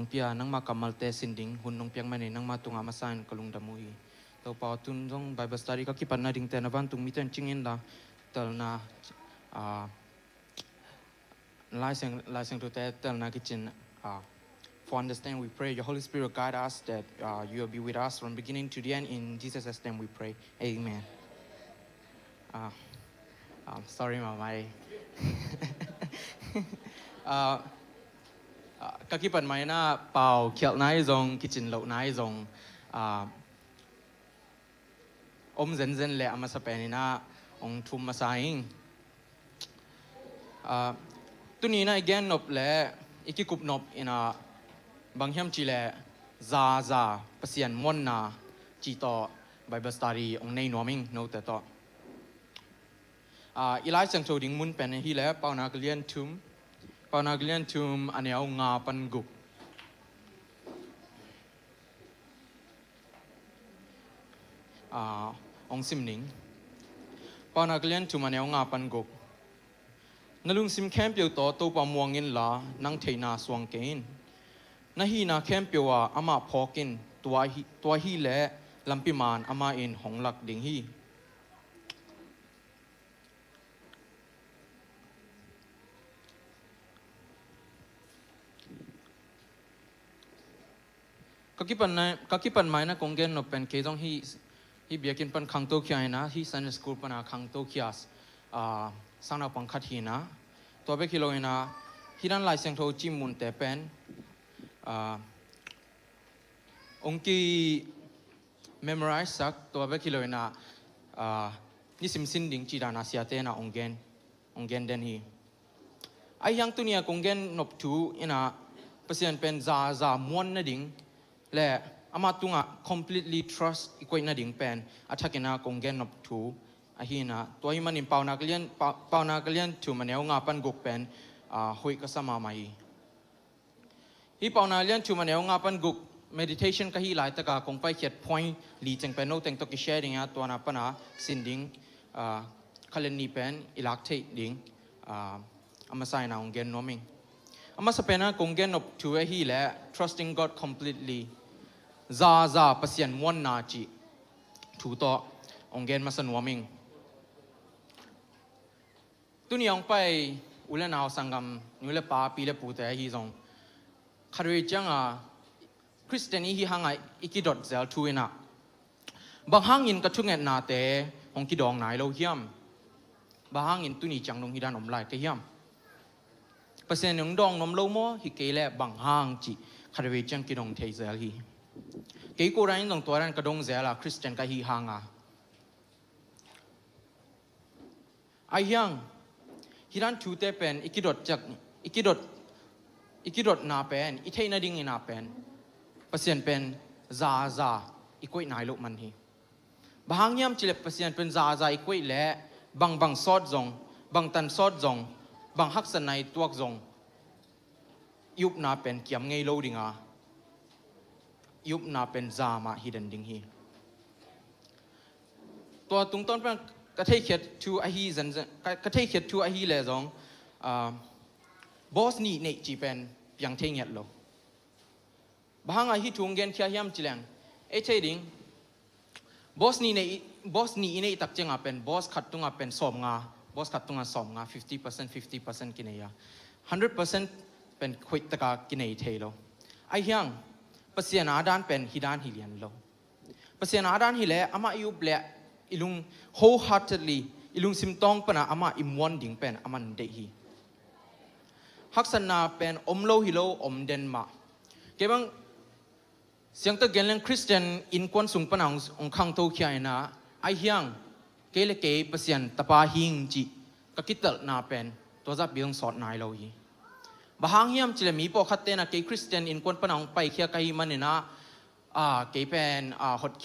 pia nang makamal te sinding hun nong piang mani nang matunga masain kalung damui to pa tun jong bible study ka kipan na ding te na van tung mi ten chingin da tel na lai seng to te tel na kitchen for understand we pray your Holy Spirit guide us that you will be with us from beginning to the end in Jesus' name we pray amen sorry mama các cái phần máy na bảo kẹo nái dòng kitchen lẩu nái dòng dẫn dẫn lẹ mà sắp bén na ông thum mà sai tu ní na again nộp lẹ iki cúp nộp ina bang hiam chỉ lẹ za pasian mon na chỉ to Bible study ông này nói mình nô tệ to ilai sang châu đình mun pen hi lẹ bảo na cái thum Panaglian tum aneo nga panguk. Ong simning. Panaglian tum aneo nga panguk. Nalung sim camp yo to pamuangin la nang theina swang kain. Nahi na camp yo ama phokin tua hi le lampiman ama in honglak ding hi. kakipan mai na konggen no pen ke jong hi biakin pan khangto khia na hi Sunday school pana khangto khias sangna pangkhat hi na to be khilo ina hiran lai seng tho chim mun te pen ongki memorize sak to be khilo ina ni sim sin ding chi dana sia te na onggen den hi ai yang tunia konggen nop tu ina pasien pen za mon na ding le ama tunga completely trust ikoi na ding pen athakena konggen nop thu ahina toi manin pauna kalian thu maneu nga pan gok pen hoi ka sama mai hi pauna lian thu maneu nga pan gok meditation ka hi lai taka kong pai khet point li cheng pen no teng to ki sharing a to na pana sinding khalen ni pen ilak thei ding ama sai na onggen noming ama sapena konggen nop thu hi le trusting God completely za pasian mon na chi thu to onggen masan warming tuni ong pai ule naw sangam nule pa pi le pu te hi zong khare changa Christian hi hanga ikidot zel thu ina bang hangin ka thunget na te ong ki dong nai lo hiam ba hangin tuni changnong hi dan om lai ke hiam pasian ong dong nom lo mo hi ke le bang hang chi khare chang ki dong thei zel hi cái cô ra nhữngตัวนั้นกระดงเสียละคริสเตียนก็ฮีฮางอ่ะไอ้ยังฮิรันชูเตเป็นอีกิดดจากอีกิดดนาเป็นอีเทนาดิ่งนาเป็นเปอร์เซ็นต์เป็นซาอีกวยนายลูกมันฮีบางยามจิเลเปอร์เซ็นต์เป็นซาอีกวยแหละบางซอดจงบางตันซอดจงบางฮักษณัยตัวจงยุบนาเป็นเกี่ยมไงโลดิ่งอ่ะยุบนาเป็นซามาฮิดันดิงฮีตัวตรงต้นเป็นกระเทยเขียดทูอาฮีซันกระเทยเขียดทูอาฮีเลยจงบอสนี่เนี่ยจีเป็นยังเทียงเหยียดโลบางอาฮีทวงเงินเขียยามจีแรงเอเชดิงบอสนี่เนี่ยตักเจงอาเป็นบอสขัดตุงอาเป็นสอมงาบอสขัดตุงอาสอมงา50% กินเนีย100% เป็นควิดตะกากินเนียเทโลไอ้ยังภาษาหน้าด้านเป็นฮิดานฮิเลียนโลภาษาหน้าด้านฮิเลอามาอยู่เปล่าอิลุง wholeheartedly อิลุงซิมตองปนะอามาอิมวันดิ่งเป็นอามันเดฮีฮักษณะเป็นอมโลฮิโลอมเดนมาเก็บังเสียงตะเกลเลงคริสเตียนอินควนสุงปนะองคังโตเขียนะไอเฮียงเกลเกภาษาตะปาหิงจีกะกิตลนาเป็นตัวจับบิงสอดนายโลฮีบางยามจิเลมีปอคัตเตนะเกย์คริสเตียนอินควนปนองไปเขียกายมันเนี่ยนะเกย์เป็นฮอตเ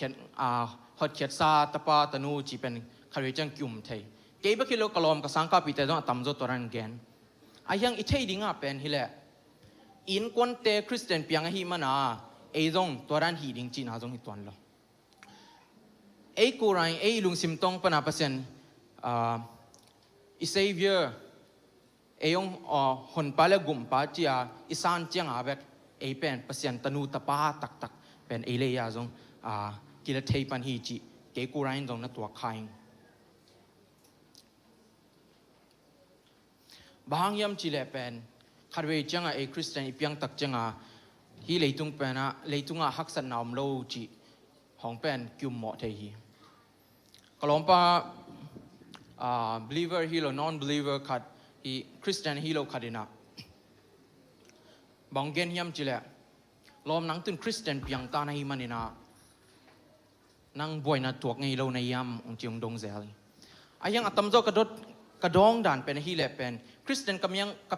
ขียดซาตะปาตนูจีเป็นคาริจังกิมเทยเกย์บักคิโลกลอมกับสังกัปปิเตต้องตั้มโจตัวรันเกนอายังอิเทยดิ้งอ่ะเป็นฮิเลอินควนเตคริสเตียนเปียงฮิมันเอจงตัวรันฮีดิ้งจีน่าจงฮิตวันละกูไรลุงซิมตองปนาเปอร์เซ็นต์อิเซเวีย ayong hon pala gumpa chia isan chiang abek เอเป็นเปอร์เซ็นต์ตนูตะป้าตักเป็นเอเลยาจงกิเลสเทปันฮีจิเกกูไรน์จงนัตัวใครบางยามจิเลเป็นคาร์เวจังเอคริสเตียนอีเปียงตักจังฮีเลยตุงเป็นเลยตุงฮักษณนามโลจิห้องเป็นกิมหมอเทียกลอมปะbeliever ฮีโร่ non believer ขัดฮีคริสเตียนฮีโร่ขัดนะบางเกณฑ์ยามจิเลล้อมนังตุนคริสเตียนเปียงตาในมันนี่นะนังบ่อยนะตัวไงเราในยามองจีองดงเซลอายังอัตมโจกระดองด่านเป็นฮีเลเป็นคริสเตียนกั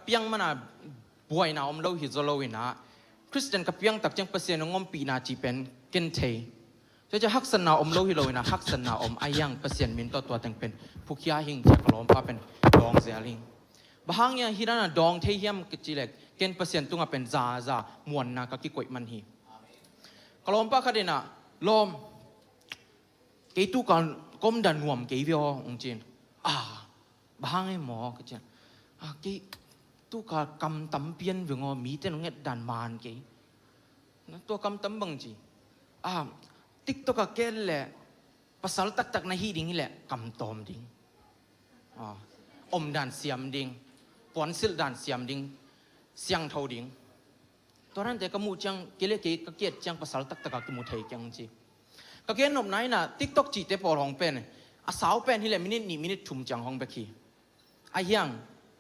บยังมันบ่อยนะอมเราฮิโซโลวินะคริสเตียนกับยังตักจังเปอร์เซ็นต์งอมปีนาจีเป็นเกนเทจะฮักษณะอมโลฮิโลวินะฮักษณะอมอายังเปอร์เซ็นต์มินตัวแต่งเป็นผู้ขี้หิงจากล้อมป้าเป็นดองเซลิงบางอย่างฮิรานะดองเทียมกิจิเล็กเกณฑ์เปอร์เซ็นต์ตุงเป็นซามวนนะก็กิกวยมันฮีกลอมป้าคดีนะลมเกตุกันก้มดันงวมเกวิโอองจินบางไอ้หมอก็จะเกตุกันกำตำเปียนวิงอมีแต่นงเงดันมานเกตัวกำตำบังจีติ๊กตัวก็เกลแหละภาษาตักในฮีดิ้งแหละกำตอมดิ้งอมดันเสียมดิ้งปอนซิลดันเสียมดิ้งเสียงเท่าดิ้งตอนนั้นแต่ก็มูจังเกลเกก็เกียดจังภาษาตักก็มูไทยจังจีก็เกณฑ์นบไหนน่ะติ๊กตอกจีเตปอลของเป็นสาวเป็นที่แหละมินิทุ่มจังของเบคีไอ้ยัง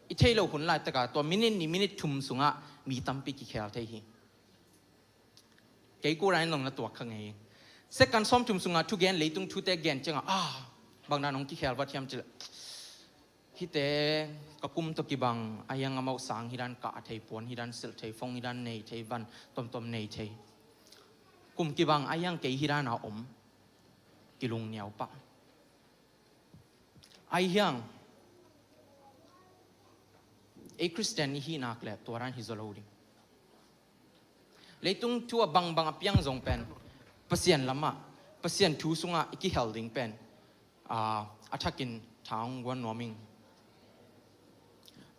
อีเทโลหุ่นลายตะกาตัวมินิทุ่มสุงะมีตั้มปีกิเคลเทฮีเกกูไรน์ลงนะตัวข้างไงเสกกันซ้อมทุ่มสุงะทุกแกนเลยตุงทุเตแกนจังบางนาน้องกิเคลวัดเทียมจิฮิเตก็กุมตกิบังไอ้ยังเอามาสังฮิดันกะเทปวนฮิดันสิลเทฟงฮิดันเนยเทวันตมเนยเทกุมกิบังอายังเกฮิรานาอมกิลุงเหนียวปะอายังคริสเตียนนี่นักแหละตัวรันฮิโซโลดิเลยตุงทัวบังอภิยังจงเป็นเปอร์เซ็นต์ละมาเปอร์เซ็นต์ทูสุงะอีกเฮลดิ้งเป็นอัฐกินทางวันนอมิง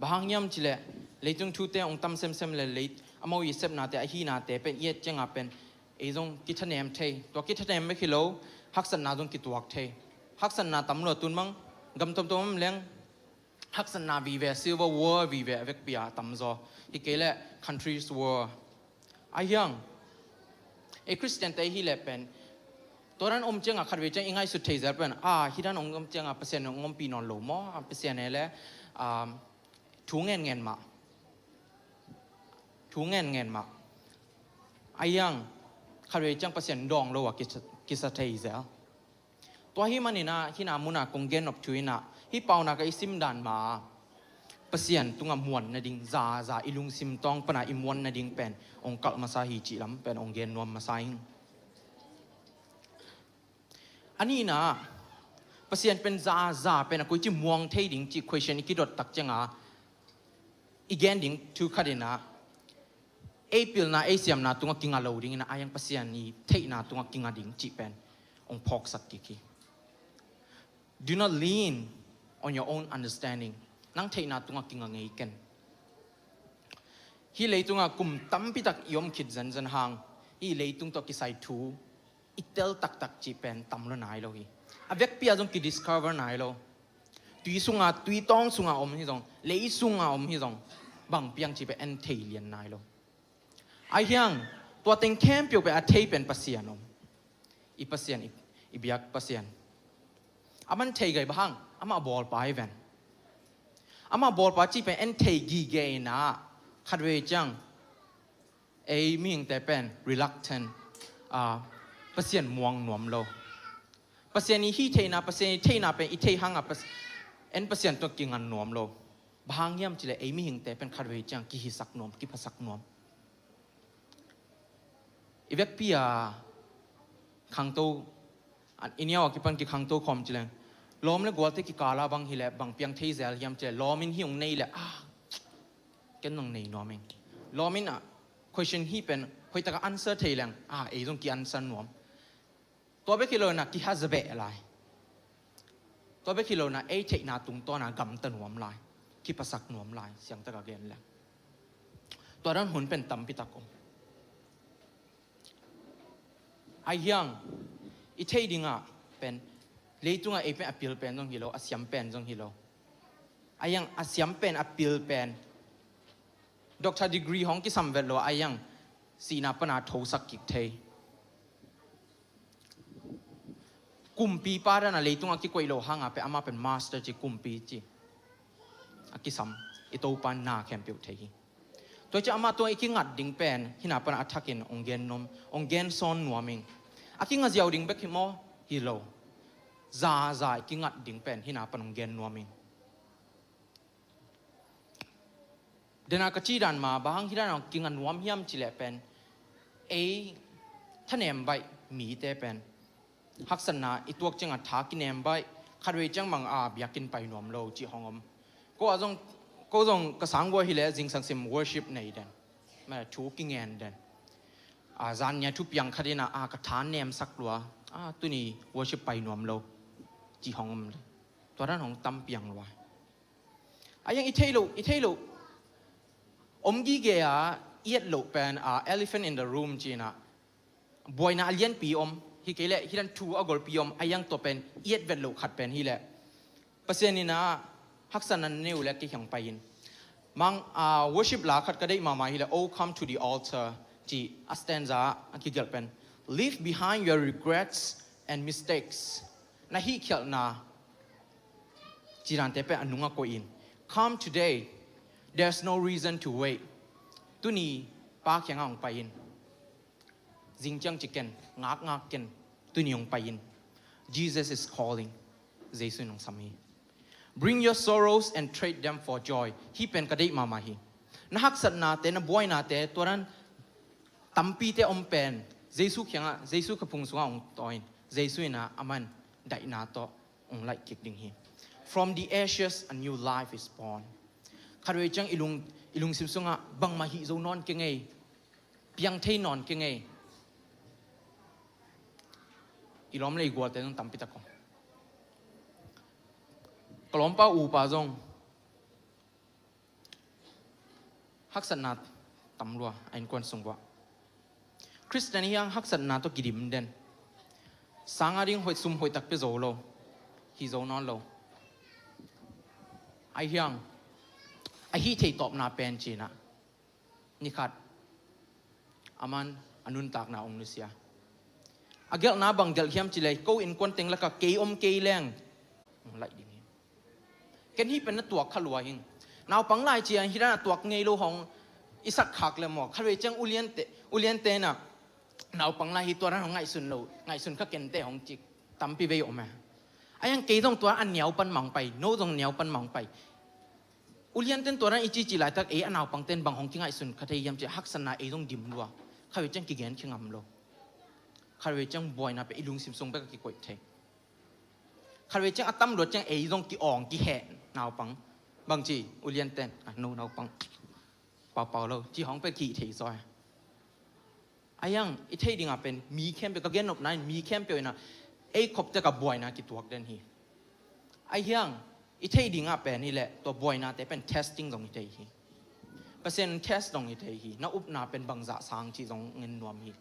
บางยามจิเลเลยตุงทูเตองตั้มเซมเลยอามวยเซฟนาเตอฮีนาเตเป็นเยจังเป็นไอ้จงกิจเนมเทตัวกิจเนมไม่คิโลฮักษณะจงกิตัวเทฮักษณะตำรวจตุนมังกำตัวมันเลี้ยงฮักษณะวีเวซิลเวอร์วอร์วีเวเวกปียตำโซอีกเกล่ countries war ไอ้ยังไอ้คริสเตียนเตฮีเล่เป็นตัวนั้นจังขัดเวจังยังไงสุดเทเซอร์เป็นฮิดันจังเปอร์เซ็นต์ปีนอนโลมอเปอร์เซ็นต์นี่แหละถุงเงินมาไอ้ยังขัดเวจังเปอร์เซ็นต์ดองโลวะกิสเทเซอร์ตัวฮิมันนี่นะฮินามุนากงเกนอบชุยนะฮิเปานาก็อิซิมดันมาเปอร์เซ็นต์ตุงมวนนาดิงซาอิลุงซิมตองปนาอิมวนนาดิงเป็นองกัลมาซาฮิจิลัมเป็นองเกนนวมมาซาอิงอันนี้นะเปอร์เซ็นต์เป็นซาเป็นกุยจิมวงเทดิงจิ question อีกดดตักจังอีกแกนดิงทูคาเดนะเอพิลนะเอเซียมนะตุงกิงาโลดิงนะอายังเปอร์เซ็นต์นี้เทนะตุงกิงาดิงจิเป็นองพอกสักกี่ Do not lean on your own understanding นั่งเทน่าตุงกิงไงกันฮีเลยตุงกุมตั้มพิตักยมคิดจันหางฮีเลยตุงตัวกิไซทูอิเตลตักจีเป็นตั้มละนายโลฮีอเวกปีอาจงกิ discover นายโลตุยสุงตุยต้องสุงอมฮิจงเลยสุงอมฮิจงบางเปียงจีเป็นเอ็นเทเลียนนายโลไอ้ยังตัวเต็งเข้มเปียวไปอาเทเป็นเปอร์เซ็นต์อีเปอร์เซ็นต์อีเบียกเปอร์เซ็นต์มันเทไงบ้างมาบอลไปแวนมาบอลไปจีเป็นเอ็นเทกีเกนะขัดเวจังมีงแต่เป็น reluctant เปอร์เซ็นต์ม่วงหนวมโลเปอร์เซ็นต์นี้ฮีเทนะเปอร์เซ็นต์เทนะเป็นอีเทหังเปอร์เซ็นต์ตัวกิงอันหนวมโลบางย่ำจีเลยมีงแต่เป็นขัดเวจังกิฮิสักหนวมกิภาษาหนวมอีเวกปีขังโตอินยาวกิปันกิขังโตคอมจีเลงล้อมเลยกว่าที่กิกาลาบังฮิเลบังเปียงเทเซลยามเจล้อมินฮิองเนยเลยแกนงเนยน้อมิงล้อมินquestion ฮีเป็นคุยตะก answer เทเลงตรงกี่ answer น้อมตัวเบกิโลนะกิฮาจะเบะอะไรตัวเบกิโลนะเทนาตุงตัวนะกำตะน้อมลายกิภาษาน้อมลายเสียงตะกะเกนแหละตัวนั้นหุ่นเป็นตัมปิตะกง ไอ้ยังอีเท่ดิงอ่ะเป็นเลยตัวไอ้เป็นอภิลเป็นตรงฮิโลอาเซียมเป็นตรงฮิโลไอ้ยังอาเซียมเป็นอภิลเป็นด็อกเตอร์ดีกรีของกิสัมเวลโลไอ้ยังสีนาปนาโทสักกิกเทกุมปีป้าด้านอะไรตรงอากิกวยโลหังอ่ะเป็นอามาเป็นมาสเตอร์จีกุมปีจีอากิสัมอิโตปันนาแคมเปิลเทฮีตัวจะอามาตัวไอ้กิงัดดิ่งเป็นหินาปนาอัฐกินองเกนนมองเกนซอนนัวมิงอากิงัดยาวดิ่งเบกฮิโมฮิโลซาซากิงัดดิ่งเป็นหินาปนองเกนนัวมิงเดนากจีดันมาบางที่ด้านของกิงัดนัวมยำจิเลเป็นเอท่านเอ็มใบมีเตเป็นฮักษณะอีตัวจังอัดทากินเอ็มใบคาดเวจังบางอาบอยากกินไปนวมโลจีฮองอมก็อาจงกระสังวัวฮิเลจิงสังสิม worship ในเดนมาชูกิงเงินเดนจานเนี่ยทุบยังคดีน่ะกระฐานเนมสักลัวตัวนี้ worship ไปนวมโลจีฮองอมเลยตัวนั้นของตั้มเปียงลัวยังอีเทโลอมกีเกียเอียดโลเป็นelephant in the room จีน่ะบอยน่ะเลี้ยนปีอมฮิเกเลฮิดันทูอากอลปีอมยังตัวเป็นเอียดเวลโลขัดเป็นฮิเลเปอร์เซ็นต์นี่นะฮักษณะเนี่ยอุเลกิยังไปยินมังworship ลาขัดก็ได้มาฮิเล oh come to the altar จีอัสเตนซาอันกิเกลเป็น leave behind your regrets and mistakes นะฮิเขียนนะจีรันเตเป็นอนุงะโกอิน come today there's no reason to wait ตัวนี้ป้าเขียงองไปยินจิงจังจิเกนงักเกนตัวนี้องไปยิน Jesus is calling เจสุนองสามี bring your sorrows and trade them for joy ฮีเป็นกระดิมาฮีนะฮักสัตนาเตนะบอยนาเตตัวนั้นตั้มปีเตอมเป็นเจสุเขียงเจสุขพุงสวงองตอยเจสุนะอามันได้นาโตองไลกิกดิ่งฮี from the ashes a new life is born คาร์เวจังอิลุงซิมซุงะบังมาฮิโซนอนเกงไงเปียงเทนอนเกงไงอีล้อมเลยกว่าแต่ต้องตั้มปีตะกองกลอมป้าอูป้าจงฮักษณะตำรัวไอ้คนสงว่าคริสเตียนยังฮักษณะตัวกิดิมเด่นสังอาริงหอยซุ่มหอยตักไปโจโลฮิโจนอนโลไอ้ยังไอ้ฮีเทตอบนาเป็นจีนะนี่ขัดอามันอนุนตากนาองนุเซียอาเกลนาบังเดลเฮียมจิเลยกูอินควนเต็งแล้วก็เกยอมเกยแรงไหลดิเกณฑ์ที่เป็นตัวขลัวหิงนาวปังไลเจียฮิราตัวเงยโลของอิสักขักเลยหมอกขลัวจังอุเลียนเตน่ะนาวปังไลฮิตัวนั้นของไงสุนโลไงสุนข้าเกณฑ์เตของจิกตั้มปีเวออกมาไอ้ยังเกยต้องตัวอันเหนียวปันหมังไปโน้ตรงเหนียวปันหมังไปอุเลียนเต้นตัวนั้นอีจีหลายตักอันนาวปังเต้นบางของที่ไงสุนข้าเทียมจะฮักษณะต้องดิมรัวขลัวจังกิเกนขี้งำโลขลัวจังบอยน่ะไปอิลุงซิมซงไปกับกิโกยเทขลัวจังอัตตั้มรถจังต้องกิอ่องกิแห่นาวปังบางจีอุเลียนเต้นโนนาวปังเปล่าเราจีห้องไปขี่ถีซอยไอ้ยังไอ้เท่ดิงเป็นมีแคมเปก็เกนนบนั้นมีแคมเปนะไอ้ขบจะกับบอยนะกิตัวเด่นฮีไอ้ยังไอ้เท่ดิงเป็นนี่แหละตัวบอยนะแต่เป็น testing ตรงนี้เท่ฮีเปอร์เซ็นต์ test ตรงนี้เท่ฮีน่าอุปนาเป็นบางจะสางจีตรงเงินนวมฮี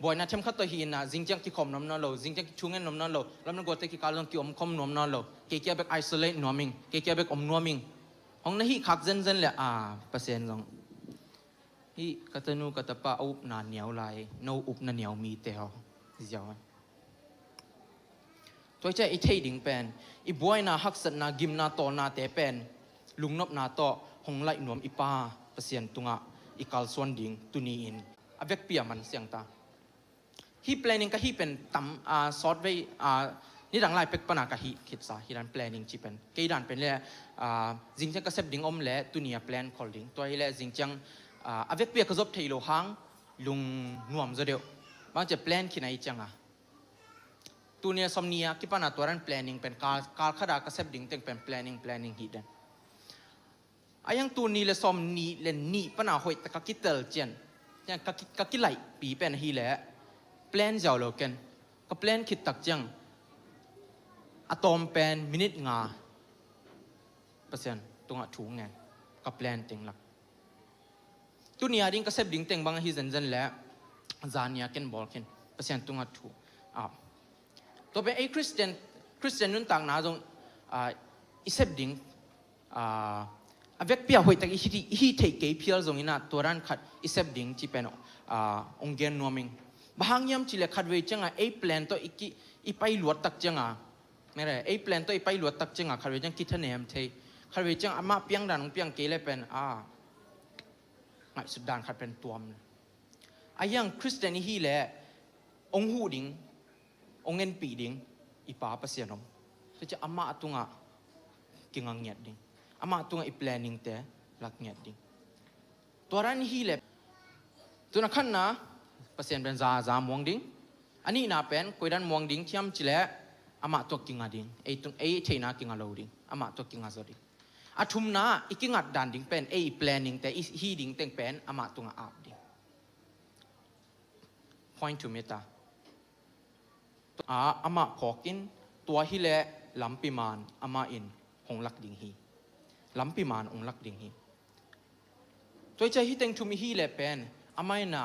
บอยนะเทมขัดตัวฮีนะจิงจังที่คอมน้ำนั่นโลจิงจังที่ช่วงเงินน้ำนั่นโลแล้วมันก็เตะกี่การลงกี่อมคอมน้ำนั่นโลเกี่ยวกับ isolate นัวมิงเกี่ยวกับอมนัวมิงห้องนั้นฮีขัดเซนเลยเปอร์เซ็นต์ตรงฮีกัตนูกัตปะอุปนาเหนียวลายโนอุปนาเหนียวมีเตลเจ้าตัวใจไอ้เทดิ่งเป็นอีบอยนาฮักษณะกิมนาโตนาเตเป็นลุงนบนาโตห้องไล่หนวมอีป้าเปอร์เซ็นต์ตุงะอีกาลส่วนดิ่งตุนีอินอเวกเปียมันเสียงตาฮีแพลนิ่งก็ฮีเป็นตั้มซอสไว้นี่ดังไล่เป็กปนากะฮีคิดซะฮีดันแพลนิ่งจีเป็นกี่ดันเป็นเลยจิงจังก็เซฟดิ่งอมเล่ตุนีแพลนคอลดิ่งตัวเล่จิงจังอเวกเปียก็จบเทโลหังลุงนวมจะเดียวบางจะแพลนขี้ไหนจังตัวนี้สมเนียกี่ปนาตัวนั้นแพลนิ่งเป็นการขดากระเซบดิ่งเต็งเป็นแพลนิ่งฮีดันอายังตัวนี้เลยสมนีเลนนีปนาหอยตะกักิเตลเจนยังกักิไหลปีเป็นฮีแหละแพลนเจ้าโลกันก็แพลนคิดตักจังอะตอมเป็นมินิทงาเปอร์เซ็นต์ตรงอ่ะถูงไงก็แพลนเต็งหลักตัวนี้ดิ่งกระเซบดิ่งเต็งบางฮีเซนแล้วจานเนียกันบอลกันเป เปอร์เซ็นต์ตุงถูตัวเป็นไอ้คริสเตียนนุ่นต่างนาตรงอิเซบดิ้งเวกเปียหอยแต่อีเทเกย์เพียลตรงนี้นะตัวรันขัดอิเซบดิ้งที่เป็นองเกนนัวมิงบางยามจิเลขัดเวจังไอ้แพลนตัวอีไปหลวดตักจังไม่ได้ไอ้แพลนตัวอีไปหลวดตักจังขัดเวจังคิดทะเนมเทขัดเวจังอามาเปียงดันเปียงเกย์เลยเป็นไงสุดดานขัดเป็นตัวมันไอ้ยังคริสเตียนนี่แหละองหูดิ้งองเงินปีดิ้งอีป้าเปอร์เซ็นต์นมจะอามาตุงกิงเงียดดิ้งอามาตุงอีแพลนนิ่งแต่หลักเงียดดิ้งตัวรันนี่แหละตัวนักขันนะเปอร์เซ็นต์เป็นซามวงดิ้งอันนี้น่าเป็นคุยดันมวงดิ้งที่ยำจิเลอามาตัวกิงดิ้งไอ้ตุงไอ้เทน่ากิงเราดิ้งอามาตัวกิงซอดิ้งอาทุมน่าอีกิงดันดิ้งเป็นไอ้แพลนนิ่งแต่อีฮีดิ้งแต่งเป็นอามาตุงอาบดิ้ง point to metaอามาพอกินตัวฮิเลลำปิมานอามาอินหงลักดิ่งฮีลำปิมานองลักดิ่งฮีตัวใจฮิเต็งทุมิฮีเลเป็นอามาอินะ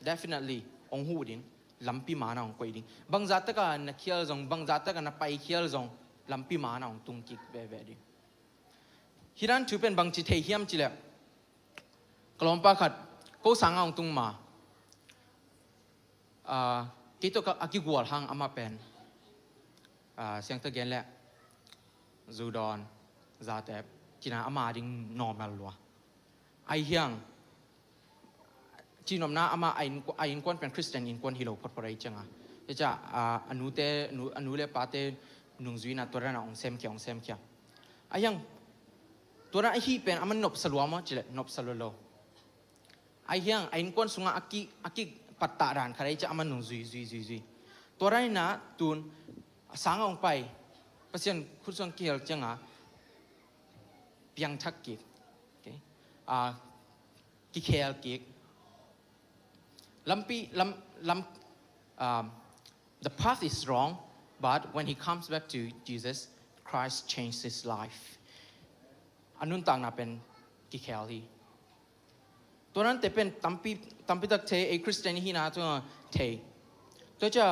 definitely องหูดิ่งลำปิมานองกวยดิ่งบางจัตตะกันนักเขียลซงบางจัตตะกันนักไปเขียลซงลำปิมานองตุงกิกเบดิ่งฮิรันถือเป็นบางจิตเทียมจิเลกลอมปาขัดก็สังองตุงมากิโตกับอากิกัวหังอามาเป็นเสียงตะเกียนแหละจูดอนซาเตบจีน่าอามาดิ้งนอร์มัลวะไอเฮียงจีนอมน้าอามาไออินควนเป็นคริสเตียนอินควนฮิโลพอดพอไรจังจะอนุเตอนุเลปาเตนุงจุยนาตัวนั้นองเซมเขียองเซมเขียไอยังตัวนั้นไอฮีเป็นอามันนบสลัวมั้งจิเลนบสลัวโลไอเฮียงไออินควนสุงอากิปัตตาดานใครจะอามันนุงจุยตัวนั้นนะตูนสังองไปเปอร์เซ็นต์คุณสังเกตจังเพียงทักกิกกิเคลกิกthe path is wrong but when he comes back to Jesus Christ changed his life อันนู้นต่างน่ะเป็นกิเคลที่ตัวนั้นแต่เป็นตัมปีตักเทไอคริสเตียนฮีน่าตัวเทตัวจะ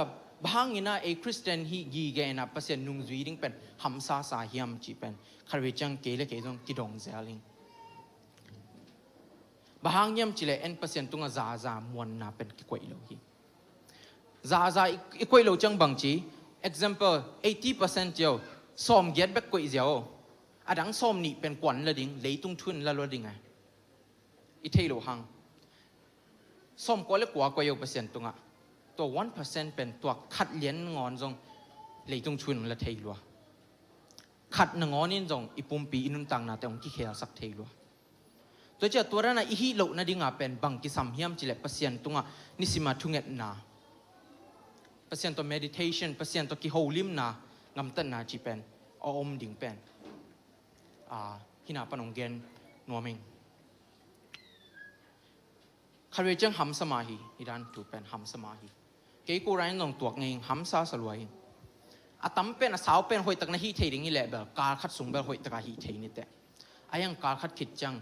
บางอย่างนะไอคริสเตียนฮีกีเกนะเปอร์เซ็นต์นุ่งจุยดิ้งเป็นหัมซาสาฮิมจีเป็นคาริจังเกลเกยงกิดงเซลิงบางอย่างจีเลเอ็นเปอร์เซ็นต์ตุงซาซามวนนะเป็นกิกวยโลฮีซาอีกวยโลจังบางจี example 80%เดียวซ้อมเย็ดแบบกวยเดียวอดังซ้อมนี่เป็นกวนละดิ้งเลยตุ้งทุนละละดิ้งไงอีเทโลหังซ้อมกว่าเล็กกว่าเปอร์เซ็นต์ตุงตัว 1% เป็นตัวขัดเลี้ยนงอนจงเลยตรงชุนละเทลัวขัดนงอนินจงอีปุ่มปีอินุนตังนาแต่องค์กิเคลสักเทลัวตัวเจ้าตัวนั้นอีฮีโลนาดิงาเป็นบังกิสัมเฮียมจิเลเปอร์เซ็นต์ตุงนิสิมาทุงเอ็ดนาเปอร์เซ็นต์ตัว meditation เปอร์เซ็นต์ตัวกิโฮลิมนางำตันนาจีเป็นอมดิ่งเป็นฮินาปนองเกนนัวมิงคาร์เวจังหัมสมาฮีฮิดันถูเป็นหัมสมาฮีเกี่ยกูไรน้องตัวเองหัมซาสลวยอาตั้มเป็นสาวเป็นหอยตักนาฮีเทดิ่งนี่แหละแบบการคัดสูงแบบหอยตักนาฮีเทนี่แต่อายังการคัดคิดจัง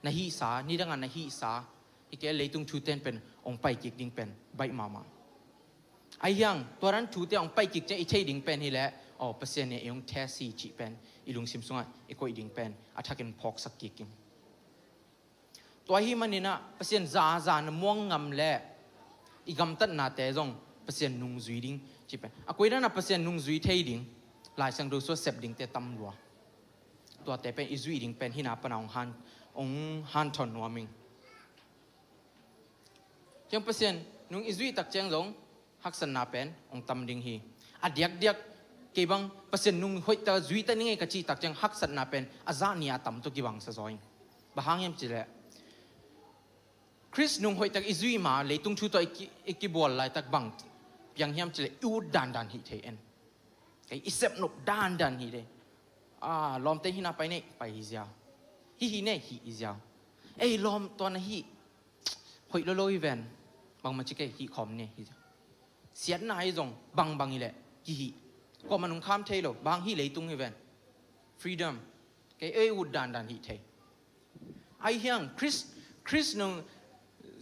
นาฮีสานี่ดังนาฮีสาอีกเลยตุงชูเต้นเป็นองไปกิกดิ่งเป็นใบมาอายังตัวนั้นชูเต้องไปกิกจะอีเทดิ่งเป็นนี่แหละเปอร์เซ็นต์เนี่ยองเทสีจีเป็นอีลุงซิมซุงอีกอยดิ่งเป็นอาทักกันพอกสักกิกตัวฮีมันนี่นะเปอร์เซ็นต์ซานม่วงงำแหละอีกำตัดนาแต่จงเปอร์เซ็นต์นุ่งจุยดิ้งจีเป็นคุยนั้นนะเปอร์เซ็นต์นุ่งจุยเทดิ้งหลายสังดูส่วนเสพดิ้งแต่ตำรัวตัวแต่เป็นอีจุยดิ้งเป็นที่นาปนองฮันทอนนัวมิงจังเปอร์เซ็นต์นุ่งอีจุยตักเจงจงฮักษณนาเป็นองตำดิ้งฮีเดียกเกี่บังเปอร์เซ็นต์นุ่งหอยตาจุยตันี่ไงกะจีตักเจงฮักษณนาเป็นอาจารย์เนี่ยตำตัวกี่บังสะซอยบางอย่างจีแหละคริสนุ่งหอยตักอิซุยมาเลยตุงชูตัวอีกบัวลายตักบังยังเฮียมจะเลยอูดันฮิเทเอ็นไออิเซปนกดันฮิเดลอมเตหินาไปเนี่ยไปฮิเซียวฮิเนี่ยฮิอิเซียวลอมตัวนั้นฮิหอยโลอีเวนบางมันจะแค่ฮิคอมเนี่ยฮิเสียนายจงบางอีแหละฮิก็มันนุ่งข้ามเทโลบางฮิเลยตุงอีเวนฟรีดอมไออูดันฮิเทไอเฮียงคริสนุ่ง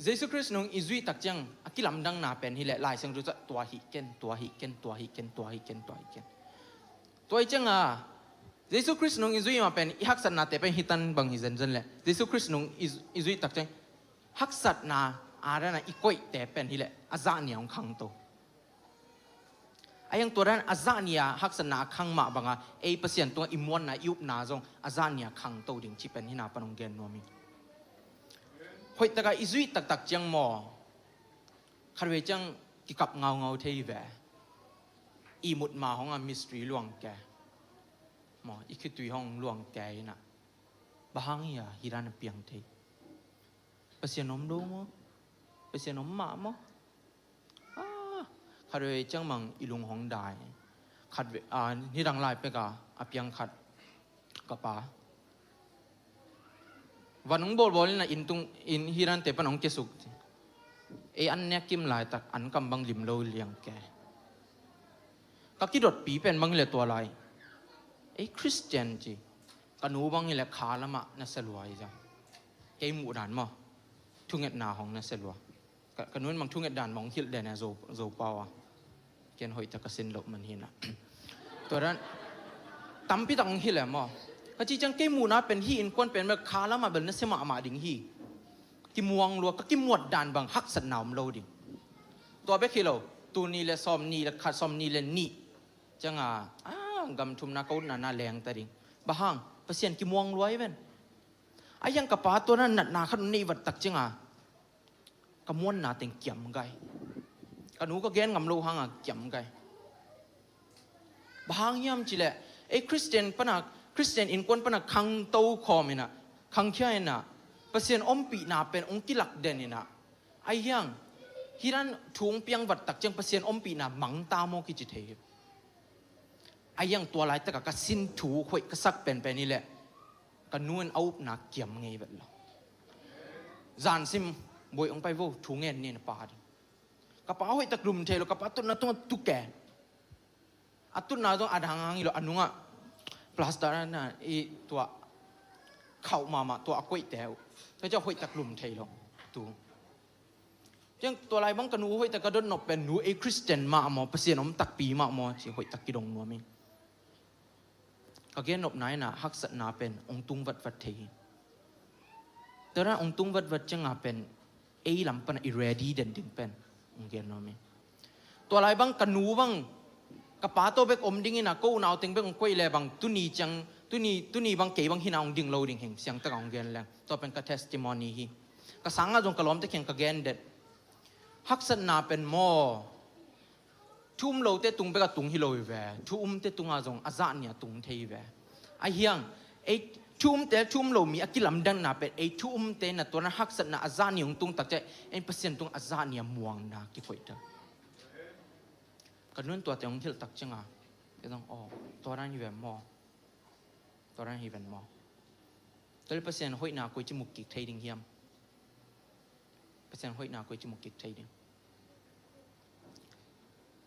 เยซูคริสต์นงอิจุยตักจังอากิลำดังนาเป็นฮิแหละลายเสียงรู้จักตัวหิเกนตัวหิเกนตัวหิเกนตัวหิเกนตัวหิเกนตัวจังเยซูคริสต์นงอิจุยมาเป็นฮักษณะแต่เป็นฮิตันบางฮิเซนเซนแหละเยซูคริสต์นงอิจุยตักจังฮักษณะอะไรนะอีกอยแต่เป็นฮิแหละอาจารย์เนี่ยของขังโตไอ้ยังตัวนั้นอาจารย์เนี่ยฮักษณะขังมาบางไอ้เปอร์เซ็นต์ตัวอิมวันนะยุบนาจงอาจารย์เนี่ยขังโตดิ่งที่เป็นฮินาปนองเกนนัวมีหอยตะกาอิจุยตักจังหมอคาร์เวจังกิกับเงาเทยแวอีมุดมาของมิสทรีหลวงแกหมออีคือตุยห้องหลวงแกน่ะบางอย่างฮิรันเปียงเทยเปเสียนมดูมั้งเปเสียนมหมามั้งคาร์เวจังมังอีลุงห้องได้ขัดนี่ดังไล่ไปกะอเปียงขัดกะปาวันน้องบอลนะอินฮิรันเตปน้องเกสุกอันเนี้ยกิมลายตักอันกำบังลิมโลเลียงแกก็คิดดปีเป็นบังเลยตัวอะไรคริสเตียนจีกันนูบังเลยขาละมะนั่นสลวยจ้ะเกยหมู่ด่านมั้งทุ่งเอ็ดนาของนั่นสลวยกันนู้นบางทุ่งเอ็ดด่านมองฮิลเดนโซเปาเกณฑ์หอยตะกสินหลบมันหินะตัวนั้นตั้มพี่ตังฮิลแหละมั้งก็จีจังเกยหมู่นะเป็นฮีอินควนเป็นแบบขาละมะเป็นนั่นเสมาดิ่งฮีกิมวงลัวก็กิมวดด่านบางฮักสนามโลดิตัวเบคิโลตัวนี้เลยซอมนี่เลยขัดซอมนี่เลยนี่จังกำทุมนักอุนนาแรงแต่ดิบ้างเปอร์เซ็นต์กิมวงรวยเป็นไอ้ยังกับป้าตัวนั้นหนักหนาขนุนนี่วัดตักจังกำมวนหนาเต็งเกี่ยมไงกันหนูก็แกนกำโลหังเกี่ยมไงบ้างย่ำจีแหละคริสเตียนปนักคริสเตียนอินควนปนักคังโตคอมินะคังเขี้ยนะเปอร์เซ็นต์อมปีนาเป็นองค์กิลักเดนินะไอ้ยังฮิรันทุ่งเปียงวัดตักจังเปอร์เซ็นต์อมปีนามังตามโมกิจิเทไอ้ยังตัวลายตะกะสินถูหวยกระซักเป็นไปนี่แหละกันนวลเอาหนักเกี่ยมไงแบบเราจานซิมบอยองไปวูทุ่งเงินนี่นะป่าดิกระเป๋าหวยตะกลุ่มเทลกระเป๋าตุนน่ะต้องตุกแกอัตุนน่ะต้องอาดังอีหรออันนู้นพลาสติกนั่นน่ะตัวเข่ามาตัวอกวยแตวพระเจ้าหวยตะกลุ่มเทลตัวยังตัวอะไรบ้างกันหนูหวยตะกระโดดนบเป็นหนูคริสเตียนมาหมอเปอร์เซ็นต์ผมตักปีมาหมอสิหวยตะกิดงนัวมิก็เกณฑ์นบไหนน่ะฮักษณะเป็นองตุงวัดเทแต่ละองตุงวัดจังเป็นลำปันเรดีเด่นดึงเป็นองเกณฑ์นัวมิตัวอะไรบ้างกันหนูบ้างกระป๋าโตเบกอมดิ้งน่ะกูนาวติงเบกองกวยเลยบางตุนีจังตุนีบางเก๋บางหินาองดิ้งโลดิ้งเห็นเสียงตะกองเกณฑ์แรงตัวเป็นกระเทสติมอนีฮีกระสังอาจงกระล้อมตะเคียงกระเกณฑ์เด็ดฮักษณะเป็นหม้อทุ่มโลเตตุงเบกตุงฮิโลยแวทุ่มเตตุงอาจงอาจารย์เนี่ยตุงเทยแวไอ้เฮียงทุ่มเตทุ่มโลมีอากิลำดังน่ะเป็นทุ่มเตน่ะตัวนั้นฮักษณะอาจารย์เนี่ยตุงตักใจเปอร์เซ็นต์ตุงอาจารย์เนี่ยม่วงนะกี่คนเถอะกันนู้นตัวแต่องที่ตักจังก็ต้องตัวนั้นฮีแวหม้อตัวนั้นฮีแวหม้อตัวเปอร์เซ็นต์ห้อยนาคุยจมูกกิกเทยดิ่งเฮียมเปอร์เซ็นต์ห้อยนาคุยจมูกกิกเทยดิ่ง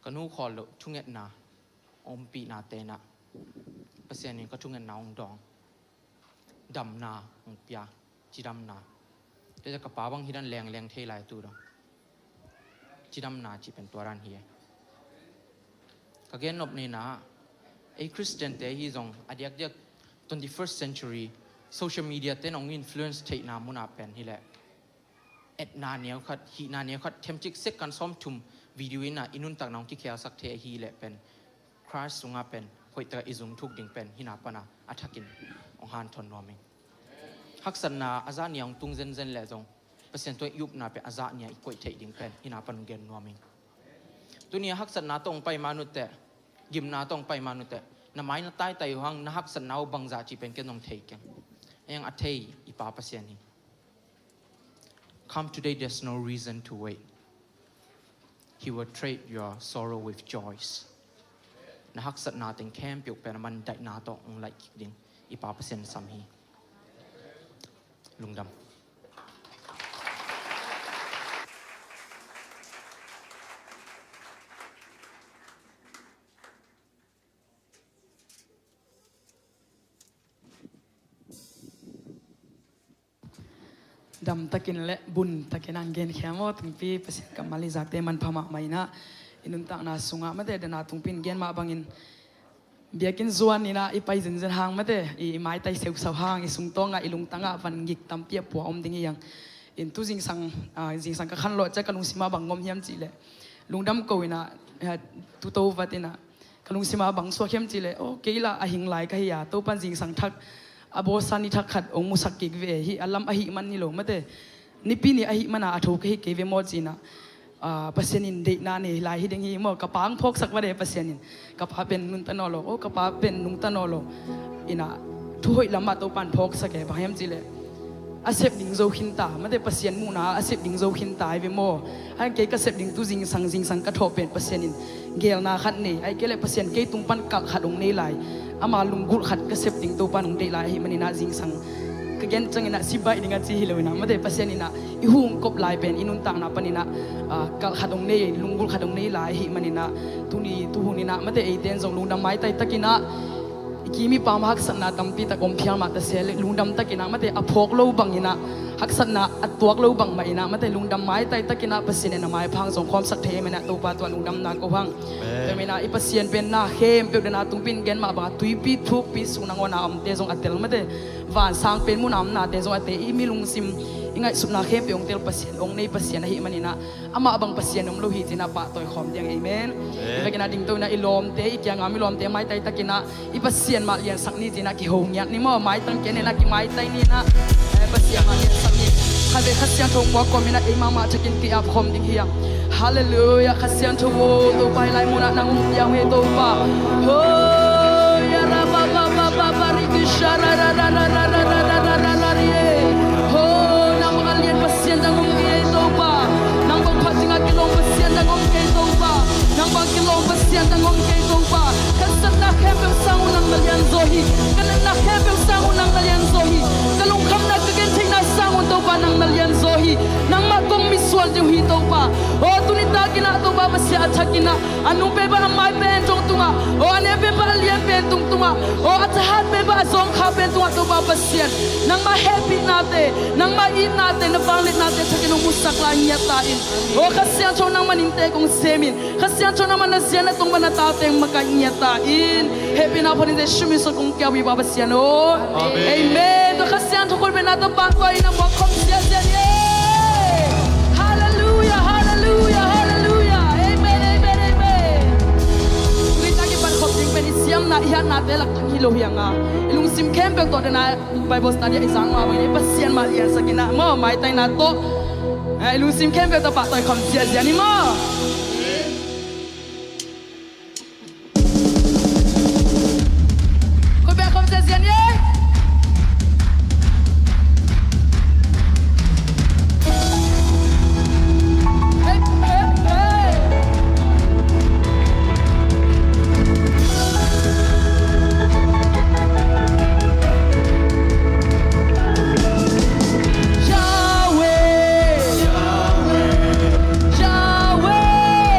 ก็นู้ขอลทุ่งเงินนาอมปีนาเตนะเปอร์เซ็นต์นี้ก็ทุ่งเงินนาองดองดำนาองปียจีดำนาแต่จะกระป๋าบางที่นั่นแรงเทลายตัวดองจีดำนาจีเป็นตัวรันเฮียก็เกณฑ์นบนี่นะคริสเตียนเตะฮีซงอดีตเดียก 21st century social media เต้นอง influence เทนามุนาเป็นที่แหละนาเนียวขัดฮีนาเนียวขัดเทมจิกเซ็กกันซ้อมทุ่มวิดีโอน่ะอินุนตักน้องที่เขียสักเทฮีแหละเป็นคราสสุงาเป็นหอยตะอิซุงทุกดิ่งเป็นฮินาปนาอัฐกินองฮันทอนนอมิงฮักษณะอาจารย์เนี่ยองตุงเซนแหละจงเปอร์เซ็นต์ตัวยุบน่ะเป็นอาจารย์เนี่ยอีกกวยเทดิ่งเป็นฮินาปนเกนนอมิงตัวนี้ฮักษณะต้องไปมนุษย์แต่ยิมนาต้องไปมนุษย์แต่น้ำไม้น่ะใต้ไตหังน่ะฮักษณะบางจากจีเป็นแค่น้องเทกันยังอัฐเทอีปาเปอร์เซ็นต์นี้ Come today there's no reason to wait He will trade your sorrow with joys นะฮักษณะติงแคมป์เป็นมันได้นาต้ององไลคิดดิ่งอีปาเปอร์เซ็นต์สัมฮีลุงดำ ดำตะกินและบุญตะกินอังเกนแขมว่าถึงปีประสิทธิ์กับมาลิจากเตมันพม่าไม่นะอินุนตักนาสุงะมาเตเดนาตุงปินเกนมาบังอินเบียกินส่วนนี่นะอีไปจินหางมาเตอีไม้ไตเสวสาวหางอีสุงตองะอีลุงตังะวันกิกตำเปียปัวอมดิ้งยังอินตุจิงสังกะขันโลจะกะลุงสิมาบังงมเฮียมจีเลยลุงดำโกยนะตุโตวัตินะกะลุงสิมาบังสวเข้มจีเลยโอ้เกยละอหิงไหลกะเฮียโตปันจิงสังทักอโบสันนิทักขัดองมุสักกิกเวหิอัลลัมอหิมันนี่โลมาเตนิปีนี่อหิมันอาทุกหิเกเวโมจีนะปัสยานินเด็กนานี่ลายฮิดังฮีโมกระปังพกสักวันเดปัสยานินกระปาเป็นนุนตนอโลโอกระปาเป็นนุนตนอโลอินะทุยลำมาตัวปันพกสักแก่บางแห่งจีเลยอาเซบดิงโจขินตาไม่ได้ปัสยานมูนาอาเซบดิงโจขินตาเวโมไอ้เกย์กระเซบดิงตุจิงสังกระทบเป็นปัสยานินเกลนาขัดนี่ไอ้เกย์เลยปัสยานเกย์ตุงปันกักขัดองนี่ลายอามาลุงกุลขัดกระเซบดิงตัวปันองเดลายฮิมันนี่นาจิงสังก็ยันจังอินะสิบใบdengan si hilau ina made pasien ina ihung kop lai pen inun tang na panina kal khadong nei lungul khadong nei lai hi manina tuni tuhun ina made eiten jong lungdam mai tai takina kimi pam hak sanna tampi ta kom phial ma ta sel lungdam takina made aphok lo bang ina hak sanna atuak lo bang ma ina made lungdam mai tai takina pasien ina mai phang jong khom sak the mena to pa to lungdam na ko hang te mena i pasien pen na khem pe na tungpin gen ma ba tuipi thuk pi sunang ona am te jong atel made van sang pen mu nam na te jong ate i mi lung sim ingai supna khem pe ong tel pasien ong nei pasien hi manina ama bang pasien om lo hi tina pa toy khom diang amen i kena ding to na ilom te i kyang ami lom te mai tai takina i pasien ma lian sak ni tina ki hong yak ni mo mai tang ken na ki mai tai ni na pasien ma lian sak ni khave khasian thong wa komina e mama takin ki ap khom ding hiang hallelujah khasian tho wo to pai lai mu na nang yang he to pa ho ya ra ba ba ba ba ba ri ki shara ra ra ra ra ra ra ra ra ra ye ho nang kalian pasien dang ngom ke to pa nang bang phatinga kilong pasien dang ngom ke to pa nang bang kilong pasien dang ngom ke to pa kasat na khepem sang nang malian zohi kanan na khepem sang nang malian zohi kalung kham na kagen thing na sang to pa nang malian zohi nang ma kong miswal ju hi to pa o tunita kina to ba pasya athakina anu pe ba mai pen tong tunga o ane pe ba lian pen tung tunga o athat pe ba zong kha pen tunga to ba pasien nang ma happy na te nang ma in na te na bang let na te thakino musak la nyata in o khasian chon nang manin te kong semin khasian chon nang man na sian na tong ban na ta te maka nyata in happy na pon de shumi so kong kya wi ba pasien o amen to khasian to kol be na to ba ko ina mo khom sia sia ye hallelujah hallelujah hallelujah amen amen amen kita ki ban khom ding ben siam na hian na te lak hilo hianga ilung sim kem pe to de na bible study exam ma wi pasien ma lian sakina mo mai tai na to ilung sim kem pe to pa toi khom sia sia ni mo ko be khom sia sia ni Yahweh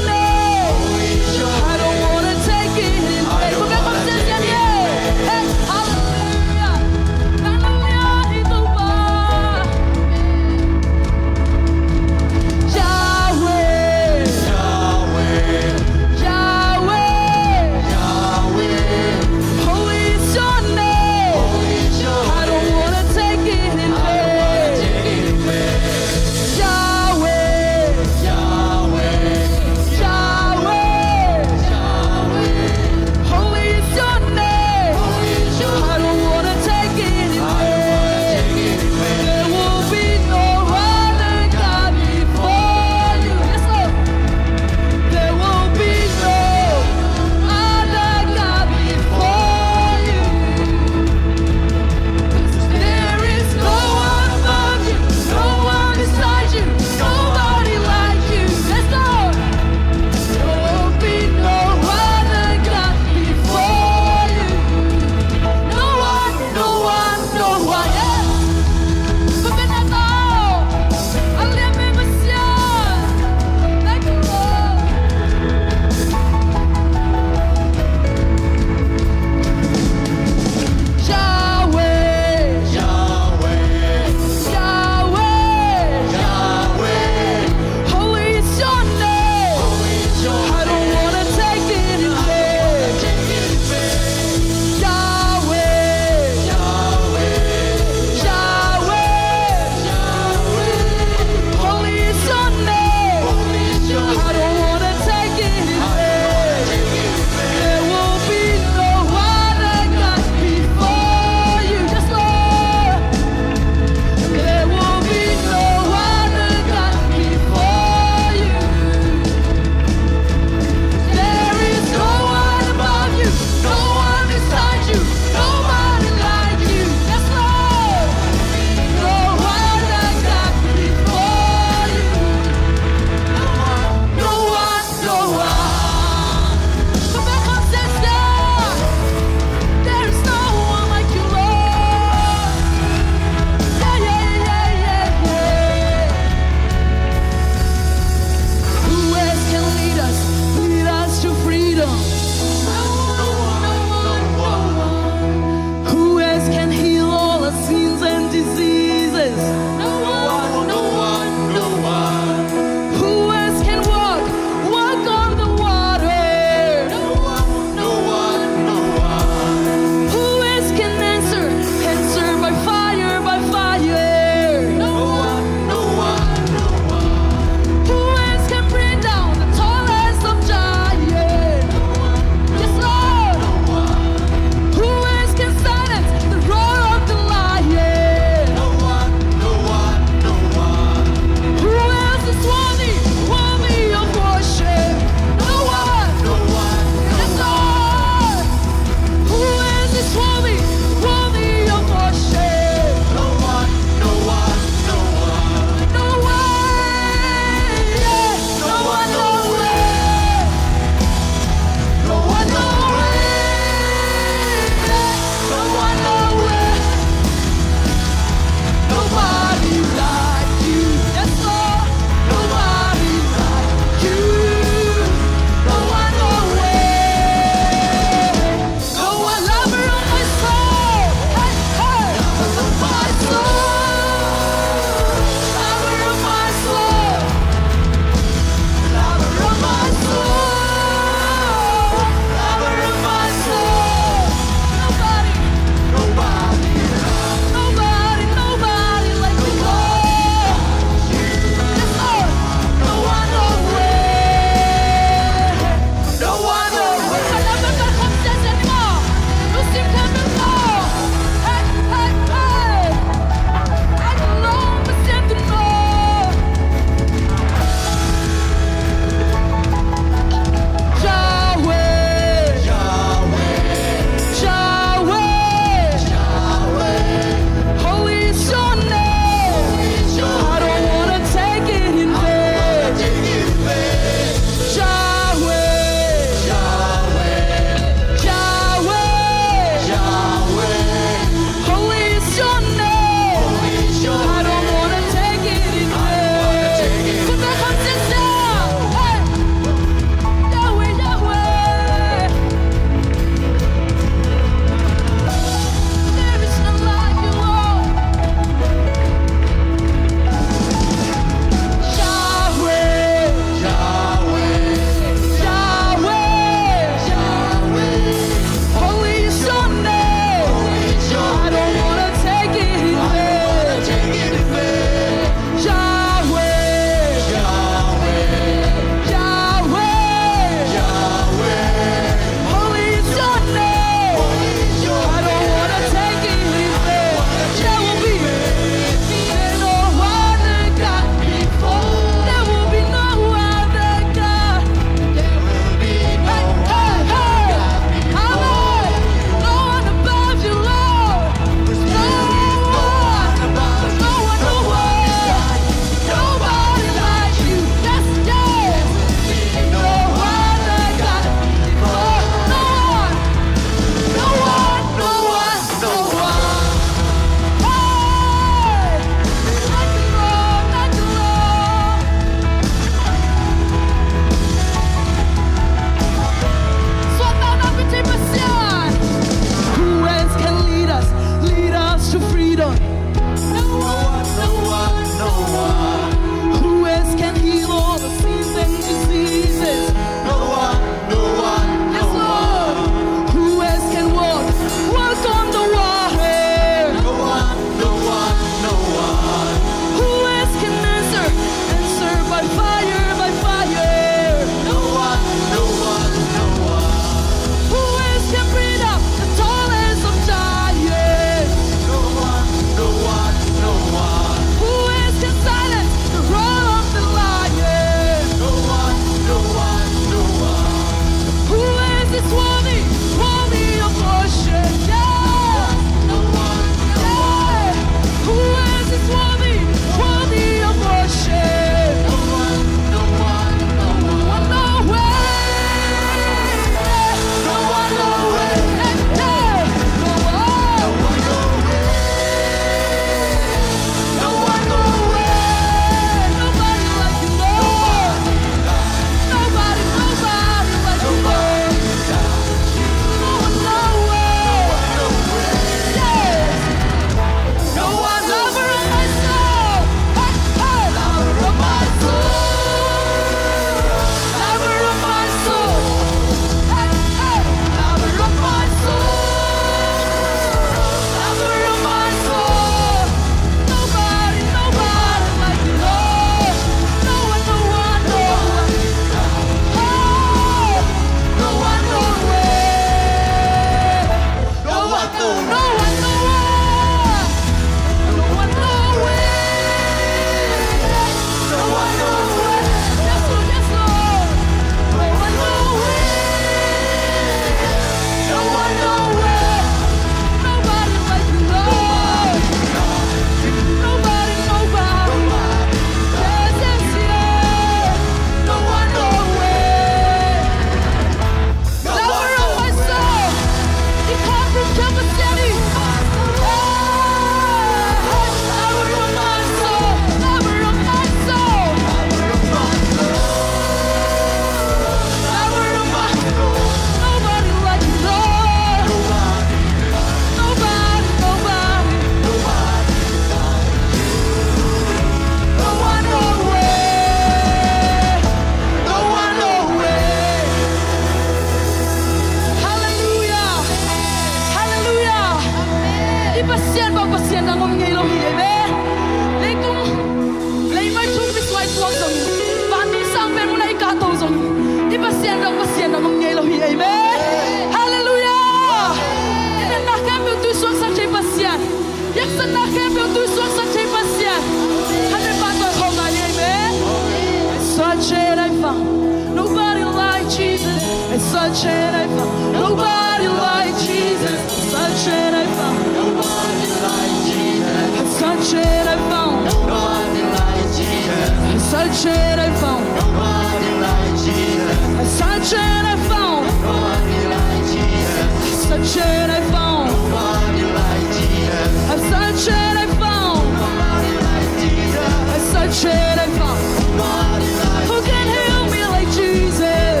such it I found. Nobody like Jesus. It's such it I found. Nobody like Jesus. Such it I found. Nobody like Jesus. It's such it I found. Nobody like Jesus. It's such it I found. Nobody like Jesus. It's such it I found. Nobody like Jesus. It's such it I found. Nobody like Jesus. It's such it I found. Nobody like Jesus. It's such it I found. Nobody like who can heal me like Jesus?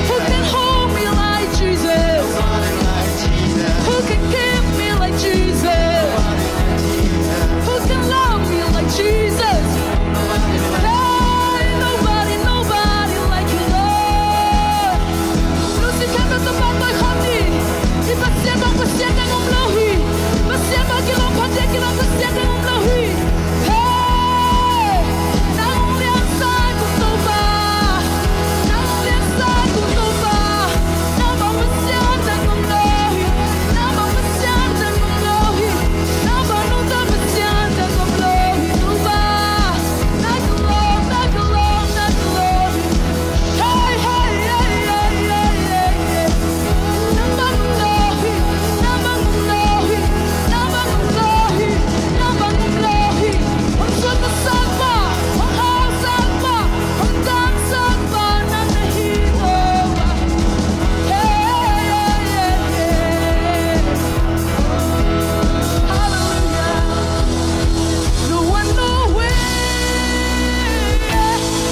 Who can hold me like Jesus? Who can give me like Jesus? Who can love me like Jesus? Hey, nobody, nobody like you, Lord. Lucy can't be the man like honey. If I stand up, I stand up, I'm low. I stand up, get up, I take it up, I stand up, I'm low. Hey, now only outside to so far. Now only outside to so far. Now I'm a stand up, I'm low. Now I'm a stand up, I'm low. Now I'm a stand up, I'm low. Not alone, not alone, not alone. Hey, hey, hey, hey, hey, hey, hey. Now I'm low, now I'm low, now I'm low, now I'm low. I'm so the samba, I'm all samba, I'm done samba, not the hero. Hey, hey, hey, hey. Hallelujah. No one, no way.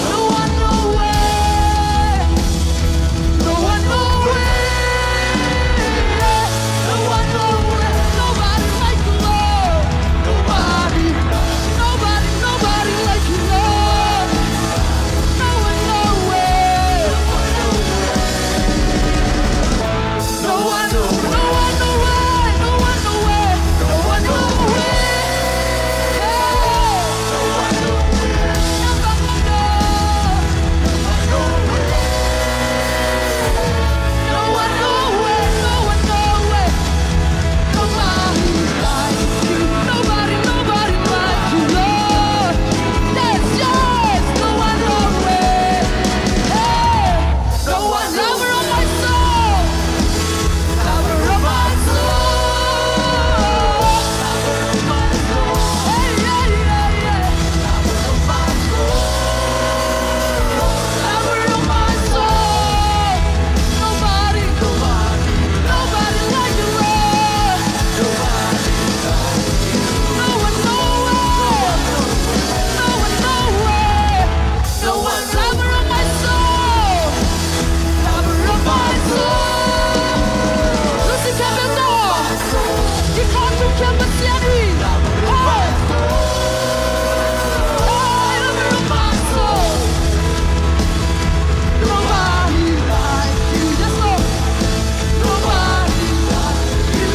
No one, no way. No one, no way. No one, no way. Nobody like you, Lord. Nobody, nobody, nobody like you, Lord. No one, no way. No one, no way. No one, no way. No one, no way. No one, no way. No one, no way. No one, no way. No one, no way. Nobody like you. Nobody, nobody like you, Lord. Yes, yes. No one, no way. Hey, no one, lover of my soul. Lover of my soul. Hey, yeah, yeah, yeah. Lover of my soul. Lover of my soul. Nobody, nobody, nobody like you, Lord. Nobody like you. No one, no way. No one, no way. No one, lover of my soul. Lover of my soul. Lucy Campbell, you can't do Campbell Siani. Hey, lover of my soul. Nobody like you. Yes, Lord. Nobody like you.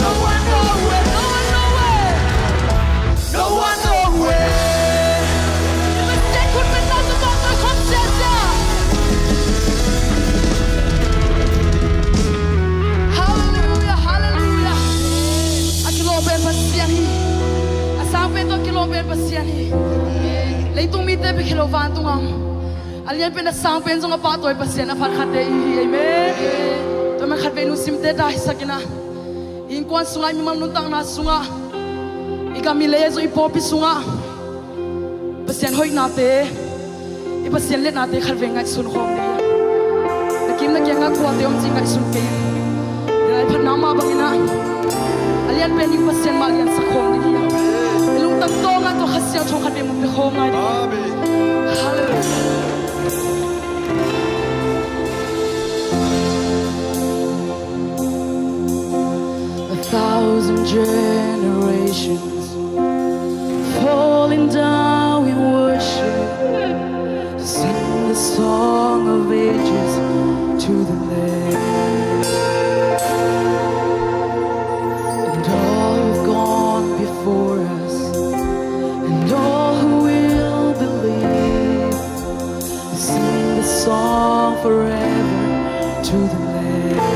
No one, no way. No one, no way. No one, no way. Mistake would be not about the concession. Hallelujah, hallelujah. Akilo ben pasiani. Asang ben to kilo ben pasiani. Leitung mite pe kilo van tungam. Alian pe na sang ben zong apa toy pasian afan khate i amen. To me khat ben usim te da sakina. In kwan sungai mi mam nuntang na sunga. Ika mi lezo i popi sunga. Pasian hoi na te. I pasian let na te khat vengai sun khom ni. Nakim na kyang akwa te om jingai sun ke. Dai phat nama bangina. Alian pe ning pasian malian sakhom ni. Ilung tak to nga to khasiao thong khat be mu pe khom ngai. Amen. Hallelujah. A thousand generations falling down in worship to sing the song of ages to the Lamb. And all who've gone before us, and all who will believe, sing the song forever to the Lamb.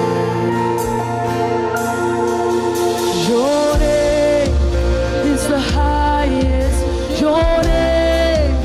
Your name is the highest. Your name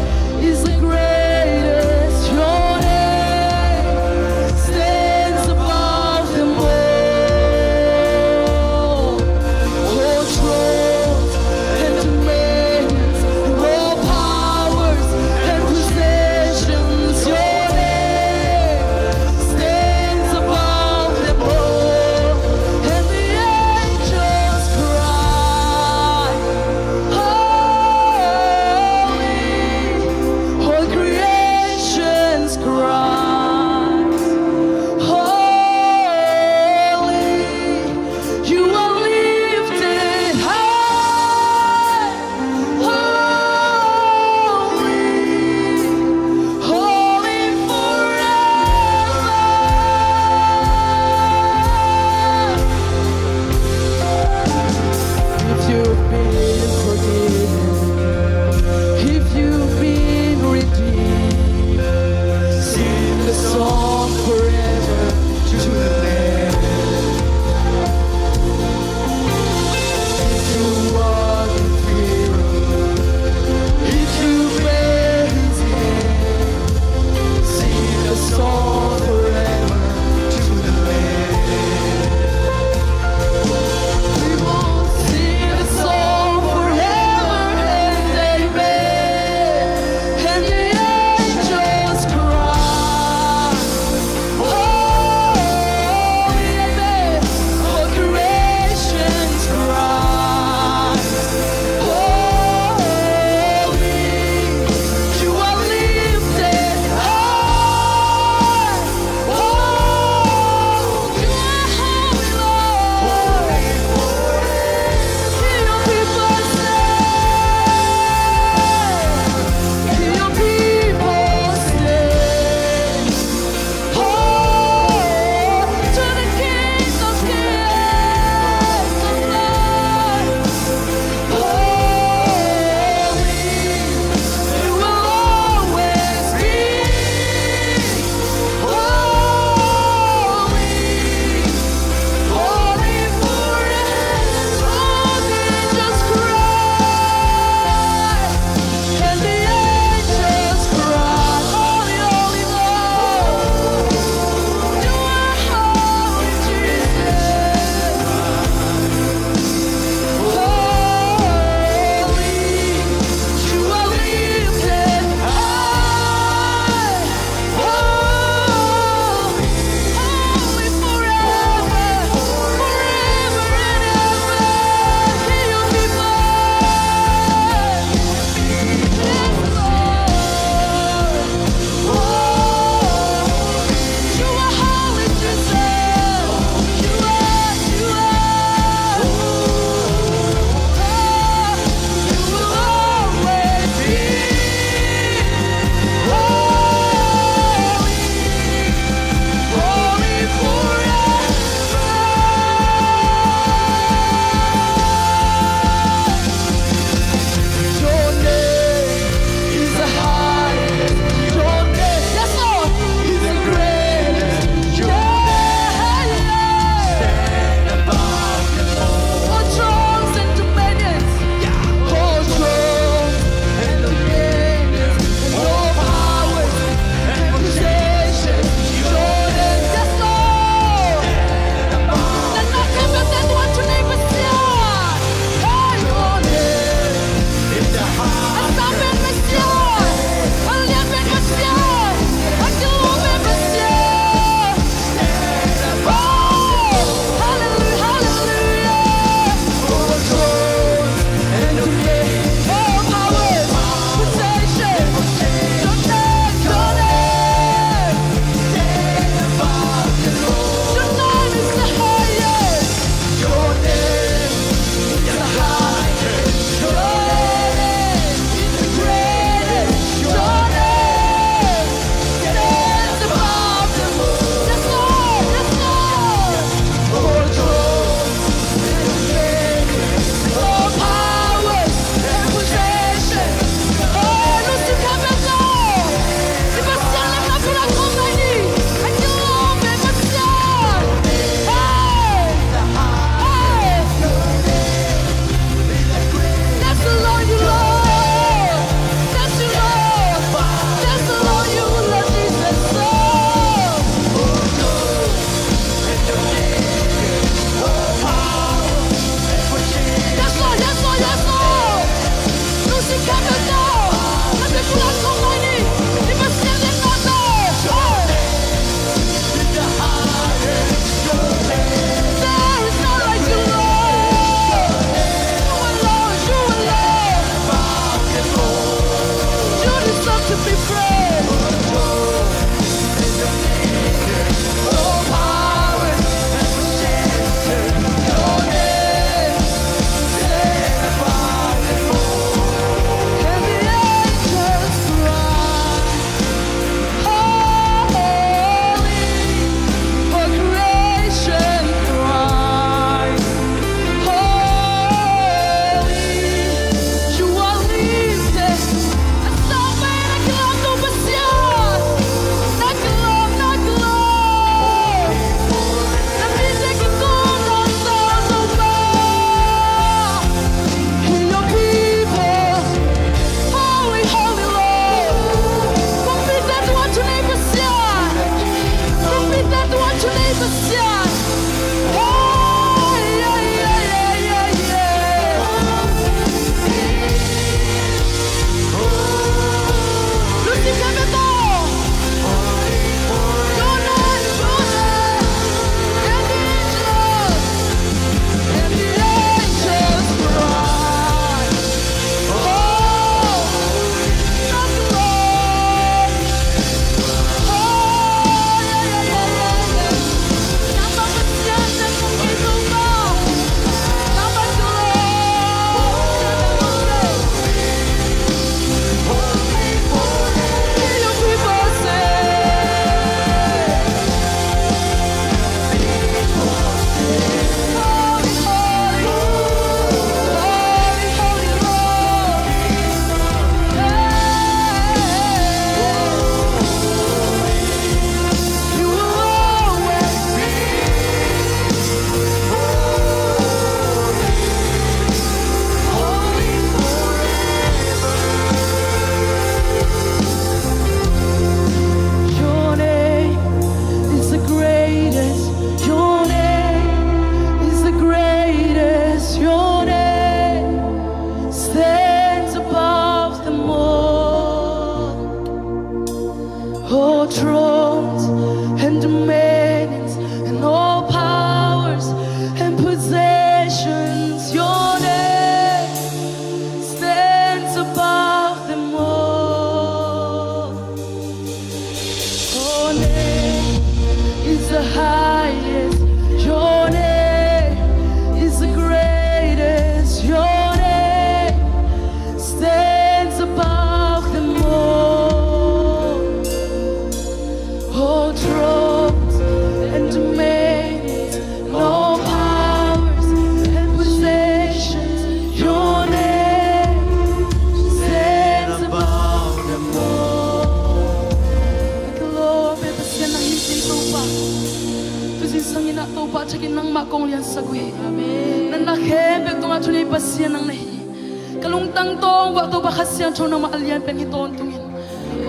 all thrones and dominions and all powers and possessions. Your name stands above them all. Your name is the highest. Your name is the greatest. Your name stands above them all. All thrones and dominions, and all powers and possessions. Your name stands above them all. Nagkaloob ay pasyan ng hindi tupa. Pasyan sang inatupa tsakin ng makong liyan sagwi. Nanakembek tunga tunay pasyan ng nahi. Kalungtang tong waktu bakasyan tunang maalian penhiton tungin.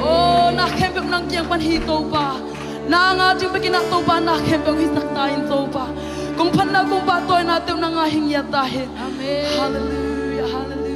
Oh, nakembek ng kiyang panhito pa. Na ang ating pagkinato pa, nakembek hinaktayin to pa. Kung panagong batoy natin ng ahing yatahin. Amen. Hallelujah, hallelujah.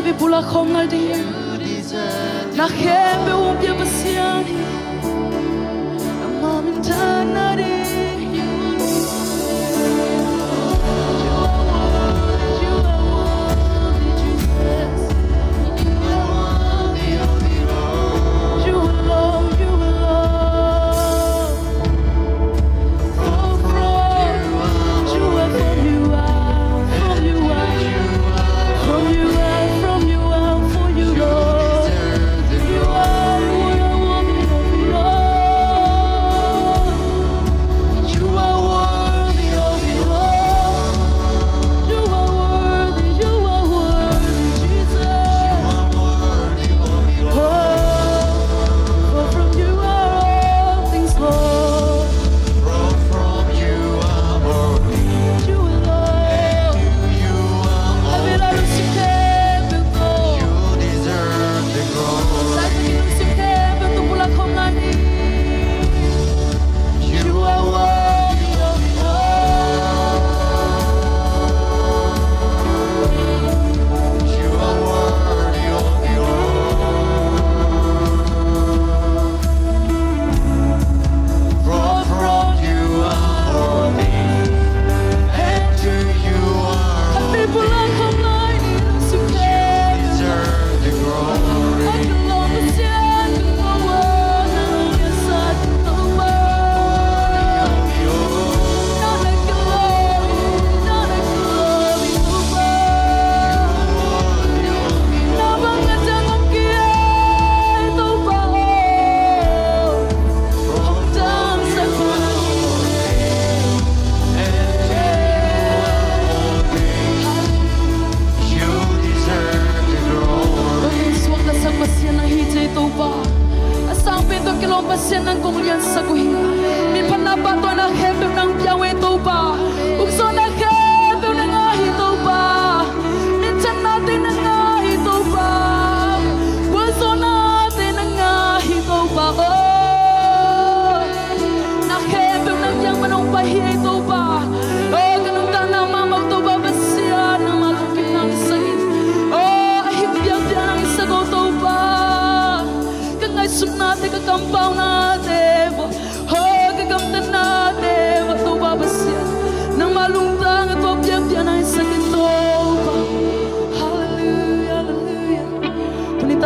vi pula khongal dia na khembe umpia pasiani amamin tanari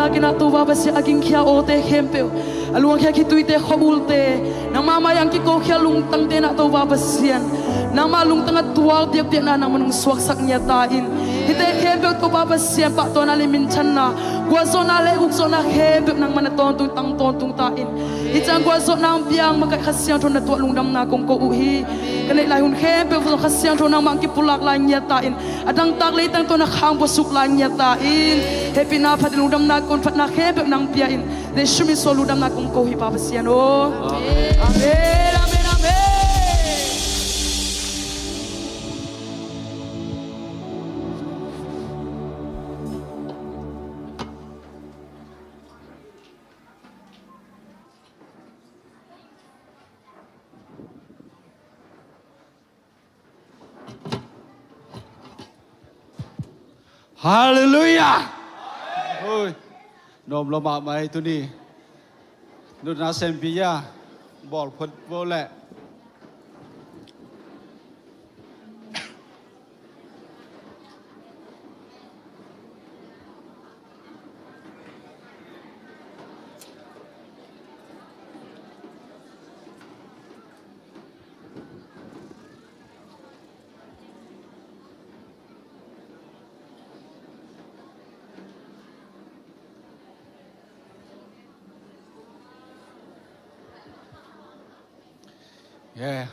Kinatuwa ba si aging kia ote hempel aluang kia kituite khobulte nang mama yang kiko kia lungtang de na tuwa ba sian nang malungtang at tuwal diak diak na naman ng swaksak niya tain hite hempel tuwa ba sian pa to na limintan na guwazo na le ukso na hempel nang manatontong tang tontong tain itang guwazo na ang biyang magkakasyan to na tuwa lungdam na kong kuuhi kanay lahun hempel to kasyan to nang mangkipulak lang niya tain at ang taglitang to na kambosuk lang niya tain happy na padiludam na kon pat na khebe nang piain de shumi soludam na kong kohi papasiano amen amen amen Hallelujah! Ôi, nôm lo mà mày tu ni, nút na xem pia, bỏ phật vô lệ.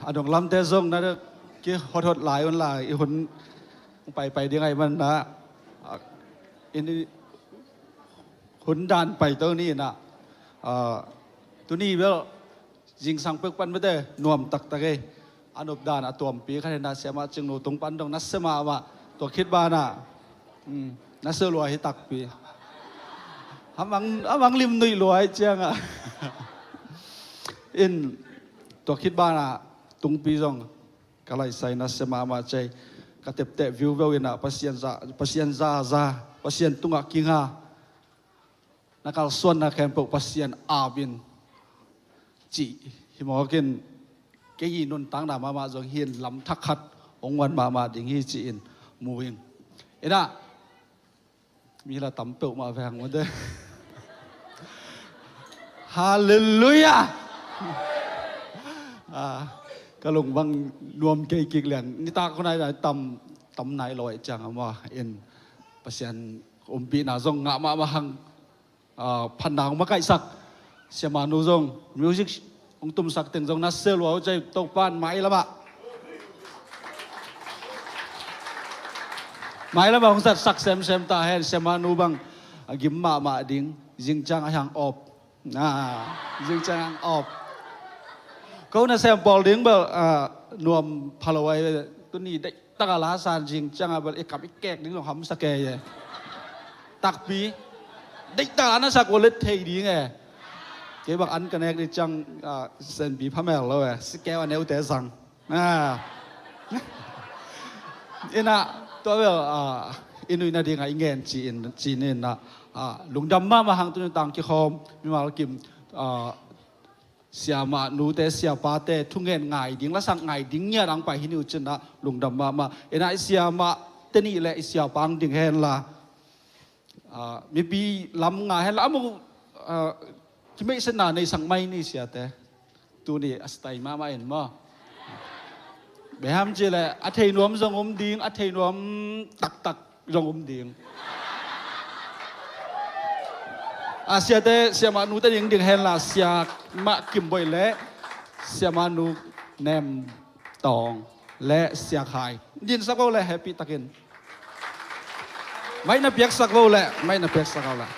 Adong lam te zong na ki hot lai on lai I hunไปยังไงมันนะอินหุนดานไปตัวนี้นะตัวนี้เวลยิงสังเปิกปันไม่ได้นวมตักตะเกอนุบดานอตัวปีขันนาเสียมาจึงโนตรงปันตรงนัสมาว่าตัวคิดบ้าน่ะนัสรวยให้ตักปีหวังริมนุยรวยเจียงอ่ะอินตัวคิดบ้าน่ะตุงปีจงก็เลยใส่นัสมาใจ กระเต็บเตะวิวเวลนะpasien Zaazam pasien tunga kinga nakal suan na kempo pasien abinจีฮิมอกินเกยีนนตังนามาจงเฮียนลำทักขัดองวันมาดิ่งฮีจีนมูวิงน่ะมีละตำเปิลมาแพงมาด้วยฮาเลลูยาก็ลงบังรวมเกยกิกเหลียนนี่ตาคนไหนตำไหนลอยจังว่าปัศยันปีนาจงงะมาหังพันดาวมาไก่สักเสียมานูจงมิวสิกองตุ่มสักถึงจงนัสเซลว่าใจตกปานไม้ละบะไม้ละบะของสักเซมตาเห็นเสียมานูบังกิมมาดิ้งจิงจังหางอบจิงจังอบเขาเนี่ยเซมบอลดิ้งแบบนวมพลวัยตัวนี้ได้ตักลาสานจิงจังแบบเอกกับอีกแกกดิ้งของหำสแกยตักปีได้ตานะสักวันเล็ดเทดีไงเก็บอันกันเองได้จังเซนบีพระแม่เราสแกวันเนวเตสังน่ะตัวอินุยนาดีไงเงินจีนน่ะลุงดำมาหังตัวต่างที่เขามีมากิมเสียมาหนูเตเสียป้าเตทุ่งเงินไงดิ้งละสังไงดิ้งเนี่ยรังไปหินิวจนะลุงดำมาน่ะเสียมาเตนี่แหละเสียปังดิ้งเห็นละมีปีลำงานเห็นละมึงที่ไม่สนาในสังไม่นี่เสียแต่ตัวนี้อัศตัยมาเห็นมั้ยแบบฮัมจีแหละอัฐินวมจงอมดิ่งอัฐินวมตักจงอมดิ่งเสียแต่เสียมานูแต่ยังดิ่งเห็นละเสียมากิมบอยและเสียมานูแนมตองและเสียขายยินสักวันเลยแฮปปี้ตะกินไม่น่าเปียกสักวันเลยไม่น่าเปียกสักวันเลย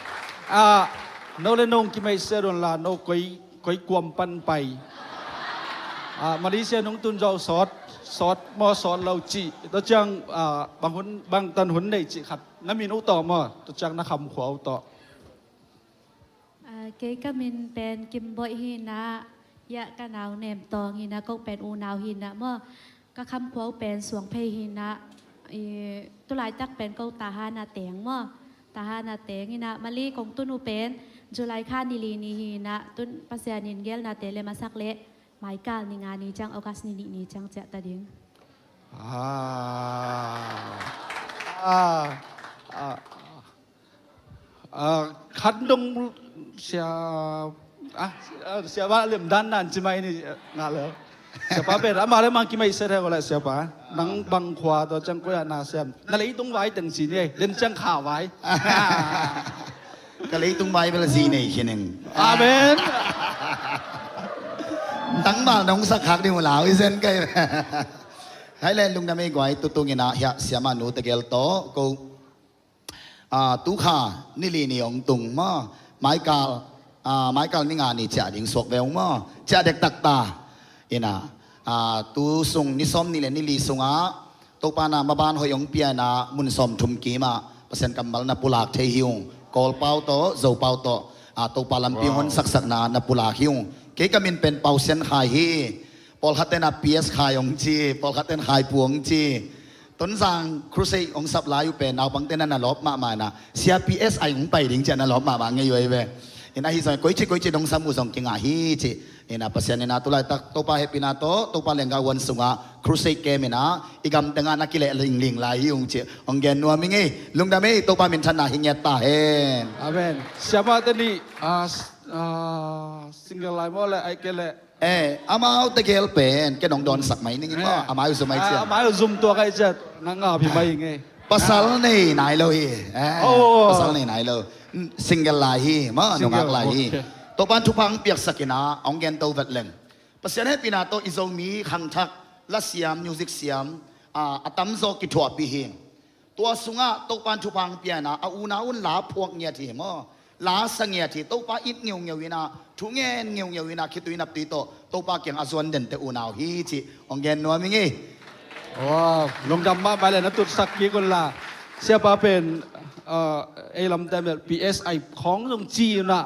เราเล่นน้องกิมไม่เสียโดนละน้องก้อยกวมปันไปมาดิเสียน้องตุนเจ้าสอดมอสอนเราจีตัวจังบางตันหุ่นในจีขัดน้ำมีนุต่อมาตัวจังนักคำขวาวต่อเก๋ก็มินเป็นกิมบอยหินะยะกะนาวแหนมตองหินะก็เป็นอูนาวหินะเมื่อก็คำขวาวเป็นสวงเพหินะตัวหลายจักเป็นก็ตาฮานาเตียงเมื่อตาฮานาเตียงหินะมาลีกงตุนูเป็นจุลัยข้านิลีนีหินะตุนปัสยานินเกลนาเตเลมาสักเละหมายกาลนิงานีจังโอกาสนีจังเจตดิ้งขันดงเสียว่าเรื่องด้านนั้นใช่ไหมนี่งานแล้วเสียป้าเป็นมาแล้วมังกิไม่เสร็จแล้วเสียป้านังบังขวาตัวจังก็ยานาเสียมนั่นเลยต้องไว้ตึงสีนี่เล่นจังข่าวไว้ก็เลยต้องไปเป็นสีนี่แค่นึงอาเมนตั้งมาน้องสักขักดิวลาวอีเซนก็ให้เล่นลุงดำไม่ก่อยตุตุงินะเฮียเสียมานูตะเกลโตกูตุขานี่ลีนี่องตุงมาไม้กาลนี่งานนี่จ่าดิ่งสวกเวลมาจ่าเด็กตักตาเอ็นะตูส่งนิสอมนี่แหละนี่ลีส่งตัวปานามาบ้านหอยองเปียนะมุนสอมทุมกีมาเปอร์เซ็นต์กำบัลนับปุลากเทหิวกอลเปาโตโจเปาโตตัวปาลัมปีฮอนสักนานับปุลากหิวเกกมินเป็นเปาเซนขายฮีปอลคัตเตนาพีเอสขายองจีปอลคัตเตนขายพวงจีต้นสังครูเซองสับลายอยู่เป็นเอาบังเตนันน่ะลบมานะเสียพีเอสไอของไปดิ้งเจน่ะลบมาไงอยู่ไอ้เว้ยเห็นไหมฮิซอยก้อยจีดงสามุสองกิงอาฮีจีเห็นไหมภาษาเนี่ยนะตัวไรตักตัวปาเฮปินาโตตัวปาเลงกาวันสุงะครูเซเกมินะอีกำตั้งนักกิเลลิงลายyungจีองเกนนัวมิงลุงดามีตัวปามินชนะหิงยตาเห็นอาเมนsiapa tadi single live oleh ai kele อามาเอาตะเกียบเป็นแกน้องโดนสักไหมนี่งั้นก็อามาเอาสมัยเชียอามาเอาซุ่มตัวใครจะนั่งอ่ะพี่ไม่ไงภาษาเนี่ยไหนเลยภาษาเนี่ยไหนเลยซิงเกิลไลน์มาหนุ่มอักไลน์ตัวปันทุพังเปียกสักนะองเกนตัวเวทเลงภาษาเนี่ยปีนาตัวอิโซมีขังทักและเสียมมิวสิกเสียมอัตมโซกิทัวปีเฮงตัวสุงะตัวปันทุพังเปียนะอาอุนาอุนลาพวกเนี่ยที่มั้งลาสังเกตที่ตัวป้าอิดเงียววินาทุงเงียววินาคิดตัวนับตีโตตัวป้าเก่งอาส่วนเด่นแต่อุณาวฮีจิองเกนนัวมิงี้ว้าวลงดำมาไปเลยนะตุดสักกี่คนละเสียป้าเป็นไอ้ลำแต่แบบ PSI ของลงจีน่ะ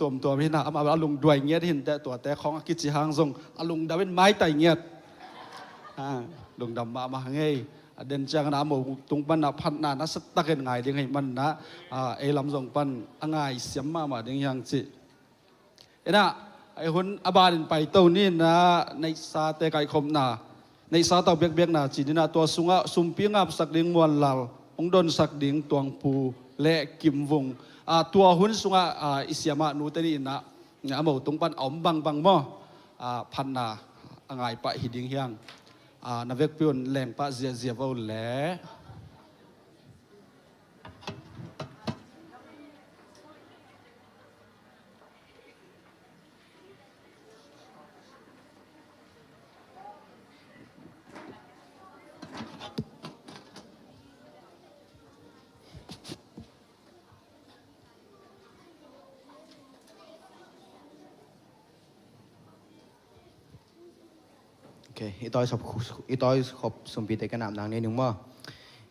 ตัวพี่นะเอาลงด้วยเงี้ยที่เห็นแต่ตัวแต่ของกิจหางทรงเอาลงดาเป็นไม้ไต่เงี้ย ลงดำมาไงเดินจังน้ำหมูตุงปันนับพันนานัสตักกันไงเดียงให้มันนะไอ้ลำส่งปันไงเสียมมาเดียงยังสิเอ็นะไอ้คนอบาลินไปเต้านี่นะในซาเตไก่คมนาในซาเต้าเบียกนาจีนนะตัวสุงะสุมพิงอับสักดิ่งมวลลาลองดนสักดิ่งตวงปูและกิมวงตัวหุ่นสุงะอิสยามานูเตนี่นะหมูตุงปันอมบังหม้อพันนาไงปะหิดิงเฮียงนาเวกพิอนแหลงปะเจียเอาแหล่itoi khop sumpi te kanam nang ne nungma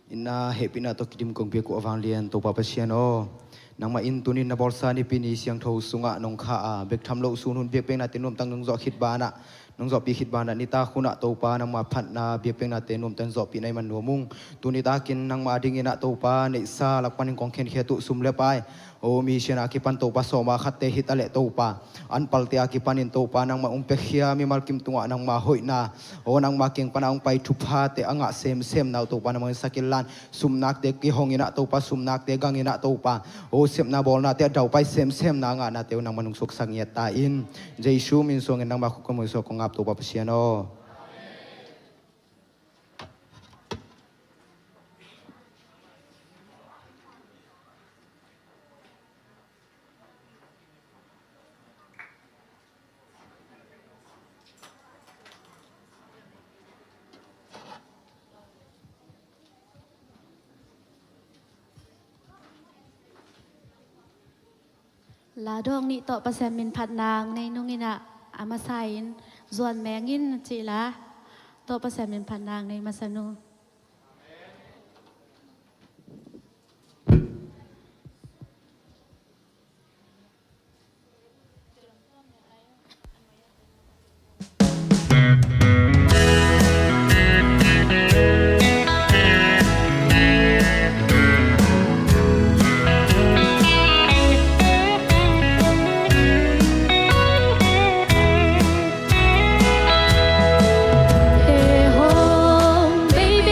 inna hepina to kidim kong pe ko avang to pa pasian o nang ma in tunin na bolsa ni pini siang tho sunga nong kha a bek tham lo sun hun bek pe na tenom tang nong zo khit bana nong zo pi khit bana ni ta khuna to pa nang ma phat na bek pe na tenom tan zo pi nai man no mung tuni ta kin nang ma ding ina to pa nei sa lak panin kong khen khe tu sum le pai o mi sian akipan to pa so ma khat te hit ale to pa an pal te akipanin to pa nang ma umpe khia mi mal kim tunga nang ma hoi na o nang ma keng panang pai thupa te anga sem naw to pa nang sakilan sumnak te ki hongina to pa sumnak te gangina to pa o sem na bol na te daw pai sem na nga na te nang manung sok sang ya ta in jesu min song nang ma ko mo so ko ngap to pa pasianoลาดองนี่ต่อประแซมมินพัดนางในนุ่งนี่นะอามาใส่ส่วนแมงินจีละต่อประแซมมินพัดนางในมาสนุเฮโฮ baby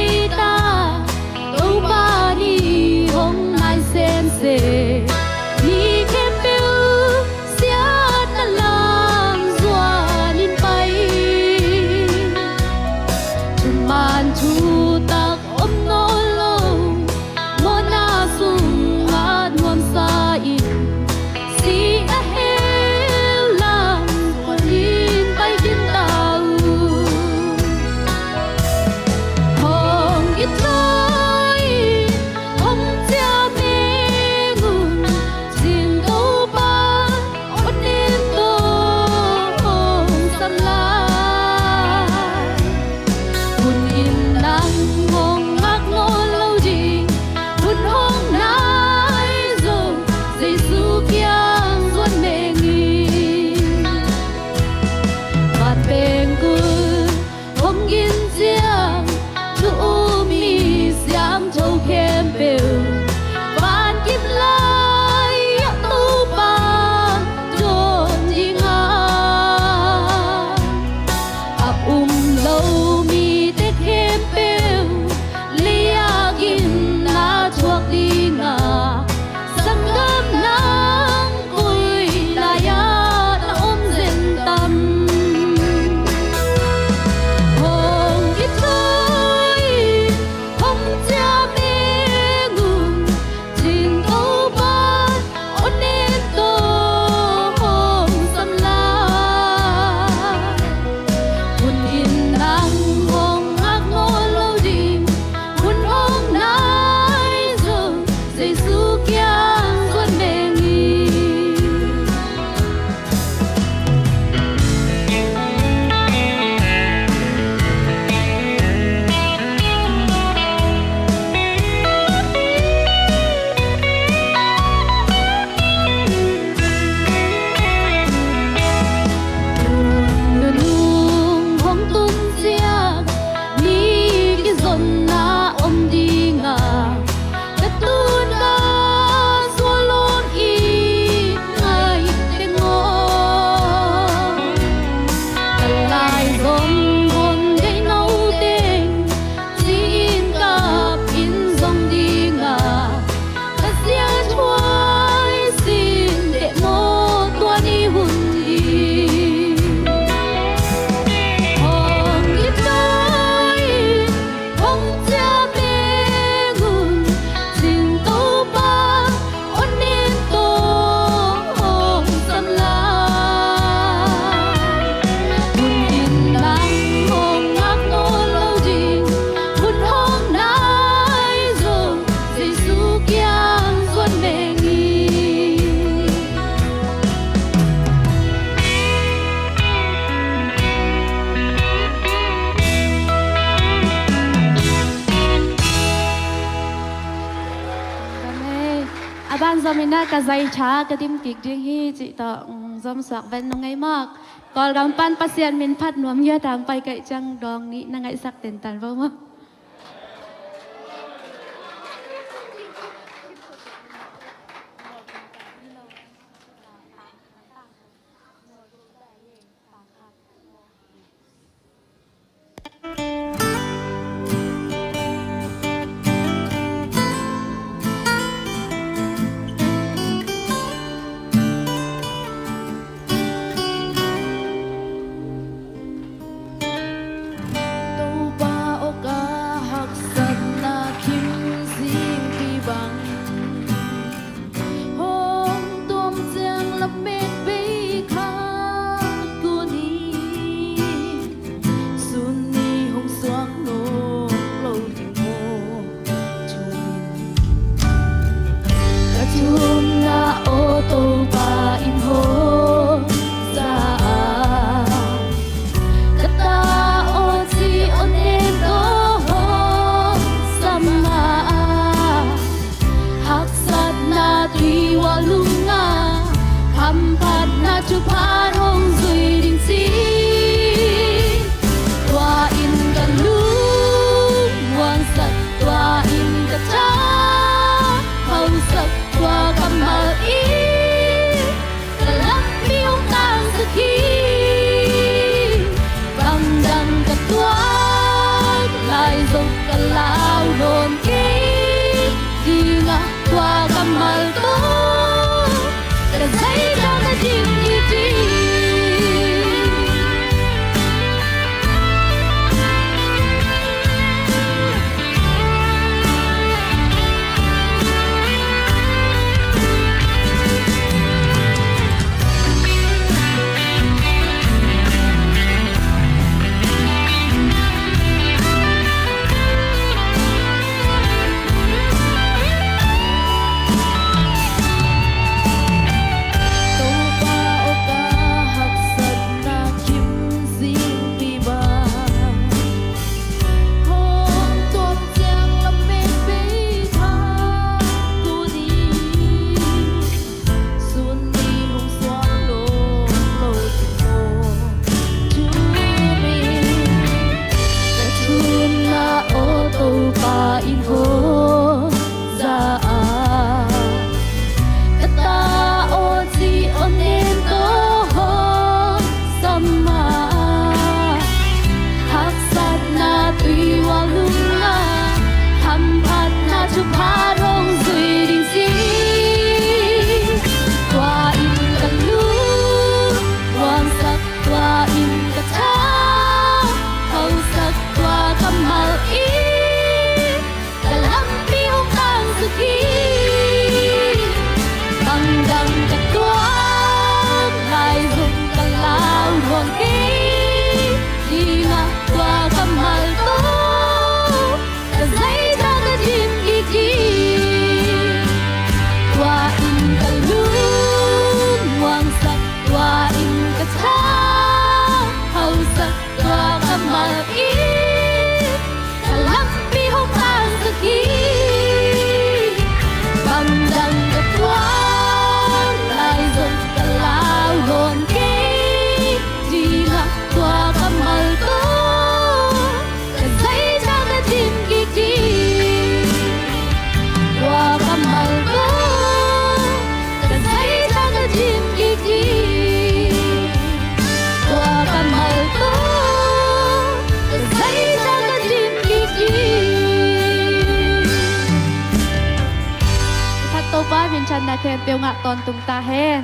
Zomina ka zai cha ka tim kik ding hi chi to Zom swak ven nong ngai mak kol gam pan pasian min phat nuam ya tang pai kai chang dong ni na ngai sak ten tan vo ma na khen tiêu ngạ toàn tung ta hen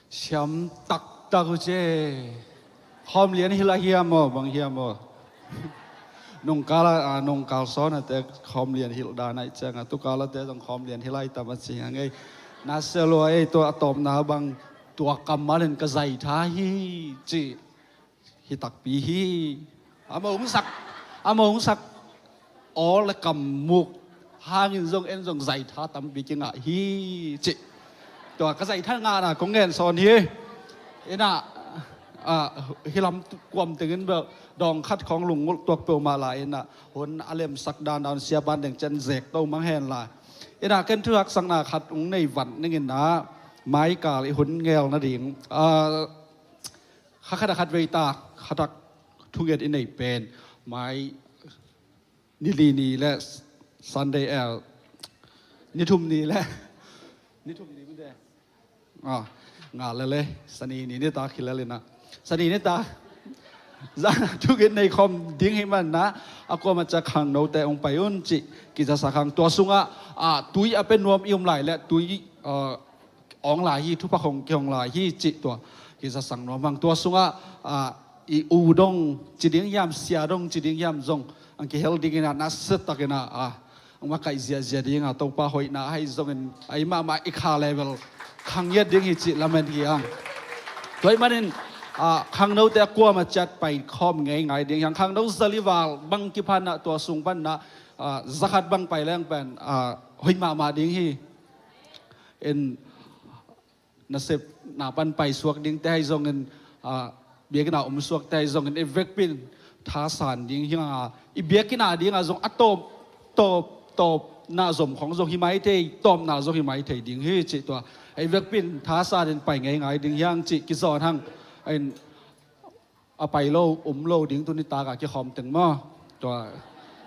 Xiam tak tak je khom lian hila hiam mo bang hiam mo nong kal son ate khom lian hil da nai chang tu kala te jong khom lian hilai ta ma chi ngai na selo e to atom na bang tua kamalin ka zai tha hi chi hi tak pi hi among sak all la kam muk hangin jong en jong zai tha tam bi ki nga hi chi to ka zai tha nga na ko ngen son hi ina ฮิลำกวมถึงนั้นแบบดองคัดของลุงตัวเปลมาลายน่ะหนอาเลมสักดานดาวเสียบานแดงจันเจกโตมังแหนลายน่ะกันทุกสังนาคัดในวันนี่เงินนะไม้กาลหุ่นเงลนะดิ่งข้าขัดขัดเวตาขัดทุกอย่างในเป็นไม้นิลีนีและซันเดย์แอลนิทุมนีและนิทุมนีไม่ได้งานเลยสนีนี่ตาคิดแล้วเลยนะสนีนี่ตาทุกอย่างในคอมดิ้งให้มันนะakuมาจากขังโนแต่องไปอุ่นจิกิจสักขังตัวสุงตุยเป็นรวมอิมไหลและตุยองหลายที่ทุกพระคงเกี่ยงหลายที่จิตัวกิจสังรวมบางตัวสุงอีอูดงจิดิ้งยามเสียดงจิดิ้งยามจงอันที่เฮลดิ้งนะนัสตะกันนะมาไก่เสียเสียดิ้งตัวป้าหอยนะให้จงไอ้มาอีกขาเลเวลขังเย็ดดิ้งจิละมันกี่อังตัวมันขังโน้แต่กลัวมาจัดไปคอมไงเดียงอย่างขังโน้ซาลิวาลบังกิพันนะตัวสูงพันนะสักขัดบังไปแรงเป็นหอยมาดิ้งฮีเอ็นนัสเซปนาปันไปสวกดิ้งแต่ให้จงเงินเบียกินาสวกแต่ให้จงเงินเอฟเวกปินท้าสานดิ้งฮีอีเบียกินาดิ้งจงอัตโตนาสมของจงหิมายเทยตอมนาจงหิมายเทยดิ้งฮีจิตัวไอเวกปินท้าสานไปไงดิ้งยังจิกิจอนทั้งไอ้เอาไปโลโลดิ้งตัวนี้ตากะจะขอมถึงมั้งตัว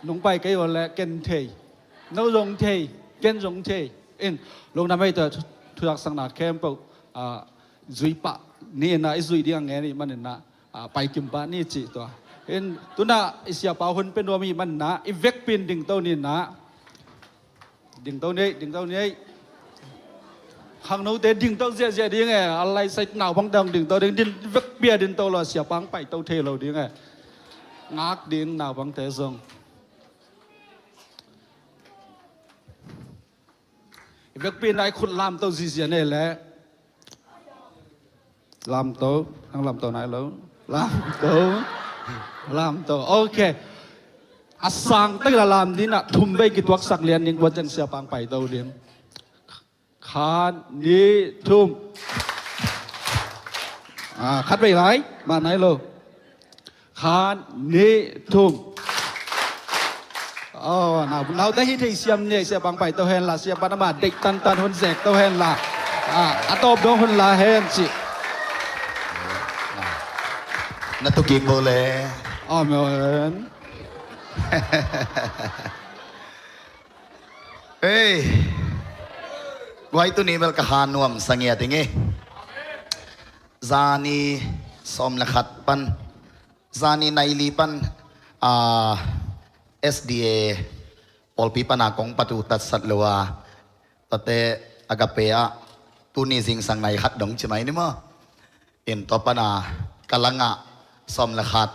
ลงไปก็ยังแหละเกนเทยน้องลงเทยเกนลงเทยเอ็นลงทำให้ตัวทุกสังนาแคมป์จุยปะนี่นะไอ้จุยเดียงไงนี่มันน่ะไปกิมปะนี่จีตัวเอ็นตัวน่ะไอ้เสียเปาคนเป็นตัวมีมันนะไอ้เวกปินดิ้งตัวนี้นะดิ้งตัวนี้ข้างโน้นเดิ้งตัวเสียดิ้งไงอะไรใส่หนาวพังดังดิ้งตัวดิ้งเวกเบียดิ้งตัวเราเสียปังไปตัวเทเราดิ้งไงงักดิ้งหนาวพังเทซงเวกปีนไอ้คุณลามโตซีเซียนี่แหละลามโตทั้งลามโตไหนแล้วลามโตโอเคอาสังตั้งแต่ลามนี้นะทุ่มไปกี่ตัวสักเรียนยังว่าจังเสียปังไปตัวเดียมขานนี้ทุ่มคัดไปไหนมาไหนลูกขานนี้ทุ่มnào tới hít thì xem nhẹ sẽ bằng bài tàu hèn là sẽ bắt mà địch tan tan hôn dẹt tàu hèn là top đó hôn là hèn chị nó tôi kiệt bộ lệ mày ê quay tôi niệm cái hàn nuông sang nghe tiếng nghe zani som là khát pan zani này li pan SDA Polpi panakong patutat satlawa tate agapea tuni sing sang nai khat dong chimai ni mo in to pana kalanga som la khat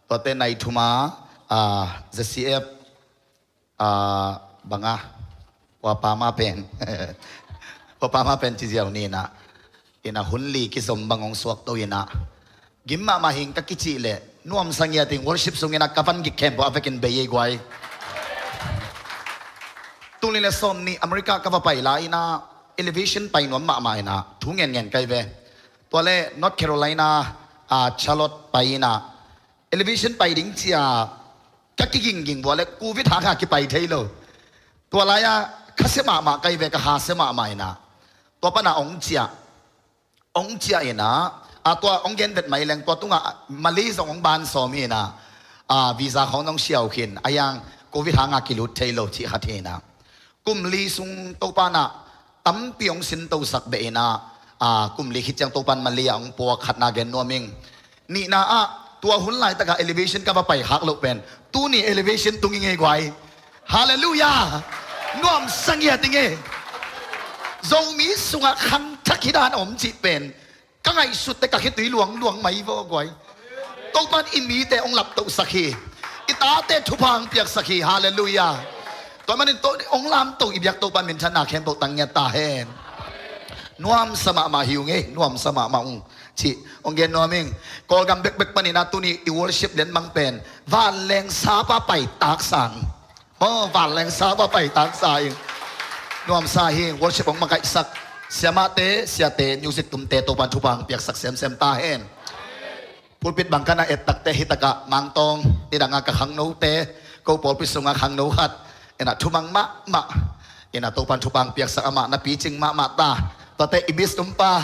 tate nai thuma ZCF banga wapama pen chi jiao ni na ina hunli ki som bangong suak to ina gimma mahing ka kichi le nuam sangya ting worship sungina kapan gi camp avekin beye gwai tuli le som ni America ka pa ila ina elevation pai nuam ma ma ina thungen ngen kai ve to le North Carolina Charlotte pai ina elevation pai ding chia ka ki ging bo le covid ha ka ki pai thei lo to la ya khasema ma kai ve ka ha sema ma ina to pa na ong chia inaตัวองเกนเด็ดไม่แรงตัวตุ้งมาลีส่งองบานสอมีนะวีซ่าของน้องเชียวขินอายังโควิดหางากิลุเทโลที่ฮัทเฮนะกุมลีซุงโตปานะตั้มปีองสินโตสักเบนะกุมลีคิดจังโตปันมาลีองปัวขัดนาเกนนัวมิงนี่นะตัวหุ่นไหลตะกะเอลิเวชันกับไปหักโลเป็นตู้นี่เอลิเวชันตุ้งยังไงไว้ฮาเลลูยาน้อมสังเกตยังไงโซมีสุงขังทักขิดานอมจิเป็นก็ไงสุดแต่กับคิดตีหลวงไม่พอกวยตัวมันอิมีแต่องหลับตัวสักขีอิตาเตทุพังเปียกสักขีฮาเลลูยาตัวมันตัวองลามตัวอิบยักตัวมันเป็นชนะแคมตัวตังเงตาเฮนนวมสมามาหิวไงนวมสมามาชิองเกนนวมิงกอลกัมเบกเบกปันนาตุนีอีวอร์ชิปเลนมังเป็นวานแรงซาปะไปตากสังวานแรงซาปะไปตากสายนวมซาฮิงวอร์ชิปของมังไกสักเสียมาเตเสียเตนิวสิตุมเตตัวปันทุบังเปียกสักเซมตาเฮน pulpit bangka na etak te hitaka mangtong ina nga ka Khangno te ko pulpit sunga Khangno hat ina tumang ma ina topan tupang piak sa ama na piching ma ta tote ibis tumpa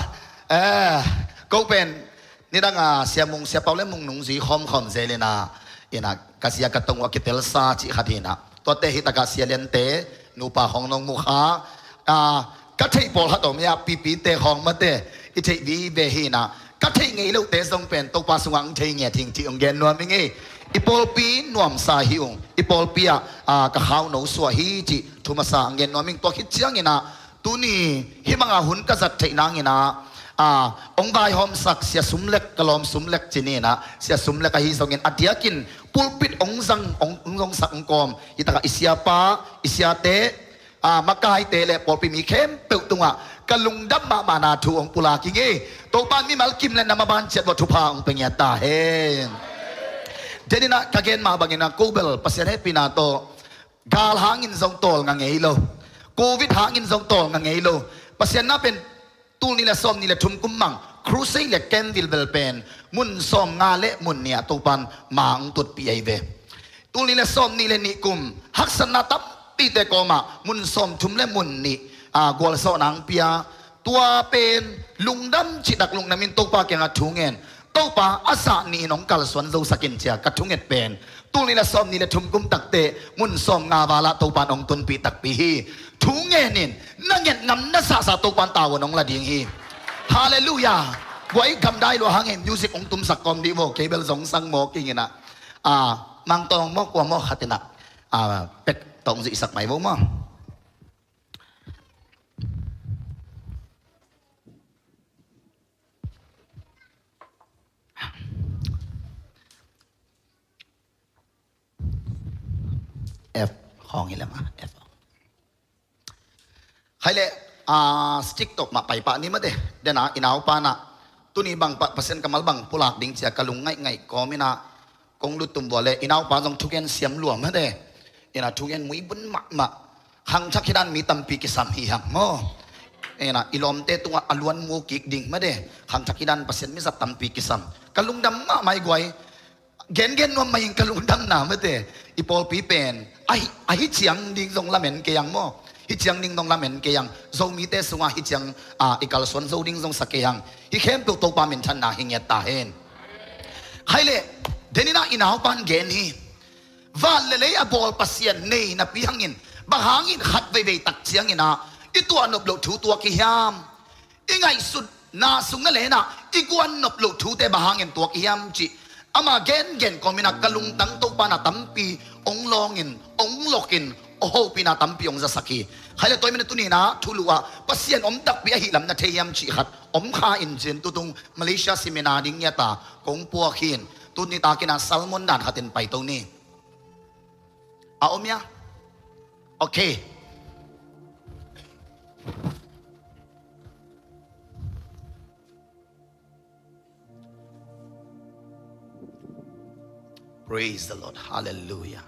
ko pen nida nga siamong sia paule mong nung zi khom zelena ina kasia katong wa kitel sa chi khatina tote hitaka sia lente nupa hong nong mukha ka thei pol ha tom ya pipi te hong ma te i thei vi ve hi na ka thei ngei lo te song pen to pa suang thei nge thing chi ong gen nuam nge i pol pi nuam sa hi ong i pol pia ka hau no so hi chi thuma sa ngen nuam ming to khit chiang ina tu ni hi manga hun ka zat thei nang ina ong bai hom sak sia sumlek kalom sumlek chini na sia sumlek ka hi songin atiakin pulpit ong zong sak ong kom itaka isya pa isya te makai tele polpi mi kem pe tunga kalung dam ma na thu ong pula ki nge to pan mi mal kim len na maban chet wa thu pa ong pengya ta hen jadi na kagen ma bangin na kobel pasien he pinato gal hangin zong tol nga ngelo covid hangin zong tol nga ngelo pasien na pen tul nila som nila thum kumang cruising le ken vil bel pen mun som nga le mun nia to pan mang tut pi ai ve tul nila som nila ni kum haksan na tapปีเตกอมามุนสมทุมและมุนนี่กวลสอนางเปียตัวเป็นลุงดำจิดักลุงนามินโตปาเกงอัทุงเงินโตปาอาสานีน้องกัลสวนโซสกินเชียกัทุงเงินเป็นตุลีละสมนี่ละทุมกุมตักเตมุนสมงาวาละโตปานองตุนปีตักปีฮีทุงเงินนินนั่งเงินงำนัสสาโตปานตาวน้องละดิงฮีฮาเลลูยาไว้คำได้loหางเงินมิวสิกองตุมสักกอมดีโวเคเบิลสงสังโมกิงนะมังตองมอกว่าโมขัดนะเป็กตองสิสักไหมบ่มั้งF ของนี่แหละมา F ใครเลยสติ๊กตกมาไปปะนี่มาเด้เดี๋ยวนะอินาวปานะตุนี่บังปะเปอร์เซ็นต์กำมัลบังผู้หลักดิ้งเสียกะลุงไงก็ไม่นะกงลุตุ่มบัวเลยอินาวปาต้องทุกอย่างเสียมหลวมมาเด้เอ็นะทุกอย่างมุ้ยบุญมาหังชักขีดันมีตัมปีกิสามฮีหังโมเอ็นะอิลอมเตตัวอลวนมูกิกดิ่งมาเด้หังชักขีดันเปอร์เซ็นต์มิสัตตัมปีกิสามกะลุงดำมาไม่กวยเกนว่าไม่ยิงกะลุงดำหนามาเด้อีปอลปีเป็นไอฮิเจียงดิ่งตรงละเหม็นเกียงโมฮิเจียงดิ่งตรงละเหม็นเกียงโซมีเตสุงาฮิเจียงอีกาลสวนโซดิ่งตรงสักเกียงฮิเข้มตัวตัวปามินชันนาหิงเงตาเฮนใครเลยเดนิน่าอินาวปันเกนฮีวันเลยอะบอลปัสยานนี่นะพี่หังอินบางหังอินขัดไปตักเสียงอินะอีตัวนบลูถูตัวกิยามอีไงสุดนาสุงนั่นเลยนะอีกวนนบลูถูแต่บางหังอินตัวกิยามจีอามาเกนก็มีนักกะลุงตั้งตัวปานาตั้มปีองลองอินองลกินโอ้โหปีนาตั้มปีองจะสักกีใครเลยตัวมันตัวนี้นะทุลัวปัสยานอมตักปีหิลำนาเทียมจีขัดอมข้าอินเจนตุตุงมาเลเซียซิเมนาดิ้งยาตากงปัวขินตุนี้ตากินาซัลมอนด่านขัดเต็นไปตรงนี้เอาอมยาโอเคPraise the Lord Hallelujah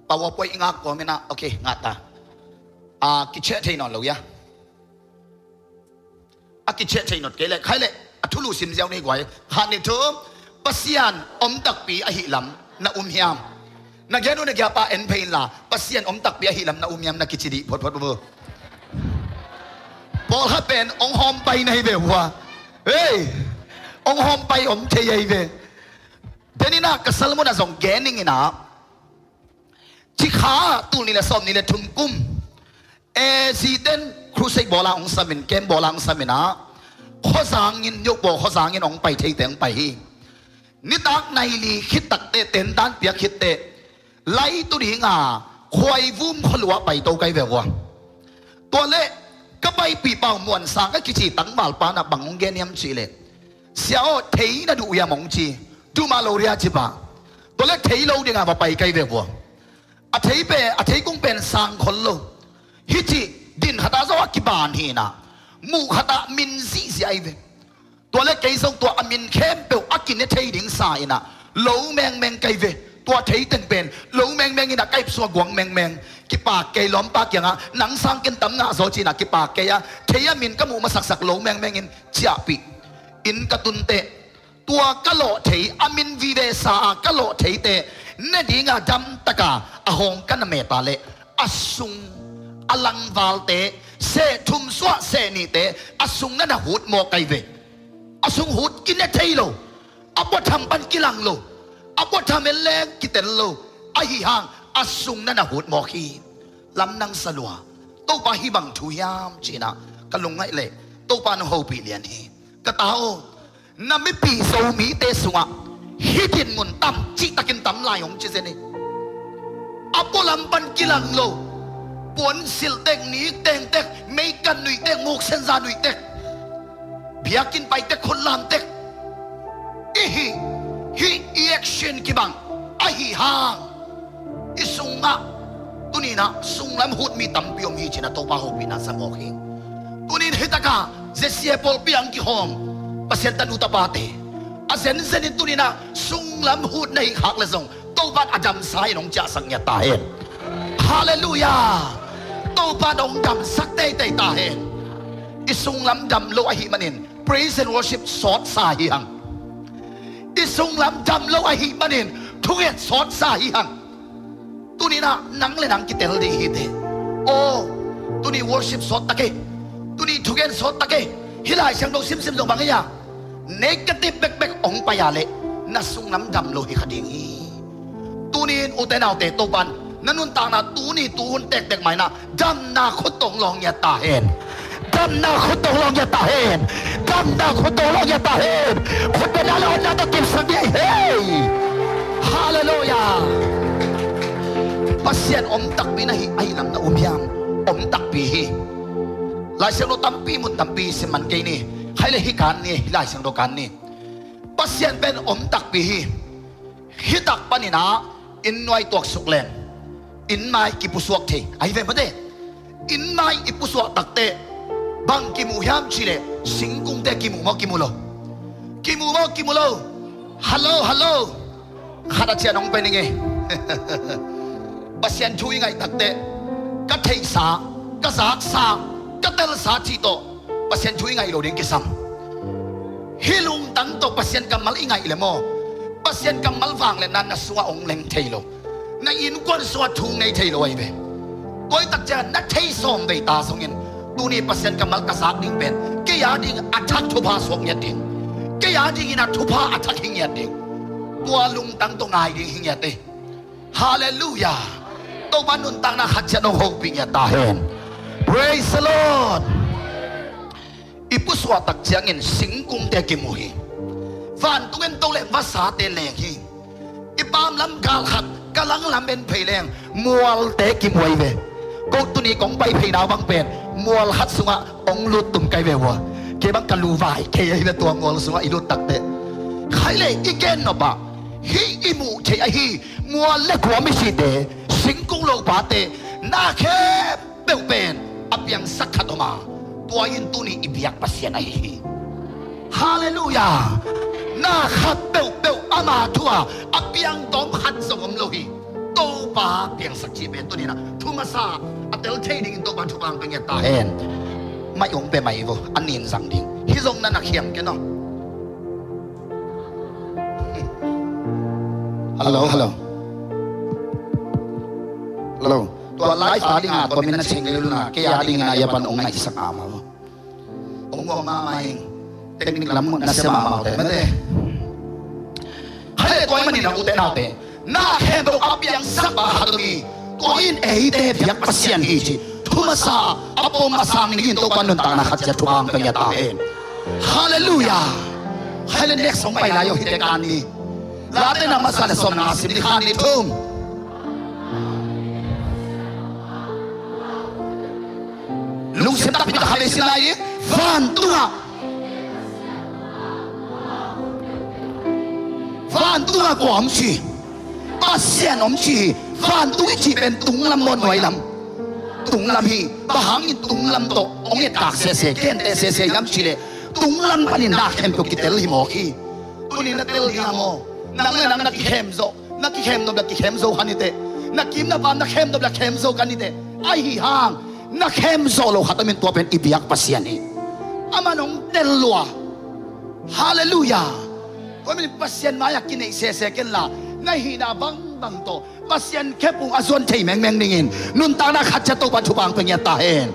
ปาวป่วยงักก็ไม่นะโอเคงัดตากิเชเทนอนเลยยะกิเชเทนอนเกล้ใครเลยทุลุสิมเจ้านี่กว่าฮันนี่ทุมปัสยานอมตักปีอหิลำนะยามนักเรียนนักเรียนป้าเอ็นเพนล่ะปัสยานอมตักปีอหิลำนะยามนักกิจดีพอดบ่บอลฮับเป็นองหอมไปในเบลว่าเฮ้ยองหอมไปอมเทยเวเดนี่นะกษัตริย์มุนาส่งแกนิ่งนะที่ขาตูนี่แหละสอบนี่แหละทุ่มกุ้มซีเดนครูเซกบอลาองสามินเกมบอลาองสามินะข้อสางยินยกบอข้อสางยินองไปเทยแตงไปนิตักในลีคิดตักเตเต็นด้านเปียคิดเตไล่ตัวนี้งาควายวุ้มขลัวไปโตไกลแบบว่าตัวเละก็ไปปีเป่ามวนสางก็คิดจีตั้งบาลปานะบังองเกนียมจีเลยเสียวเทยนะดูยามองจีดูมาโลเรียจิบะตัวเล็กเทยโลดีงาไปไกลแบบว่าเทยเปเทยกุ้งเป็นสางคนโลฮิจิดินขัดาสวะกิบานฮีนะมูขัดามินซีซีไอเวตัวเล็กไก่ส่งตัวอามินเข้มเปลอากินเนี่ยเทยดิ่งสายนะโลแมงไก่เวตัวเทยเต็นเป็นโลแมงนี่นะไก่สวกวงแมงกิปากไก่ล้อมปากอย่างอ่ะหนังสังกินตำหน้าโซจีนะกิปากไก่อะเทยมินก็มูมาสักโลแมงอินเจียปีอินกระตุนเตต ตัวกะโลเทอามินวีเวสากะโลเทเตเนดีงาดำตะกาอหงกันเมตาเลอสุงอลังวาลเตเซทุมสวะเซนีเตอสุงนั่นหูดโมไกเวอสุงหูดกินเนเทโลอับวทำปันกิลังโลอับวทำเอเลงกิเตนโลไอหิหางอสุงนั่นหูดโมขีลำนังสลัวโตปาฮิบังทุยามจีนะกะลงไงเลยโตปานโฮปีเลียนฮีกะตาโอนั่นไม่ปีโซมีเตสวะฮิดินมุนตั้มจิตะกินตั้มลายของเจเซนีอับวลำปันกิลังโลปวนสิลเต็กนี้เต็งเต็กไม่กันหนุ่ยเต็กมุกเซนซาหนุ่ยเต็กเบียกินไปเต็กคนลำเต็กฮีเอ็กชันกิบังไอฮีฮางอิสุงะตุนีนะสุงลำหุดมีตั้มเปียวมีจินะโตปาโฮปีนะสมองฮิตุนีฮิตากาเจเซียปอลเปียงกิฮอมปัสเซนตันุตาปาเตอาเซนเซนิตุนีนะสุงลำหุดในหักเลซงโตบัดอาจัมไซนงจ่าสังเกตาเห็นฮาเลลูยาโตบัดองดำสักเตยตาเห็นอิสุงลำดำโลอหิมันิน praise and worship สอดสาหิหังอิสุงลำดำโลอหิมันินทุกอย่างสอดสาหิหังตัวนี้นะนังเลยนังกิเตลดีฮิตโอ้ตัวนี้ worship สอดตะเกตัวนี้ทุกอย่างสอดตะเกฮิลายเสียงดงซิมดงบางอย่าง negative เบกองไปยาเละนัสุงลำดำโลหิคดีงีตัวนี้อุตเตนเอาเตโตบันนั่นนุ่นตานะตูนี่ตูนเต็กใหม่นะดำนาคุตงลองยาตาเห็นดำนาคุตงลองยาตาเห็นดำนาคุตงลองยาตาเห็นคนเป็นอะไรนะต้องกินสักอย่างเฮ้ยฮาเลลูยาปัสเซียนอมตักปีนะฮิไอ้ลำนะยามอมตักปีฮิลายเสียงโลตัมปีมุนตัมปีสิมันเกนี่ใครเลยฮิการนี่ลายเสียงโลกันนี่ปัสเซียนเป็นอมตักปีฮิตักปานินะอินไว้ตัวสุกเลนอินไม้กิปุสวกเทไอเวมเดอินไม้อิปุสวกตักเตบังกิมูยามชีเลสิงกุงเตกิมูมอกิมูโลฮัลโหลข้าราชการองเป็นยังไงปัสยันช่วยไงตักเตกัดเทสากัดสากัดเตลสาจีโตปัสยันช่วยไงโลเดงกิซัมฮิลุงตังโตปัสยันกำมัลอิงไงเลโมปัสยันกำมัลฟังเลนันนัสวะองเลงเทโลในอินกวนสวดทุงในเทโลไอเบตัวตักเจนักเทสอมเบตาสงินตัวนี้เปอร์เซ็นต์กำลังกษัตริย์ดิ่งเป็นแกยาดิ่งอัจฉริทุพาสวงยัดดิ่งแกยาดิ่งอินัทุพาอัจฉริหิงยัดดิ่งตัวลุงตั้งตัวไงดิ่งหิงยัดดิ่งฮาเลลูยาตัวบ้านนุนตั้งนักขัดเจนโฮปิงยัดตาเห็น praise the Lord อีปุสวาตักเจียงินสิงกุงเตกิมุฮีฟันตุเงินโตเล่ภาษาเตเลงฮีอีปามลำกาลขัดกำลังลำเป็นเพลแรงมัวเตกิมวยเวกูตุนีของใบเพลดาวบางเป็นมัวหัดสุงะองลุดตุ่มไกเววะเก็บังกันลูวายเกยเป็นตัวมัวสุงะอีลุดตักเตใครเลยอีเกนนบะฮีอีมูเชยฮีมัวเล็กหัวไม่ชีเตสิงกุงโลกปาเตนาแค่เปลเป็นอับยังสักขัดออกมาตัวยินตุนีอีเบียกปัสเซียนไอฮีฮาเลลูยาน่าขัดเปลอามาทัวอับยังต้มขัดสมโลหีโตปาเปียงสักจีเบตัวนี้นะทุมาซาอัตเตลเทดิ่งโตปาทุบังเป็นเงตาเห็นไม่ยงเป็นไม่โวอันนี้สังดิ่งฮิซงนั่นนักเขียนกันเนาะฮัลโหลตัวไลฟ์ตาดิ่งอ่ะตัวมีนักเชิงเลยลูนะแกยาดิ่งนะยาปันองค์ไหนสักอามาวะองค์ว่ามาไม่เทคนิคลำมุนนัสมามาแต่ไม่ได้ให้ตัวมันนี่นะอุตเตนาเตน่าแค่ตัวอับยังสักบาทตรงนี้ตัวอินเอเดเบียกปัสยันฮีจีทุมาซาอัปโอมาสังนี่ตัวกันนุ่นตานะขัดจะทุบางเป็นยาตาเองฮาเลลูยาให้เล่นเด็กส่งไปลายหิตการนี้ลาเตนามาซาเลสมนาสิบนิคานิทุ่มลุงเสตับพิตาฮาเลสิไลฟันตัวฟันตัวกวมชีปัสเซียนอมชีฟันตัวชีเป็นตุงลำบนหน่วยลำตุงลำฮีบะหังอินตุงลำโตองค์ตักเสเกนเตเสยำชีเลตุงลำปันนักเข้มกุกิเตลฮิโมคีตุนี่นักเตลฮิโมนักเล่นนักเข้มโซนักเข้มนบนักเข้มโซฮันนิเตนักกิมนับบันนักเข้มนบนักเข้มโซกันนิเตไอฮิฮังนักเข้มโซโลขัดเป็นตัวเป็นอิบิยักปัสเซียนีอามันองเตลลัวฮาเลลูยา ก็ไม่ปัสยันมาอยากกินไอ้เสกันละในหินาบังโตปัสยันแค่ปุ่งอาส่วนที่แมงนิ่งนุนตาหน้าขัดจะโตปัจจุบันเป็นยังตาเห็น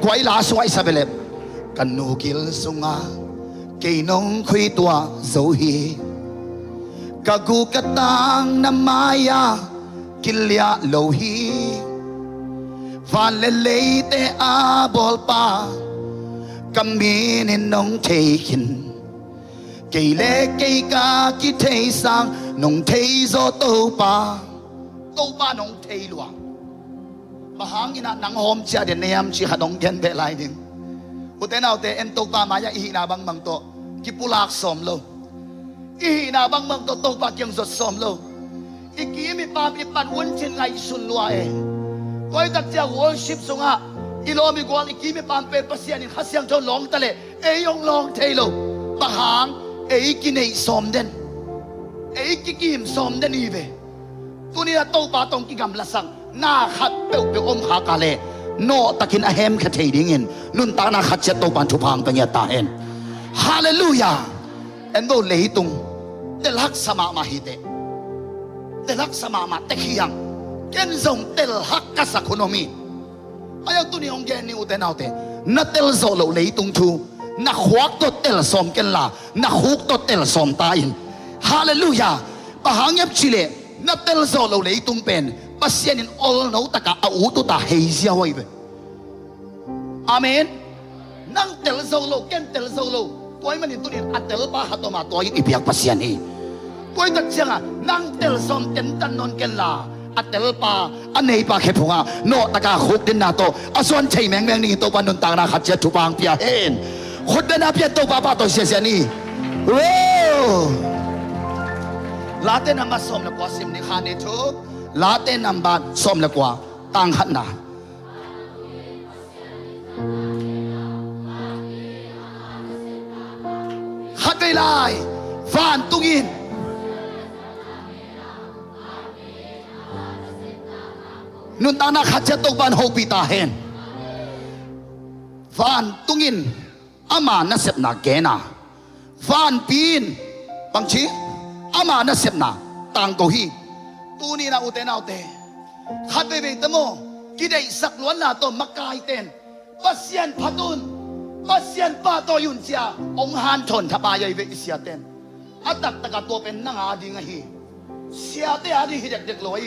กวยลาสวยสเปเลกันนูกิลสุงาเกยนงคุยตัวโซฮีกะกูกะตังน้ำมายากิลยาโลฮีฟันเลเตอาบอลปากำมีนินงเทขินเกยเลเกยกากิเทสังนงเทโซโตปานงเทลวงมหางินะนังหอมเชียเดนเนียมชีขนงเกนเบลายดิงอุเตนเอาเตเอ็นโตปามายาอีนาบังโตกิปุลากสมโลอีนาบังโตโตปาเกียงสดสมโลอีกีมีปามอีปันวนชินไงสุนลวเอก็ไอ้ตักเจ้าวอลชิปสงะอีโลมีกวางอีกีมีปามเป็นปัสยานิขัสยังเท่าหลงทะเลเอยงลองเทโลมหางเอยกินไอสมเดนเอยกิมสมเดนอีเวตัวนี้โตปาตรงกิกำละสังหน้าขัดเปียวอมขากาเลโนตะกินอาเฮมขะเทดิ่งเงินนุนตาหน้าขัดเจโตปันทุพังเป็นยาตาเห็นฮาเลลูยาเอ็นโดเลยตุงเตลักสมามาฮิเตเตลักสมามาเตขียังเกนซงเตลฮักกัสกุนมีอายุตัวนี้องเกนิวเตนเอาเตนัเตลโซโลเลยตุงทูนักขวักตัวเตลสมเกนลานักฮุกตัวเตลสมตาอินฮาเลลูยาปะหางเย็บชิเลนัเตลโซโลเลยตุงเป็นปัสยานินอลโนตะกะอาอูตุตาเฮียไว้เบอาเมนนั่งเตลโซโลเกนเตลโซโลตัวมันตัวนี้อัตเตลปาฮัตมาตัวอีเปียกปัสยานีตัวตักเชียงนั่งเตลสมเต็นตันนนเกนลาอัตเตลปาอันนี้ปาเขพงาโนตะกะฮุกดินนาโตอาส่วนใช่แมงนี่ตัวปนุนต่างนาขัดเจตุบางเปียเห็นคนเดินอาเปียตัวปาตัวเสียนี่โอ้ลาเตนัมบาสมละกว่าสิมนิคานิทุกลาเตนัมบาสมละกว่าต่างขันนาขัดไปไล่ฟานตุกินนุนตานาขัดเจตกบันโฮปิตาเห็นฟานตุกินอามานาเสพนาเกนาฟานปีนบางชีอามานาเสพนาต่างโกฮีตูนี่นะอุเตนาอุเตขัดไปตโมกิได้สักล้วนนาโตมักกายเตนปัสยันพัตุนปัสยันปาโตยุนเสียองฮันชนทบายเวอิเสียเตนอัตักตะกตัวเป็นนางอาดิงฮีเสียเตอาดิฮิเด็กลอย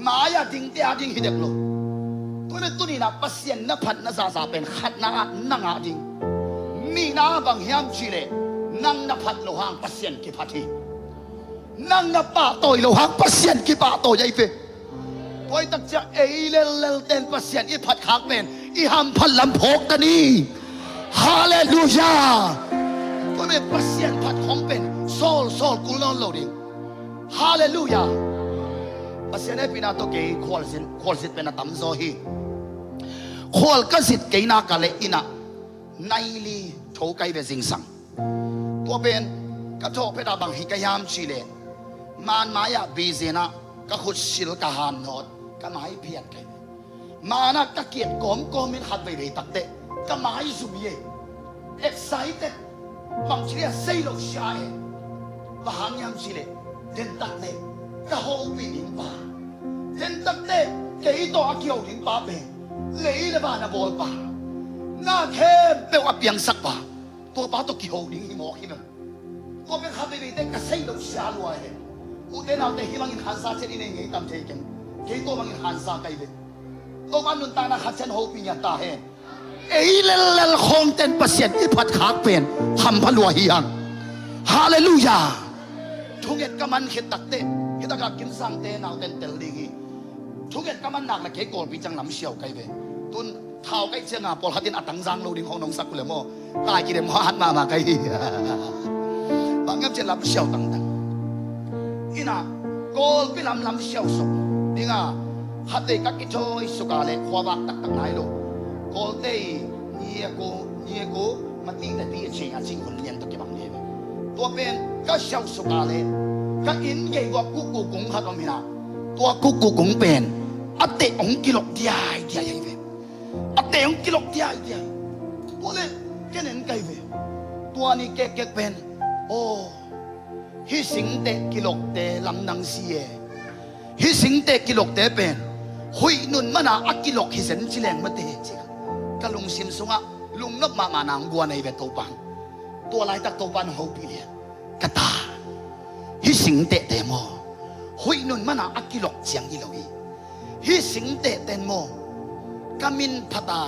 มายาดิงเตอาดิงฮิเด็กลตัวนี้นะปัสยันนับพันนัซาซาเป็นขัดนางอาดิงมีนาบางเฮียมชิเลนางนับพันโลหังปัสยันกิพัทีนางนับปาโตโลหังปัสยันกิปาโตยัยเฟพอยตักจะเอเลลเตนปัสยันอีพัดขากเป็นอีหัมพันลำโพกกันนี่ฮาเลลูยาก็เป็นปัสยันพัดของเป็นโซลกุลนอนโลดิฮาเลลูยาปัสยันให้ปีนาโตเกย์ควอลสิทเป็นตัมโซฮีควอลก็สิทเกย์นากาเลอินะไนลีโชไกเวซิงสังตัวเป็นกระโถเพดาบังฮิกยามชิเลมันมายาบีเซนะก็ขุดศิลกหานอดก็หมายเพียรกันมานะก็เกียรติกอมมิขัดไปเลยตักเตะก็หมายสุบเย่excited บางทีเสียลูกชายบางยามชิเลเดินตักเตะก็โฮบีดิงปาเดินตักเตะเกย์ตัวเกี่ยวดิงปาเปเลยละบ้านะบอลปาหน้าแค่เปลว่าเปียงสักปาตัวปาตัวเกี่ยวดิงหิมอกหิมตัวเป็นขัดไปเลยเตะก็เสียลูกชายด้วยอุเทนเอาแต่หิมังอินฮันซาเชนี่เนี่ยยังตามเทกันเกี่ยวตัวมังอินฮันซาไกเวตัวมันนุนตานะขัดเชนโฮปิญญาตาเฮเอเลลคงเต็นปัสยันอีพัดขากเป็นทำพลัวเฮียงฮาเลลูยาทุกเอ็ดกำมันเขตตักเตะเขตตะกักกินสังเตนเอาเต็นเตลดิงีทุกเอ็ดกำมันหนักละเกโกลปีจังลำเชียวไกเวตุนเท้าไกเชียงาปอลฮัดินอัตังซังโลดิงของน้องสักกุเลโมตายกิเลมฮันมาไกบางงั้นจะลำเชียวตังอินะโกลไปลำเชียวสมนี่ง่ะฮัตเตกักกิโชยสุกาเลขวาบักตักไหนโลโกลเตเนี่ยโกมันตีแต่ตีเชียงจริงคนเลี้ยงตะกี้บางเนี่ยตัวเป็นก็เชียวสุกาเลก็อินเกว่ากุกุกงฮัตมินาตัวกุกุกงเป็นอัตเตองกิโลเดียยังเวอัตเตองกิโลเดียตัวเล่แค่นั้นไกเวตัวนี้แกเป็นโอ้ ฮิสิงเตกิโลกเตลำนังเสียฮิสิงเตกิโลกเตเป็นหุยนุนมันอาอักกิโลกฮิเซนจิเลงมาเตจิกะลุงซิมซุงะลุงนกมานางกัวในเวทโตปังตัวลายตักโตปันหูปีเลียกะตาฮิสิงเตเตโมหุยนุนมันอาอักกิโลกเจียงกิโลกีฮิสิงเตเตนโมกามินพัตา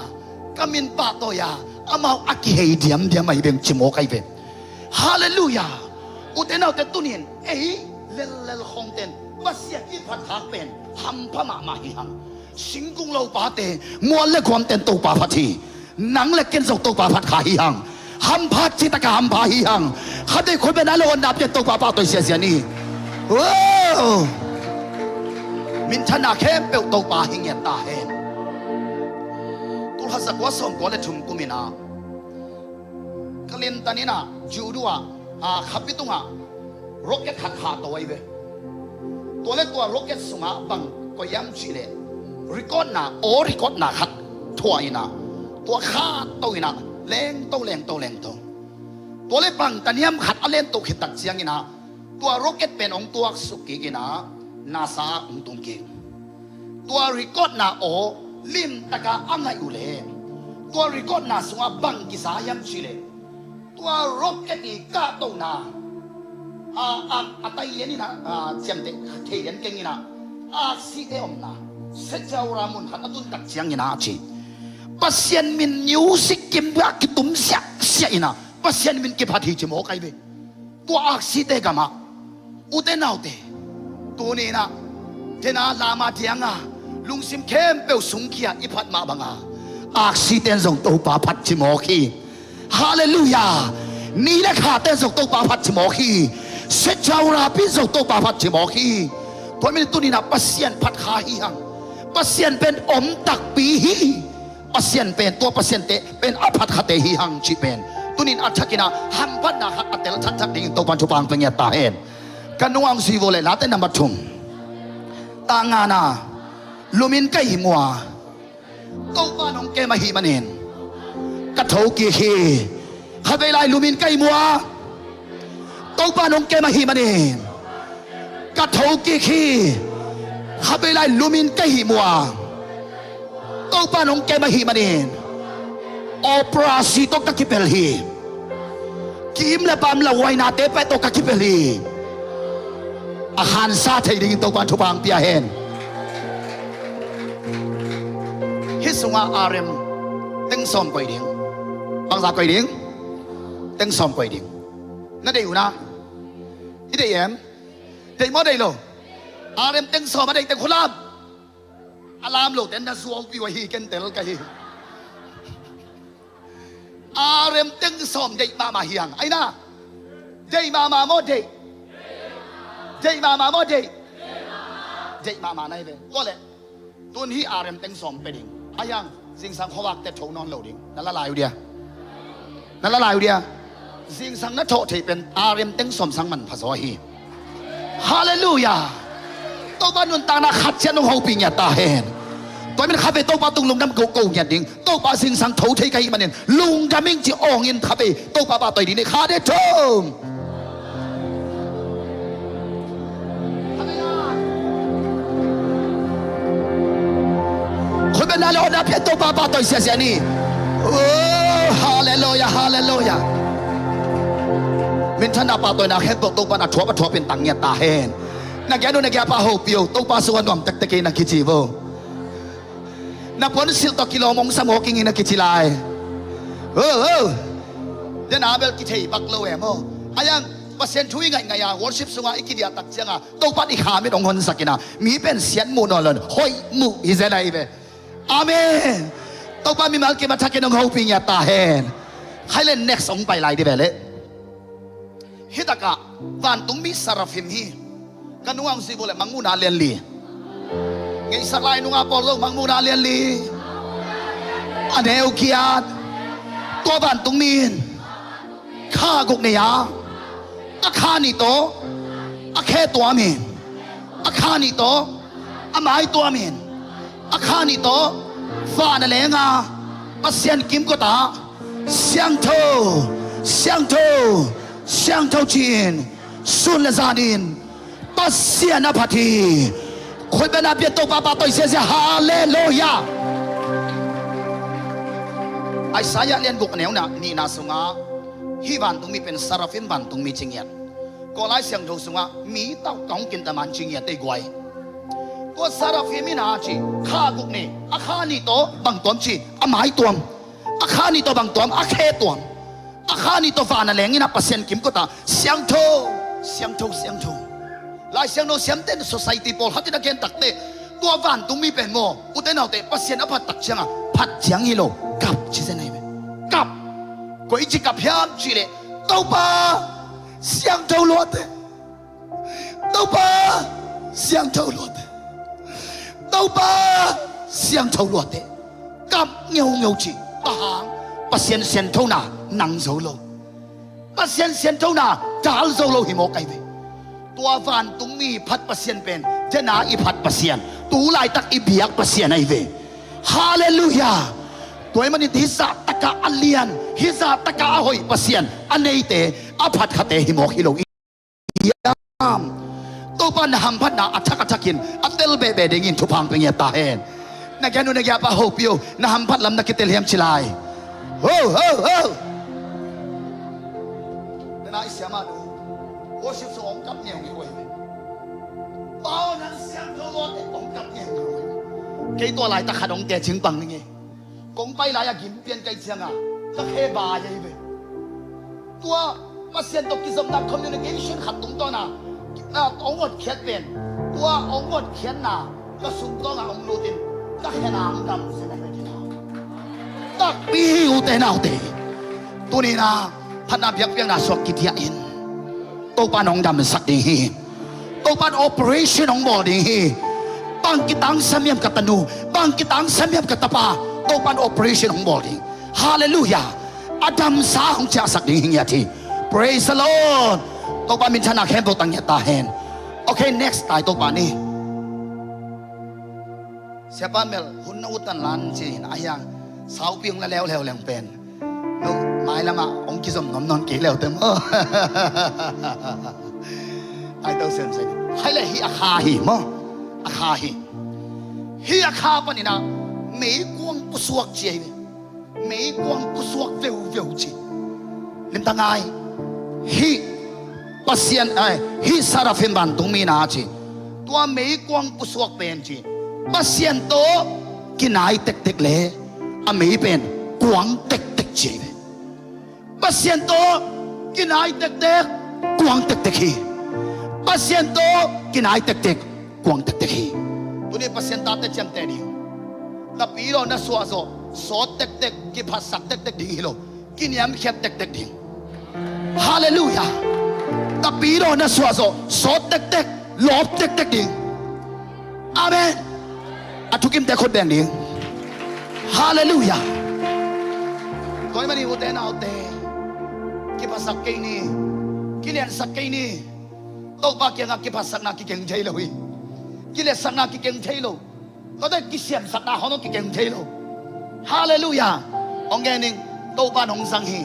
กามินปาโตยาอามาอักกิเฮเดียมไม่เป็นจิโมไกเวฮาเลลูยาอุเทนเอาแต่ตุนินเอ้ยเลลของเต็นว่าเสียที่พัดทักเป็นฮัมพมาฮิฮังสิงกุงเราปาเตมัวเล็กความเต็นตัวปาพัทีนังเล็กเกินสกตัวปาพัดขาฮิฮังฮัมพัดจิตกะฮัมพาฮิฮังข้าได้คนเป็นอะไรวันดับเจ็ดตัวปาตัวเสียนี่ว้าวมินชนะเข้มเปลตัวปาหิงเงตาเห็นตัวฮัสกวาสมกอเลทุมกุมินากลินตานินะจูดัวขับไปตรงร็อกเก็ตขาดตัวไว้เว้ตัวเล็กตัวร็อกเก็ตสุงบังก็ย้ำชีเลริคอดนะริคอดนะขัดถั่วอินะตัวขาดตัวอินะแรงตัวตัวเล็กบังตานิยมขัดอเลนตัวขิดตัดเสียงอินะตัวร็อกเก็ตเป็นองตัวสุกิกินะนาซาองตุงกิตัวริคอดนะลิมตะกาอังไงอุเลตัวริคอดนะสุงบังกิสาย้ำชีเลตัวร็อกเก็ตนี่กาโตนาตายเย็นนี่นะเจียมเด็กเทียนเก่งนี่นะซีเอมนะเสจ้ารามุนขันตุนตักเสียงนี่นะจีปัสยันมินยูสิกิมบักกิตุมเสียนะปัสยันมินกิพัดฮิจิโมไกเบตัวซีเตกามาอุเตนเอาเตตัวนี้นะเทนาลามาเทียงลุงซิมเข้มเปลสุงเขียอิพัดมาบังซีเตนส่งตัวปาพัดจิโมคีฮาเลลูยานี่แหละข้าเต้นส่งตัวปาพัดจิโมคีเสจ้าราพิส่งตัวปาพัดจิโมคีเพราะไม่ได้ตัวนี้นะปัสยันพัดขาฮีหังปัสยันเป็นอมตักปีฮีปัสยันเป็นตัวปัสยันเตเป็นอภัทขเตฮีหังจีเป็นตัวนี้อัจฉริยะฮัมพัดนะฮัตเตลชัดชัดดิ่งตัวปัญจุบันเป็นเงี้ยตาเห็นกันนุ่งสีโวเลลาเต้นนำบัตรชมตางานาลูมินไกหิมัวตัวปานองเกมาฮีมันเห็นกระโถกีฮีข้าไปไล่ลูมินไกมัวตัวปานองเกมาฮีมันเองกระโถกีฮีข้าไปไล่ลูมินไกฮีมัวตัวปานองเกมาฮีมันเองโอปราซีตกกิเปลฮีกิมละปามละไวนาเตไปตกกิเปลฮีอาหารซาไทยดิ่งตัวปานทุบางเปียเห็นฮิสุงอาเรมตั้งซ้อมก๋วยเตี๋ยวบางสาก๋วยเตี๋ยวตั้งซ้อมก๋วยเตี๋ยวนั่นได้อยู่นะที่ได้ยังได้หมดได้หรออาเรมตั้งซ้อมมาได้แต่คนละอารามโลแต่นั่นสวมปีวะฮีกันแต่ละกันฮีอาเรมตั้งซ้อมได้มาเฮียงไอ้น่ะได้มาโมได้ได้มาโมได้ได้มาไหนเป็นก็เลยตัวนี้อาเรมตั้งซ้อมไปดิ่งอายังสิ่งสังขวักแต่โถนอนโหลดิ่งนั่นละลายอยู่เดียนั่นละลายอยู่เดียสิ่งสังนัทโถที่เป็นอาเรมตั้งซ้อมสังมันภาษาฮีฮาเลลูยาตัวบ้านนุนตานาขัดเชนงหูปิญญาตาเห็นตัวมันขับไปตัวบ้านตุงลุงน้ำโกโก้ยันดิ่งตัวบ้านสิ่งสังโถที่ใครมันเห็นลุงกามิงจีอ่องยินขับไปตัวบ้านตัวดีในขาเดชมคนเป็นอะไรนะเพียรตัวบ้านตัวเสียนี่โอ้ฮาเลลูยาฮาเลลูยามินทันดาปาตัวนักเห็นตัวบ้านอัดชัวเป็นตังเงียตาเห็นนักแกดูนักแกปาหูเปียวตัวปลาสวนนวมตะกี้นักกิจิโบนักพลสิลตกิโลมงสมอกิงินักกิจิลายเดนอาเบลกิเทยบักโลเอโมอายังภาษาช่วยไงวอร์ชิปสุงาอิกิเดียตักเสียงตัวปลาอีขาไม่ต้องคนสักกินะมีเป็นเสียนมูนอลนหอยมูอิเซนัยเบอาเมนตัวปลามีมาเก็บมาทักกินงหูปิญญาตาเห็นใครเล่นเน็กสองไปไล่ดิเบลฮิตากะวันตุงมิสราฟิมฮีกันนุ่งสิบุเลมังมูนาเลียนลีไงสักลายนุ่งอาปอลมังมูนาเลียนลีอันเอวกียดตัวบ้านตุงมีนข้ากุกเนียอาคานิโตอาแค่ตัวมีนอาคานิโตอาไม้ตัวมีนอาคานิโตฟ้านั่นแหละงาอาเซียนกิมก็ตาเสียงโตจีน สุนเลซานินปัสเซียนพัทีคนเป็นอาเปียโตปาปาโตเสียฮาเลลูยาไอ้สายเลียนกุกเหนียวน่ะนี่นาสุงาฮีบันตุงมีเป็นซาราฟินบันตุงมีจริงเงียก็ไล่เสียงโจสุงามีเต้ากองกินตะมันจริงเงียได้กวยก็ซาราฟินมีนาจีข้ากุกนี่อาคานี่โตบังตัวจีอาไม้ตัวอาคานี่โตบังตัวอาเคตัวอาคานี่โตฟานาแหลงนี่นะเปอร์เซ็นต์กิมก็ตาเสียงโทลายเสียงโนเสียงเต้น society ปอลฮัตตินักเกนตักเตตัวฟานตุงมีเป็นโมอุเตนเอาเตเปอร์เซ็นต์อภัตตักเชียงอ่ะพัดเชียงฮิโลกับชิเซนไอเวกับก็อีจิกับยามจีเลตัวป้าเสียงโทลวดตัวป้าเสียงโทลวดตัวป้าเสียงโทลวดกับเงียวจีตาหางเปอร์เซ็นต์เสียงโทน่ะนังโซโลเปอร์เซ็นต์เสียงโทน่ะจาลโซโลฮิโมไกเวตัวฟันตุงมีพัดเปอร์เซ็นต์เป็นเจนาอีพัดเปอร์เซ็นต์ตูไลตักอีเบียกเปอร์เซ็นต์ไอเวฮาเลลูยาตัวมันนี่ฮิซาตะกะอัลเลียนฮิซาตะกะหอยเปอร์เซ็นต์อันนี้เตอพัดคาเตฮิโมฮิโลยามตัวปันหัมพัดนาอัฐกินอัตเตลเบเบเดงินทุพังเป็นเงียตาเห็นนักแกนุนักแกปะโฮปิโอนะหัมพัดลำนักกิเตลเฮียมชิลายโอ้นาอิสยามาดูโอชิฟสองกับเนียงอีกเว้ยตอนนั้นเสียงโทรศัพท์องกับเนียงอีกเว้ยกี่ตัวหลายตะขัดองเตะชิงปังนี่ไงกงไปหลายอยากกินเปลี่ยนไก่เชียงอ่ะตะเคบาใหญ่เว้ยตัวมาเสียนตกกิจสำนักคอมมิวนิเคชันขัดตรงตัวน่ะองค์กรเขียนเป็นตัวองค์กรเขียนน่ะก็สุ่มตัวน่ะองค์รูตินตะแค่นางดำเสียไปที่น่ะตะปีอุเตน่าอุเตตัวนี้นะพันนาเบียกน่ะสวกกิจยาอินตัวปานองดำสักดีตัวปานโอเปอเรชั่นของบอดีบางกิตังสมียมกัตนูบางกิตังสมียมกัตปาตัวปานโอเปอเรชั่นของบอดีฮาเลลูยาอดัมสาของเจ้าสักดีเฮียที praise the Lord ตัวปานมินชนะแค่ตัวตั้งยาตาเห็นโอเค next ตายตัวปานนี้เสียบ้านเมลหุ่นอุตันลันจีนอายังสาวเพียงแล้วแหลงเป็นลูกไม้ละมาองค์กิสมนอนกี่แล้วเต็มไอ้เต้าเซนเซนให้เลยฮีอาคาฮีมั้งอาคาฮีอาคาปะนี่นะไม่กวงกุศลเจียไม่กวงกุศลเววจีลิมตังไงฮีปัสเซียนไอฮีสารฟินบันตุงมีนาจีตัวไม่กวงกุศลเป็นจีปัสเซียนโตกินไอเต็กเลยอเมย์เป็นกวงเต็กจีปัสเซียนโตกินไอเต็กกวงเต็กฮีปัสเซียนโตกินไอเต็กกวงเต็กฮีตัวนี้ปัสเซียนตาเต็กจังเตนี่แต่ปีเราเนี่ยสัวโซเต็กกิพัสสักเต็กดีโลกินยำเข็บเต็กดีฮาเลลูยาแต่ปีเราเนี่ยสัวโซเต็กหลบเต็กดีอาเมนอาทุกิมแต่คนแบ่งดีฮาเลลูยาตัวนี้มันนี่อุเตนเอาเตกิพัสสักเกนี่กินยำสักเกนี่ตัวปากยังกิพัสสักนักกิเก่งใจเลยกิเลสสักนักกิเก่งใจเลยก็ได้กิเสียมสักนักเขาต้องกิเก่งใจเลยฮาเลลูยาองแกนิงตัวปานองสังฮี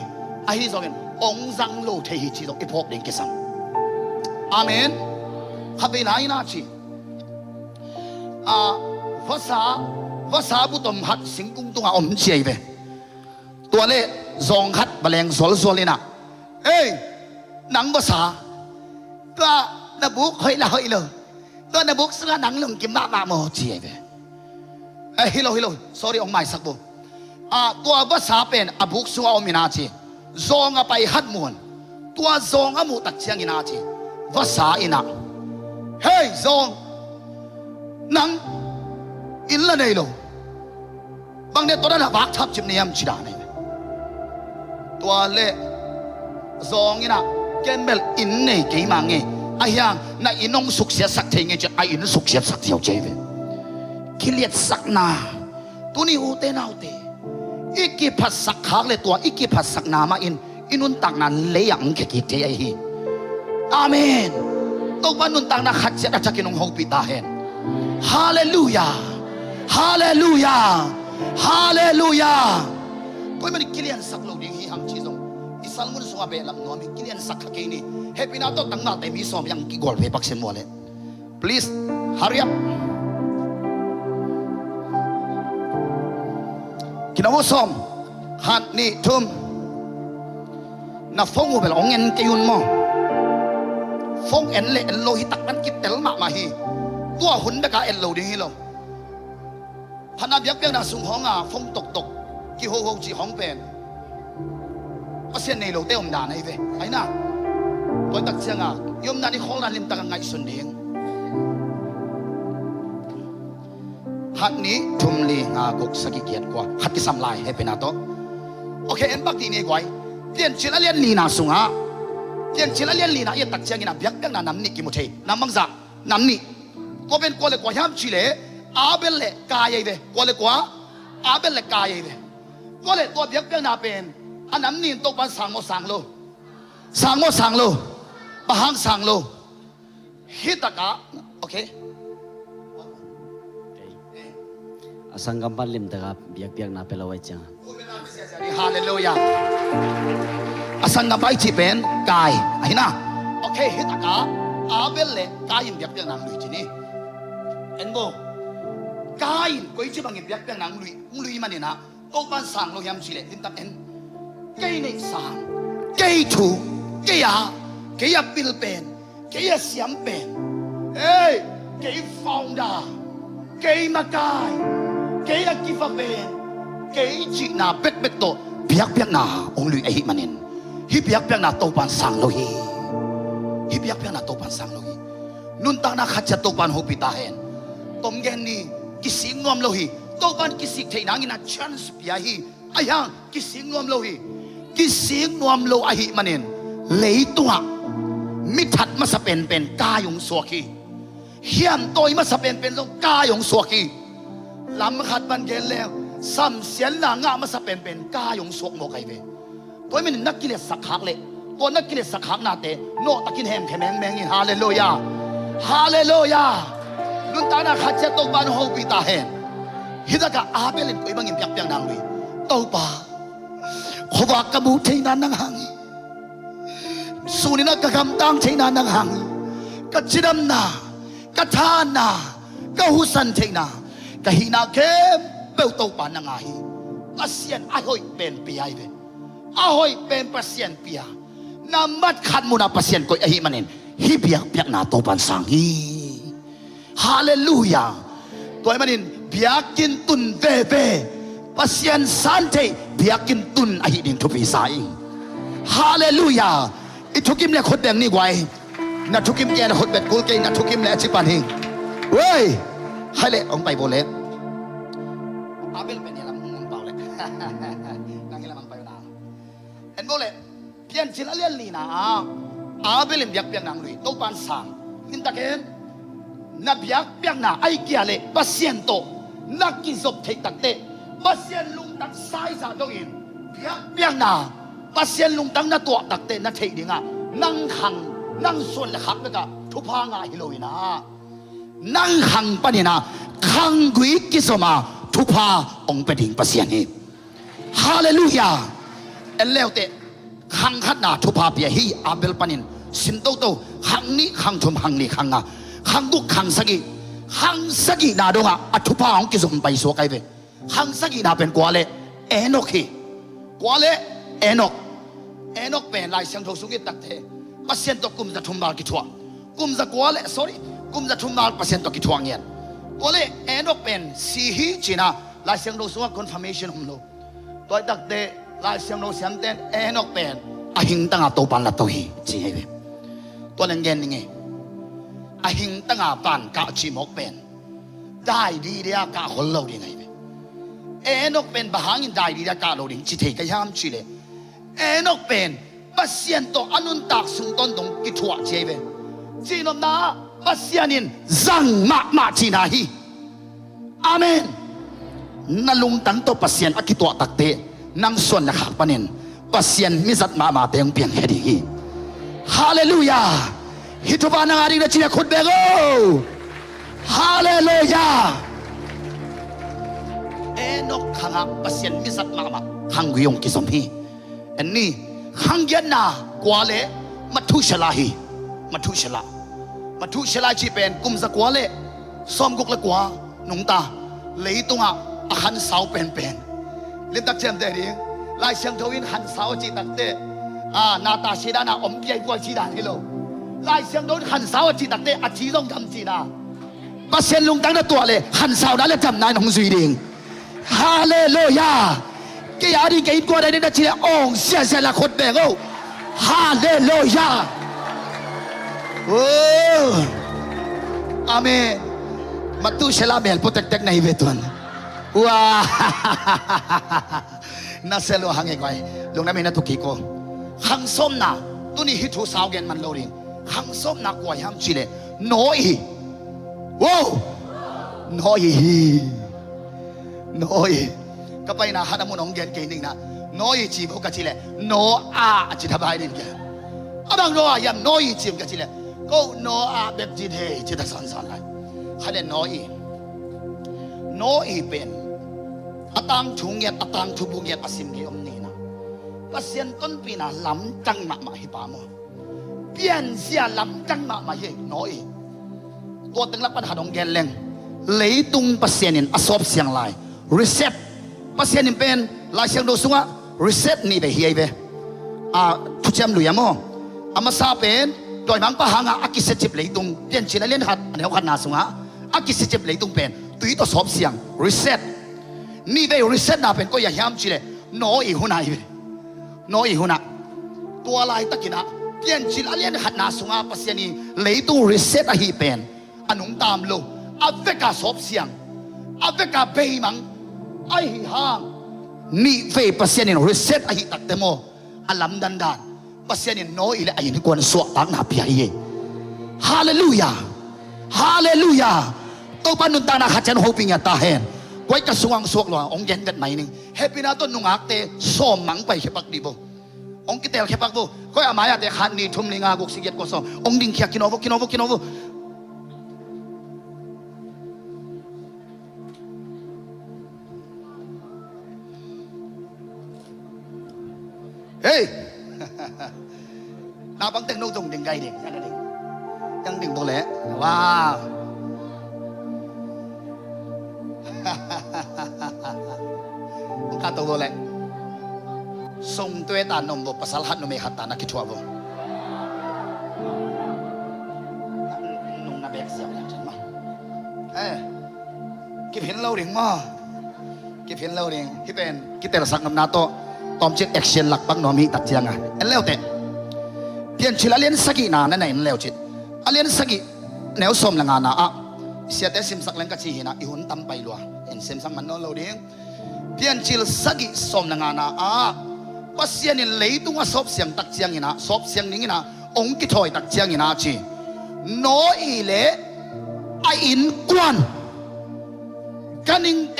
ไอ้ที่สองเป็นองสังโลเทหิจีตอีพวกเด็กกิสังอาเมนขับไปไหนนะจีภาษาบุตรหัดสิงกุ้งตัวอมเจียไปตัวเล่ซองหัดแมลงสวลเลยนะเอ้ยหนังภาษาก็นบุกเฮ้ยละเฮ้ยเลยตัวนบุกซึ่งหนังลงกิมมาโมเจียไปเฮ้ยฮิโล sorry องไม่สักบุตัวภาษาเป็นอบุกซึ่งอมินาจีซองไปหัดมวนตัวซองมุตักเชียงอินาจีภาษาอินะเฮ้ยซองหนังอินละเนี่ยโลบางเนี่ยตัวนั้นบักทับจิมเนียมชิดาเนี่ยตัวเล่ซองอินะแกนเบลอินเนี่ยกี่มังเงไอ้ยังน่ะอินองสุกเสียสักเทงเงจะไอ้อินสุกเสียสักเที่ยวเจเวกิเลสสักนาตัวนี้อุเตนาอุเตอีกกี่พัดสักขากเลยตัวอีกกี่พัดสักนามาอินุนตักนั้นเลยอย่างแค่กี่เทียฮีอาเมนตัวมันนุนตักนั้นขัดเสียจากกินองหงปิตาเห็นฮาเลลูยาฮาเลลูยาฮาเลลูยาตัวมันกิเลสสักโลกนี้ฮังชีซงอิส salmun sunga be lam no mi kilian sakha ke ni happy na to tangma te mi som yang ki gol phe pak sen mo le please hurry up kinawo som hat ni thum na phong bel ongen ke yun mo phong en le en lo hi tak nan kit tel ma hi tua hun be ka en lo ding hi lo phana biak biak na sung hong a phong tok tok ki ho ho chi hong pen pasien nei lo te om da nei ve ai na tôi tak chiang a yom na ni khol na lim tak ngai sun ding hat ni thum li nga gok saki kiat kwa hat ki sam lai he pe na to okay en bak ti ni kwai tiền chỉ là liên lì nào sung á tiền chỉ là liên lì nào yên tắc chiang ina biak biak na nam ni ki mu thei nam mang za nam ni ko ben ko le kwa yam chi le a bel le ka ye ve ko le kwa a bel le ka ye ve ko le to biak biak na pen an nam ni to pan sang mo sang lo bahang sang lo hitaka okay asang gambar lim daga biak na pelawai chang hallelujah asang gambar chi pen kai ai na okay hitaka abel le kai biak biak nang lui chi ni enbo kai koi chi bang biak biak nang lui man ni na to ban sang lo yam chi le tin tam en cây này sang cây thủ cây à pil pen cây à xiêm pen ê cây phong đà cây makai cây à kifa pen cây chị na bet bet to biak biak na ông lui ai manin hi biak biak na to pan sang lo hi biak biak na to pan sang lo hi nun ta na khat cha to pan ho pita hen tom gen ni kising ngom lo hi to pan kisik thei nang ina chance pia hi ayang kising ngom lo hi kising ngom lo ai manin lấy tua mi thật mà sắp bền ca dùng suộc khi hiểm tôi mà sắp bền luôn ca dùng suộc khi làm khát ban gel leo sam xiên là ngã mà sắp bền ca dùng suộc một cái về tôi mình nắc kia sắc khắc lệ tôi nắc kia sắc khắc nát thế nọ ta kinh hem khem meng hallelujah hallelujah luôn ta na khát chết tôi ban hậu bị ta hen hita cả abel lên tôi bangin piak piak nang lui tôi pa khoa kamu thấy nan nang hang sunina kakam tang china nang hang kachidam na kathana kahusan china kahina kem beu to pa nang ai pasien ahoi pen piai ve ahoi pen pasien pia namat khat muna pasien koi ahi manin hi biak biak na to pan sang hi hallelujah toy manin biakin tun ve ve pasien sante biakin tun ahi din thupi sai hallelujah itukim le khot beng ni gwai na thukim ke na khot bet kul ke na thukim le chipan hing wei hai le ong pai bole abel pen ya lam ngam pau le nang lam pai na en bole pian chin alian li na abel biak piang nang lui to pan sang in taken na biak piang na ai kia le pasien to nak ki zop thei tak te pasien lung tak sai za dong in biak piang na pasien lung tang na to tak te na thei dinga nang khang nang son le khak ka thu pha nga hiloina nang khang panina khang gui kisoma thu pha ong pe ding pasien hi hallelujah eleute khang khat na thu pha pia hi abel panin sim to to khang ni khang thum hang ni khang nga khang guk khang sagi na donga athu pha ong kisom pai so kai ve khang sagi na pen kwale enok hi kwale enok pen lai sang tho sungi tak the pasien to kum za thumbal ki thua kum za kwale sorry kum za thumbal pasien to ki thuang yan kwale enok pen si hi china lai sang tho sunga confirmation hum lo toy tak te lai sang tho siam ten enok pen a hing tanga to pan la to hi chi hai ve to leng gen ni a hing tanga pan ka chi mok pen dai di dia ka hol lo di ngai ve enok pen bahangin dai di dia ka lo ding chi thei ka yam chi le enok pen pasien to anun tak sung ton dong ki thua cheve chinom na pasianin zang ma chi na hi amen nalung tan to pasien akitwa takte nang son na khak panin pasien misat ma teng piang hedi hi hallelujah hituba nang ari na china khut bego hallelujah enok khanga pasien misat ma khang guyong ki som hi ani ขังเย็นนากว่าเละมาทุชลาฮีมาทุชลาจีเป็นกุมสกว่าเละซ้อมกุกละกว่านุงตาเลยตุงอ่ะหันเสาเป็นเล่นตักเจมเตอร์ลายเสียงทวินหันเสาจีตักเตนาตาชีดานาอมเกียกว่าชีดาฮิโลลายเสียงโดนหันเสาจีตักเตอชีต้องทำจีนามาเซียนลุงตั้งแต่ตัวเลยหันเสานั้นเลยจำนายของสุยดิงฮาเลลูยาเกียร์ดีเกียร์กว่าได้ในชีละองเสียละคนแบ่งโอ้ฮาเลลูยาโอ้อาเมนมาตู้เชลาเบลโปรเทคเทคในเวตุนว้าน่าเซลล์หังเอกไว้ลงน้ำมีนัทุกิโกหังส้มน่ะตัวนี้ฮิตทูสาวเกนมันโลริงหังส้มน่ะกว่าหังจีเลโนอีว้าวโนอีก็ไปนะฮันมุนองเกนเกนิงนะโนอีจีบก็จีเลโนอาจีทับายนินแกอันนั้นโนอายังโนอีจีบก็จีเลก็โนอาแบบจีเดจีทัศน์เลยฮันเดโนอีเป็นอาตังทุงเงียดอาตังทุบุงเงียดอาศิมเกียมนี่นะก็เสียนต้นปีน่ะลำจังมาฮิปามอเปลี่ยนเสียลำจังมาเฮน้อยตัวตึงรับปัญหาของแกนแรงเลยตุงปัสเซียนินอสอบเสียงลายรีเซ็ตปัสเซียนินเป็นลายเสียงโดสุงะรีเซ็ตนี่ไปเฮียไปทุกเจ้าลุยามออามาซาเป็นโดยมังปะหางอากิเซจิบเลยตุงเปลี่ยนชินเล่นหัดอันนี้ขันนาสุงะอากิเซจิบเลยตุงเป็นตุยตัวสอบเสียงรีเซ็ตนี่ไปรีเซ็ตน่ะเป็นก็อย่างยามจีเลยน้อยหุ่นอะไรน้อยหุ่นอะตัวลายตะกินะเปลี่ยนชิลเลียนหัดนาสุงาปัสยานีเลยตู้รีเซ็ตอะฮีเป็นอันนุ่งตามโลอาเวกาสอบเสียงอาเวกาเบย์มังไอห่างนี่เวปัสยานีรีเซ็ตอะฮีตักเตโมอัลลัมดันดานปัสยานีน้อยเลยอายุนี่กวนสวดตักนาเปียเย่ฮาเลลูยาตัวปนุนตานาขัดจันโฮปิงยาตาเฮนไว้กระสวงสวกหลวงองเย็นกันไหนนึงเฮปินาต้นนุงอักเตส้มมังไปเขปักดีบ่องกิเตลเขปักบ่ก็อามาอยากเตขันนี่ทุ่มลิงอากุกสิเกตก็ส่งองดิ่งเขียกินโอเฮ้ยนาบังเต็งโนตรงดิ่งไกดิ่งยังดิ่งตัวแหละว้าวข้าตัวเล็กส่งตัวตานมบภาษาหัดนมหัดตานักคิดชัวบ่นุ่งนาเบกเสียบอย่างฉันมั้งกิบเห็นเราเรียงมั้งกิบเห็นเราเรียงที่เป็นกิเตลสักน้ำนาโตตอมเช็คแอคชั่นหลักปักหนอมีตัดเจียงอ่ะเอ็นเลี้ยวเตะเปลี่ยนชิลเลียนสกีนานั่นไหนเลี้ยวจิตเลียนสกีแนวสมละงานนะเสียแต่ซิมสักเล่นกะชีหินะอีหุ่นตั้มไปลัวเห็นซิมสักมันโนเราเดียงเปลี่ยนชิลสกิสมละงานะปัสยานิเลยตุงว่าสอบเสียงตักเจียงหินะสอบเสียงนี้นะองค์กิถอยตักเจียงหินะจีโนอีเล่ไออินกวนกันิงเต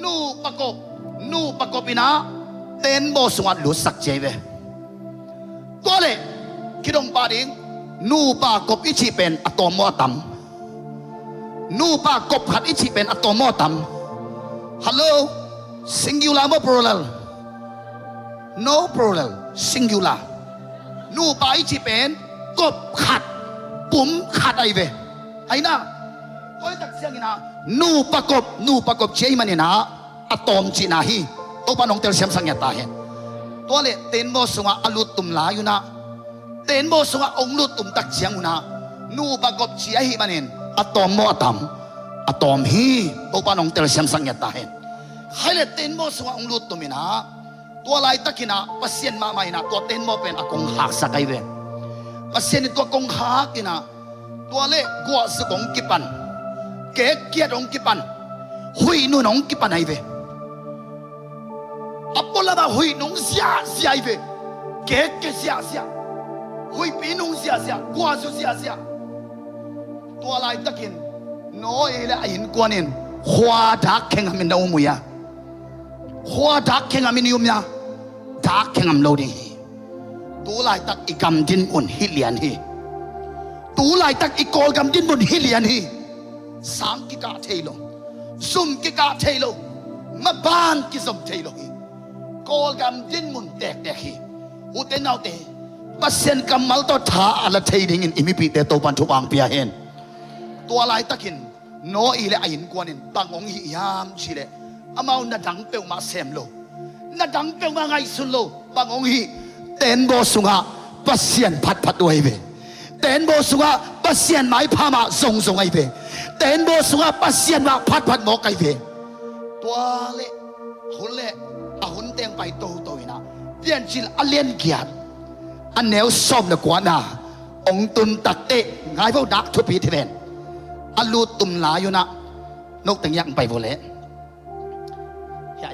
นูประกบอินะเต้นโบสวัสดิ์หลุดสักเจเวตัวเล่คิดองปาดิงนูประกบอิชิเป็นอะตอมอตัมนูปากบหัดอิชิเป็นอะตอมอตัมฮัลโหล singular ไม่ plural no plural singular นูปาอิชิเป็นกบขัดปุ่มขัดไอเวไอ้น่ะก็ตักเสียงนะนูปากบเชื่อมันนี่นะอะตอมจีนาฮีตัวปานองเตลเสียมสังเกตตาเห็นตัวเล่เต้นโบสงะอลุตุมลาอยู่นะเต้นโบสงะองลุตุมตักเสียงอยู่นะนูปากบเชื่อฮีมันนี่อะตอมโมอะตัมอะตอมฮีตัวปานองเตลเสียมสังเกตตาเห็นให้เล่เต้นโบสงะองลุตุมินะตัวลายตะกินะปัสเซียนมาใหม่นะตัวเต้นโมเป็นอะกงหักสักไอเวปัสเซียนตัวกงหักกินะตัวเล่กัวสกงกิปันเก๋เกียดองกิปันหุยนุ่นองกิปันไอเวอัปปลาบะหุยนุ่งเสียไอเวเก๋เสียหุยปีนุ่งเสียกัวสุเสียตัวลายตะกินน้อยและอินกวนินขวาดักแข่งมินดาวมุยาขวาดักแข่งมินยุมยาดักแข่งโลดิตัวลายตักอีกำดินบนฮิเลียนฮีตัวลายตักอีกอลกำดินบนฮิเลียนฮีสามกิกาเทโลซุ่มกิกาเทโลมาบ้านกิสมเทโลฮีกอลกำดินบนแตกฮี อุเตนเอาเตปัสเซียนกัมมัลตัวท้าอะไรเทดิ่งอินอิมิปีเตโตปันทุบางเปียเห็นตัวลายตะกินโนอีเลอินกวนินบางองหิยามชิเลอามาอุนดังเปียวมาเซมโลนัดังเปียวมาไงสุนโลบางองหิเตนโบสุงะปัสเซียนพัดพัดด้วยเวเตนโบสุงะปัสเซียนไม้พามาส่งไอเวเตนโบสุงะปัสเซียนมาพัดพัดหมอกไอเวตัวเละหุ่นเละหุ่นเตียงไปโตอีนะเปลี่ยนจิลอเลียนเกียรอันแนวส้มนะกว่าน่ะองตุนตักเตะง่ายพวกดักทุบปีที่เป็นอันลูตุ่มหลายอยู่นะนกแต่งยังไปบ่เละ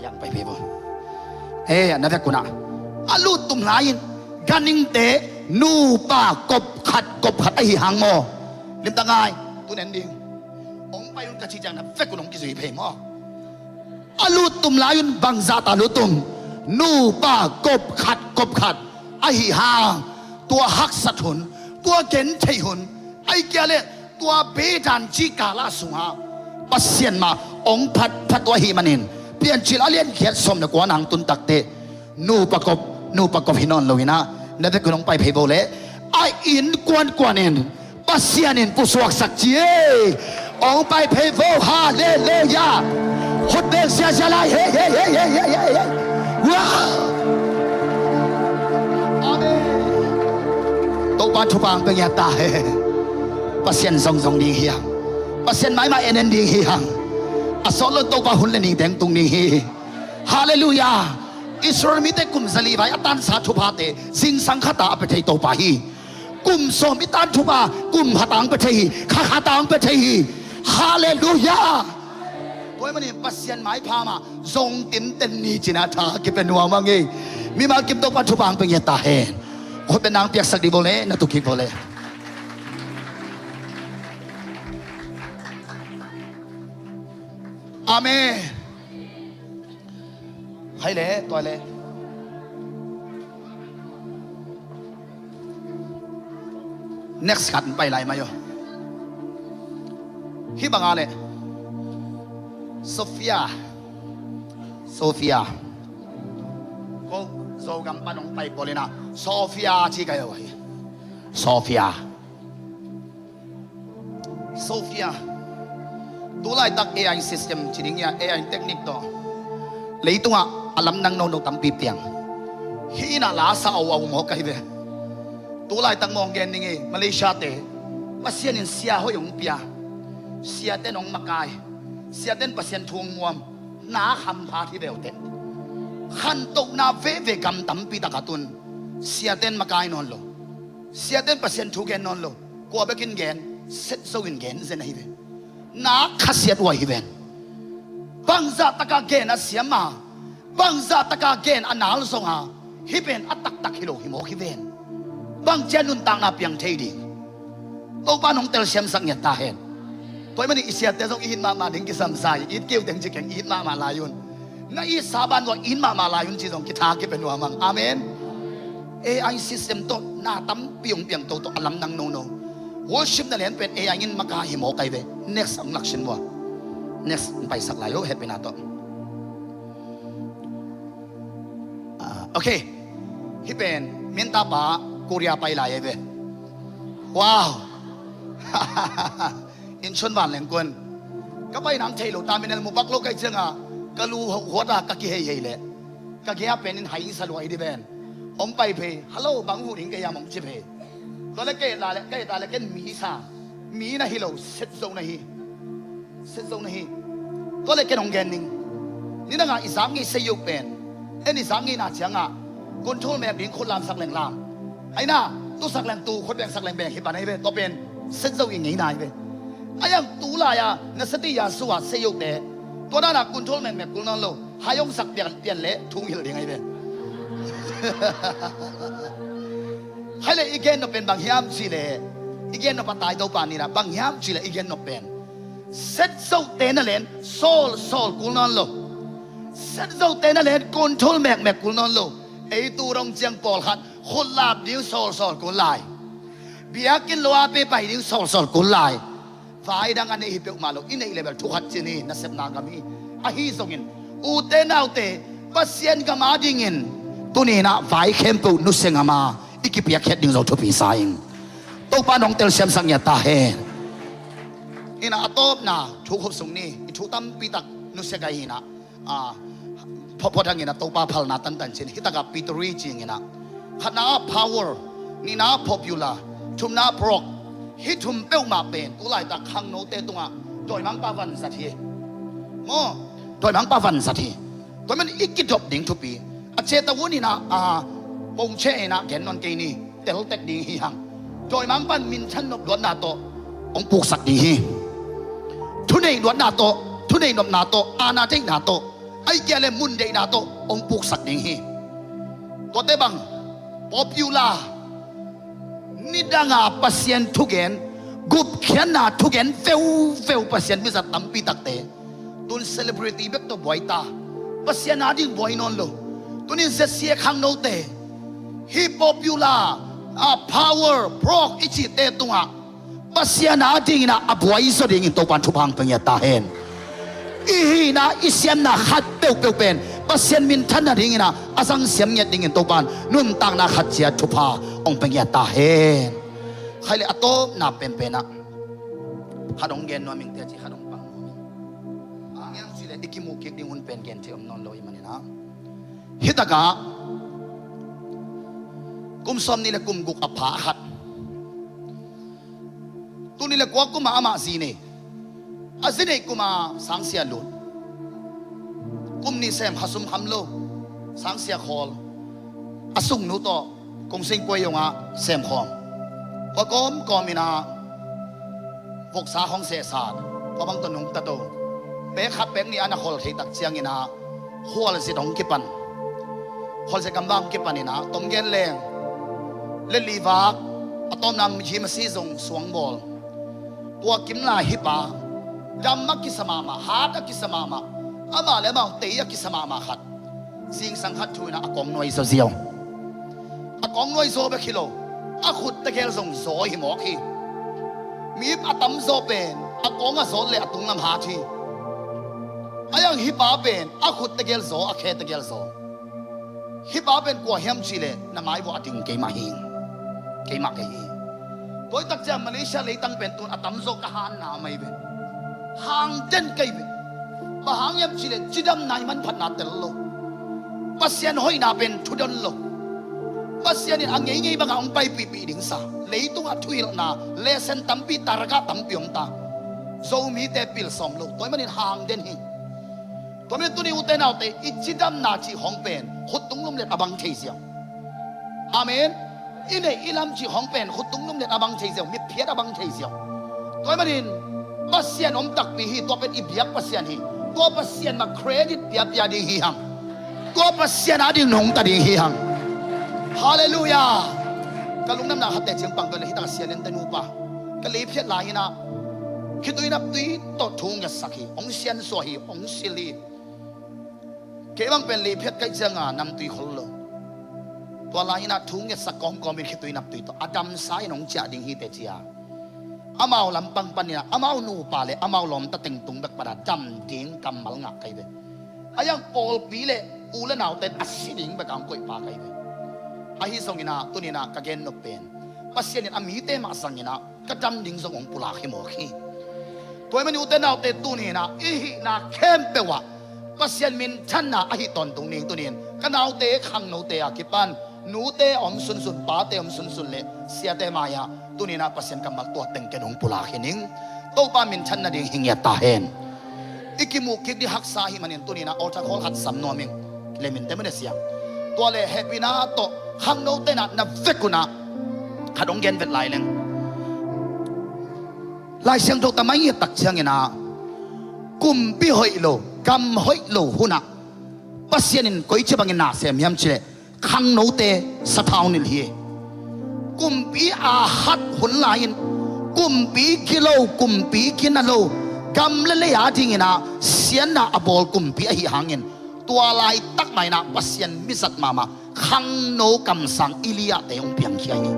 ยังไปบ่นั่นแหละกูนะอันลูตุ่มหลายกันนิ่งเตะนูป่ากบขัดไอหางมอลิมตะงายตัวนั้นดิองไปอุนกะชิจังนะเฟกุนองกิสุยเพมออันลูตุ่มหลายบังซาตาลูตุ่มนูป่ากบขัดไอหางตัวหักสะทุนตัวเก่นเทหุนไอเกลเลตัวเบดันจีกาลาสุงหาปัสเซียนมาองพัดตัวหิมันินเปลี่ยนจิลเลียนเขียนสมนกว่านางตุนตักเตนูประกบหินอนลวินะนั่นเป็นคนลงไปเพย์โบเล่ไออินกวนนินปัสเซียนินผู้สวกสักเจองไปเพย์โบฮาเลลูยาฮุดเดนเซียชลายเฮ้ว้าวอาเมนตัวบ้านทุบางเป็นยาตาปัสเซียนทรงดีเฮียปัสเซียนไม้มาเอ็นดีเฮียอาสอลตัวบ้านหุ่นเลนิงแดงตรงนี้ฮาเลลูยาอิสราเอลมิเตกุมซาลีไว้อัตันสาธุพาเตสิงสังขตาไปเทตัวป่าฮีกุมโซมิตันทุบากุมหตังไปเทฮีข้าตังไปเทฮีฮาเลลูยาตัวมันนี่ปัสเซียนไม้พามาทรงติมเต็นนีจินาธากิเป็นหัวมังเงมีมากิมตัวบ้านทุบางเป็นยาตาเฮคนเป็นนางเปียกสักดีโบเล่นัตุกิโบเล่อาเมนให้เล่ตัวเล่ next ขัดไปไหลมาอยู่ฮิบังอาเล่โซฟียาก็โซกัมปนองไปโบเลนะโซฟียาที่กันอยู่โซฟียาตัวไล่ตัก AI system จริงๆเนี่ย AI technique ตัวเลยตัวอลัมนังโนนตั้มปีเปียงฮีน่าลาสาวหมอกันเวตัวไล่ตักมองเกนนี่ไงมาเลเซียเตะปัสเซียนเสียหอยงเปียเสียเต้นองมากายเสียเต้นปัสเซียนทวงมวมน้าคำพาที่เบลเต้นขันตกนาเวกำตั้มปีตะกัตุนเสียเต้นมากายนอนโลเสียเต้นปัสเซียนทูเกนนอนโลกลัวไปกินเกนเซ็ตโซวินเกนเซนให้เวนักขัดเสียด้วยฮิเวนบังซาตะกาเกนอาเสียมาบังซาตะกาเกนอันนาลส่งหาฮิเวนอัตตักฮิโลฮิโมฮิเวนบังเจนุนตังนาเปียงเทดีตัวบ้านของเตลเซียมสังเกตตาเห็นตัวมันอิเสียเตส่งอินมาถึงกิสัมไซอิดเกี่ยวถึงจิเก่งอินมาลายุนนั่นอิสาบันว่าอินมาลายุนจีส่งกิทากิเป็นหัวมังอาเมน AI system ตัวหน้าตั้มเปียงตัวอลัมนังโนworship นั่นเองเป็น AI ยินมากาหิโมไกเว next อังลักชินว่า next ไปสักหลายโลเห็ดไปนาตัวโอเคที่เป็นเมียนตาบากุริยาไปหลายเวว้าวอินชนวันแหลงกวนก็ไปน้ำเทโลตามเป็นมุบักโลกไอเจ้าก็รู้หัวตากะกี้เฮยเลยกะกี้เป็นอินไฮสลวยดิเบนผมไปเพฮัลโหลบางหูหิงกะยามองจิเพตอนแรกเกตาเลยกันมีนะฮิโลเซ็ตโซนะฮีตอนแรกกันองแกนนิงนี่นะงาอิสามงี้เซยุเป็นเอ็นอิสามงี้น่าเชียงอ่ะคนโทษแม่บินคนลามสักแหล่งลามไอ้น่าตู้สักแหล่งตู้คนแบ่งสักแหล่งแบ่งฮิบันให้เว้ต่อเป็นเซ็ตโซอย่างงี้นายเว้ไอ้ยังตู้ลายอ่ะนัสติยาสุวาเซยุเป็นตัวนั้นน่ะคนโทษแม่คนนั้นโลหายงสักเปลี่ยนเละทุ่งหิลยังไงเว้ให้เลยอีกแกนเป็นบางยามสิเลยอีกแกนปะตายตัวปานี่นะบางยามสิเลยอีกแกนเป็นเซ็ตโซเตนเลนโซลกุลนันโลเซ็ตโซเตนเลนคอนโทรลแม็กกุลนันโลไอตูรงเจียงปอลขัดคนลาบดิ้วโซลกุลไลเบียกินโลอาเปไปดิ้วโซลกุลไลฝ่ายดังอันนี้ฮิปเปอร์มาโลอินในเลเวลทุกขัดจีนี่นัสเซปนางกามีอาฮีส่งอินอูเตนเอาเตปัสเซียนกามาดิ่งอิน ตัวนี้นะไว้เข้มปูนุเซงอามาอีกเปียกแค่ดึงเราทุบปีสายตัวป้าน้องเตลเซมสังยาตาเฮนี่นะอัตบนะทุกขบสุงนี่ทุกตั้มปีตักนุเซกายนะพอทางนี้นะตัวป้าพัลนาตันตันเช่นฮิตกับปีตรีจริงนะขณะ power นี่นะ popular ทุมนะ prog ฮิทุมเป้ามาเป็นตัวไหลตะขังโนเตตัวโดยมังป้าวันสัตย์โมโดยมังป้าวันสัตย์ตัวมันอีกกิจบดิ่งทุกปีอาเจตวุนี่นะปงเชนะแกนนนเกนี่เตลเต็กดิ่งฮีหังโดยมังปันมินชันนบล้วนนาโตองปูสักดิ่งฮีทุนเองล้วนนาโตทุนเองนบนาโตอาณาเจนาโตไอเกลมุนเดนาโตองปูสักดิ่งฮีตัวเตบังpopular นี่ดังอาปัสยันทุกเอ็นกุบเขียนนาทุกเอ็นเฟลปัสยันมิสัตตัมปีตักเตตุนเซเลบริตี้เบกตัวบอยตาปัสยันนาดิ้งบอยนอนโลตุนินเสียขังโนเตฮิปป๊อปปูล่าpower prog อิจิเตตุงะปัสยันนาดิ้งนะอบวยสุดยิ่งตัวปันทุพังเป็นยาตาเห็นอีฮีนะอิเซียนนะขัดเปลเป็นปัสยันมินทันนะดิ้งนะอาสังเสียมเงียดิ้งตัวปันนุ่นต่างนะขัดเสียทุพาองเป็นยาตาเห็นใครเลยอัตโตนับเป็นนะขัดองเกนนวมิงเตจิขัดองปังเงี้ยสิเลยอิกิมุกิกดิ้งหุ่นเป็นเกนที่อมนอนลอยมันนี่นะฮิตกะกุมสมนี่แหละกุมกุกอภาขัดตัวนี่แหละกว่ากุมอามาซีนี่อาซีนี่กุมอาสังเสียลุนกุมนี่เซมฮัสุมฮัมโลสังเสียคอลอาสุงนุโตกุมสิงปวยยงอาเซมคอมพอกอมกอมินาพวกสาของเสศาสตร์พอบังตนุงตะโตเป๊ะขัดเป๊ะนี่อันนั้นคอลที่ตักเชียงอินาหัวละสิดองกิปันคนเสกำบังเก็บปานินะต้มเกนแรงเล่นลีวากต้มน้ำหิมะซีซงสวงบอลตัวกิมลาฮิปาดำมักกิสมามาฮาดกิสมามาอามาเลมาเตยกิสมามาขัดสิ่งสังขัดช่วยนะอากงหน่วยเสียวอากงหน่วยโซเบคิโลอาขุดตะเกียงส่งโซหิมอกฮีมีอาตั้มโซเป็นอากงอาโซเลอตุงน้ำหาทีอายังฮิปาเป็นอาขุดตะเกียงโซอาเคตะเกียงโซฮิปาเป็นกว่าเฮมชิเลน้ำไม้ว่าถึงเกมาหิงเกมาเกยโดยตักจะมาเลเซียเลยตั้งเป็นตัวอัตมโซกหานนาไม่เป็นหางเด่นเกยเป็นบางหางเฮมชิเลจิดำนายมันพันนาเตลโลปัสยันหอยนาเป็นทุดนโลปัสยันนี่อังเงยบางองไปปีดิ่งสาเลยตัวทุยลนาเลเซนตัมปีตาระกาตัมปีองตาโซมีเตปิลสอมโลตัวมันนี่หางเด่นหิงตัวมันตัวนี้อุตเตนเอาเตอิจิดำนาจีของเป็นขุดตุงลุ่มเล็ดอบังเทเซียวอาเมนอินเนอิลามจีของเป็นขุดตุงลุ่มเล็ดอบังเทเซียวมีเพียรอบังเทเซียวตัวมันนี่ปัสยันอมตักปีฮีตัวเป็นอิบยักปัสยันฮีตัวปัสยันมาเครดิตเปียเปียดีฮีหังตัวปัสยันอาดิหนงตาดีฮีหังฮาเลลูยากะลุงน้ำหนักหัดแต่เชียงปังกันเลยฮิตาเสียเลนเตนูปะกะลีเพียรลายนะคิดตัวนับตีต่อทุ่งยัสักฮีองเซียนสวฮีองซิลีเกี่ยงเป็นลีเพียรใกล้จะงานนำตุยคนละตัวลายนะทุ่งยัสักกอมกอมมีคิดตัวนับตุยต่ออดัมสายน้องจ่าดิ่งฮีเตจียอามาลำปังปันนี่นะอามาหนูปาเลอามาลมตะติงตุงแบบประดับจำดิ่งกำมัลงักไกเบอายังโปลปีเลอูเลนาวเต็นอัศดิ่งแบบกางกวยปาไกเบอาฮิสงอินาตัวนี้นะกะเกนนกเป็นปัสยานิอามีเตมาสังอินะกะจำดิ่งสงองปุลาขิโมขีตัวมันอยู่เต็นเอาเต็นตัวนี้นะอีหินะเข้มเปวะปัสยันมินชันนะอหิตอนตรงนี้ตัวนี้กันเอาเตะขังโนเตะกิปันนูเตะอมสุนป้าเตะอมสุนเลยเสียเตะมายาตัวนี้นะปัสยันกำมักตัวเต็งแกนงปุลาขินิงโตปามินชันนะดิ่งหิงยาตาเห็นอีกิมูกิกดิฮักซาฮิมันตัวนี้นะออจะขอหัดสำนวนมิงเลมินเตมันเสียตัวเลยเฮปินาโตขังโนเตนะนับเวกุนะขัดองเกนเวทไลเลงลายเสียงโตตะไม่ยตักเสียงนะกุมปีหอยโลกำหอยโลหุนะปัสยานินก้อยเชบังนาเสียมยามเชลขังโนเตสะท้าวนิลเฮกุมปีอาหัดหุนลายินกุมปีกิโลกุมปีกินาโลกำเลเลยอาทิงนะเสียนะอบอลกุมปีอหิหังยินตัวลายตักไม่นะปัสยันมิสัตมาขังโนกำสังอิลียเตยงเพียงเขียนี่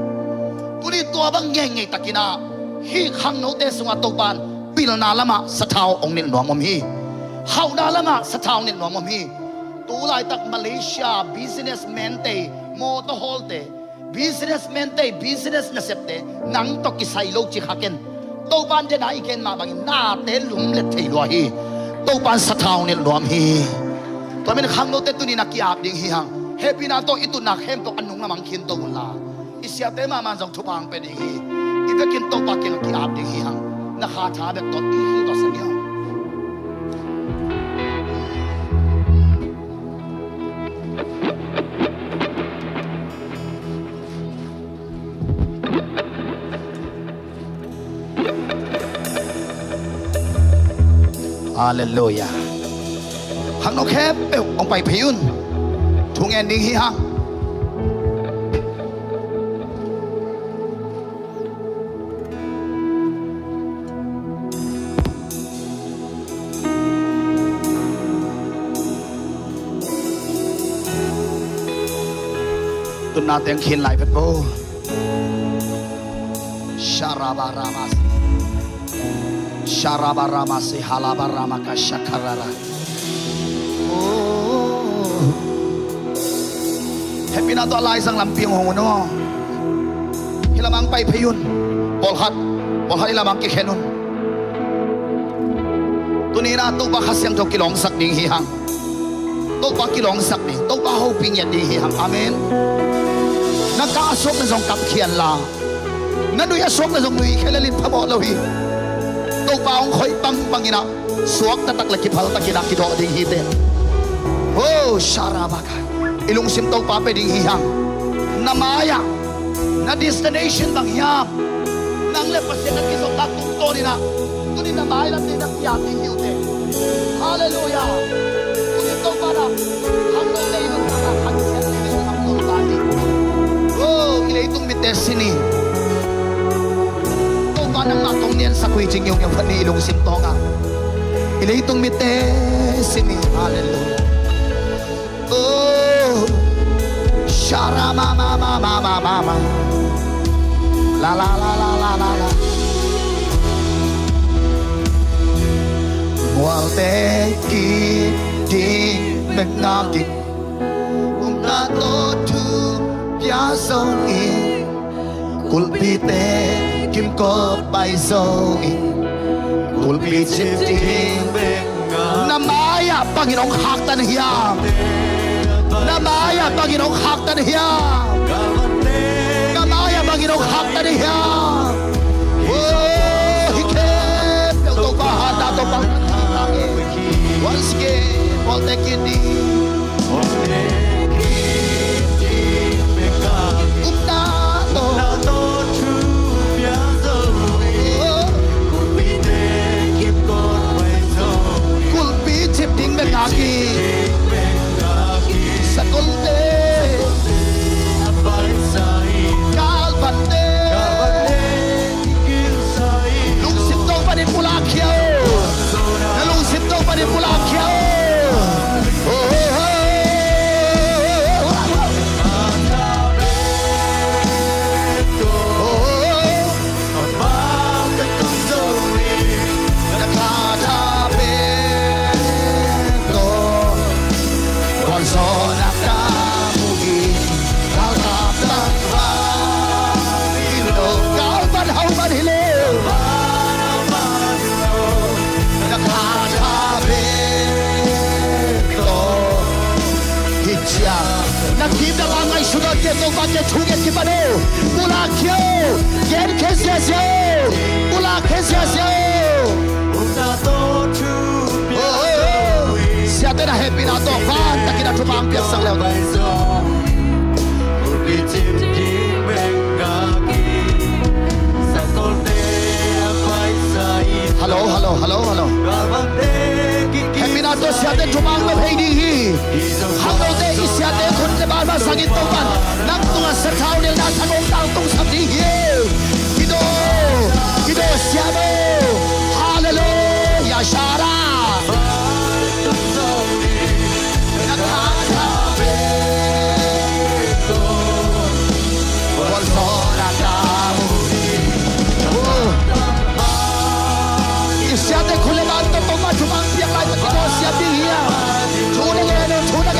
ตัวนี้ตัวบังเงยตะกินาฮีขังโนเตสุงาตกบานปิลนาละมาสะท้าวองนินหลวงมมีเฮานาละมาสะท้าวนินหลวงมมีต ตูไลตักมาเลเซีย businessman เตมอเตอร์ฮอลเต businessman เต business นะเสพเตนังตกิไซโลจิฮักเกนโตปานเจนาอีเกนมาบังหน้าเตลุมเล็ดเทลวฮีโตปานสะท้าวเนี่ยรวมฮีตัวเป็นขังโนเตตุนีนักยาบดิ่งฮีฮังเฮปินาโตอิตุนักเฮมโตอันนุงนามังคินโตมุลาอิเสียเตมามันจงทุพังเป็นดิ่งฮีอีเวกินโตปาเกนนักยาบดิ่งฮีฮังนักขาชาเบ็ดตัวอีฮีตัวสัญญาฮาเลลูยาฮังนกแคบเปออกไปพิยุนทุ่งแอนดิ้งฮีฮังตุนนาเตียงขินไหลเป็ดโบชาราบารามาสชาราบารามาสิฮาลาบารามากาชักคาราโอ้เฮปินาตัวลายสังลำเปียงหงวนฮิลามังไปพยุนบอลฮัดฮิลามังกิเขนุนตัวนี้นะตุบะขัสยังจกิลองสักดิ่งฮีฮังตุบะกิลองสักดิ่งตุบะฮูปิงยัดดิ่งฮีฮังอาเมนนักกาสกในสงกับเขียนลานั่นดูยาสกในสงลุยเคลลินพะบอลวีตัวเปล่าคอยปังปังกินะสวกตะตักเล็กพัลตะกินักกิโดดิ่งฮีเตโอ้ชาราบากาอิลุงซิมตัวป้าไปดิ่งฮีฮังน้ำมายาน้ำ destination บางอย่างนั่งเล็บภาษานักกิจสมบัติตัวนี้นะตัวนี้น้ำมายาที่นักยามดิ่งฮีเตฮาเลลูยาตัวนี้ตัวป้านะทำตัวนี้นะทำเสียงนี้ทำตัวตาดีโอ้อิเลตุงมิเตสินีนำมาตรงเนียนสักวิจิงยงยังพันนีลงสิมตองอ่ะอิเลตุงมิเตสินีฮาเลลูยาโอ้ชารามาลามัวเตกิดิเมงากิอุมนาโตทูพิอาโซอีกุลปีเตKim ko bay Zomi Kulpi chipting Namaya Panginoong haktan hiyam Namaya Panginoong haktan hiyam Namaya Panginoong haktan hiyam Oh hikep Yung bahan nato pang Once again Volte kindi Ngaki Sakulte Kalbante Lungsip tong panin pulak yaw Nalungsip tong panin pulak yaw Nakim na langay sunod kito bakit hugit kipano Mula kyo Gen kesesyo Mula kesesyo Siya na happy na to Fan Taki na trupang piyak sang leo Hello Happy na to siya na trupang mapaydi Hanggang de isya de kun le ba sangit to pan nang tunga sa tao nil na tanong tang tung sa tingil Kido siya mo Hallelujah Shara Nakatabi ko Walso na tamo Isya de kun le ba to pang machumang piyak ay kido siya tingil Tuna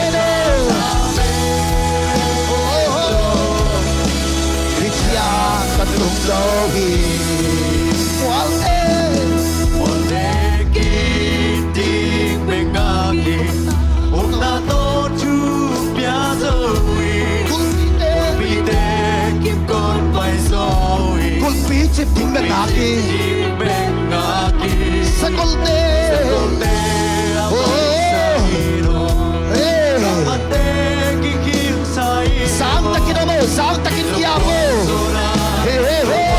Sip ting bek ngaki Sakolte Sang takin mo, sang takin kiya mo Hey, hey, hey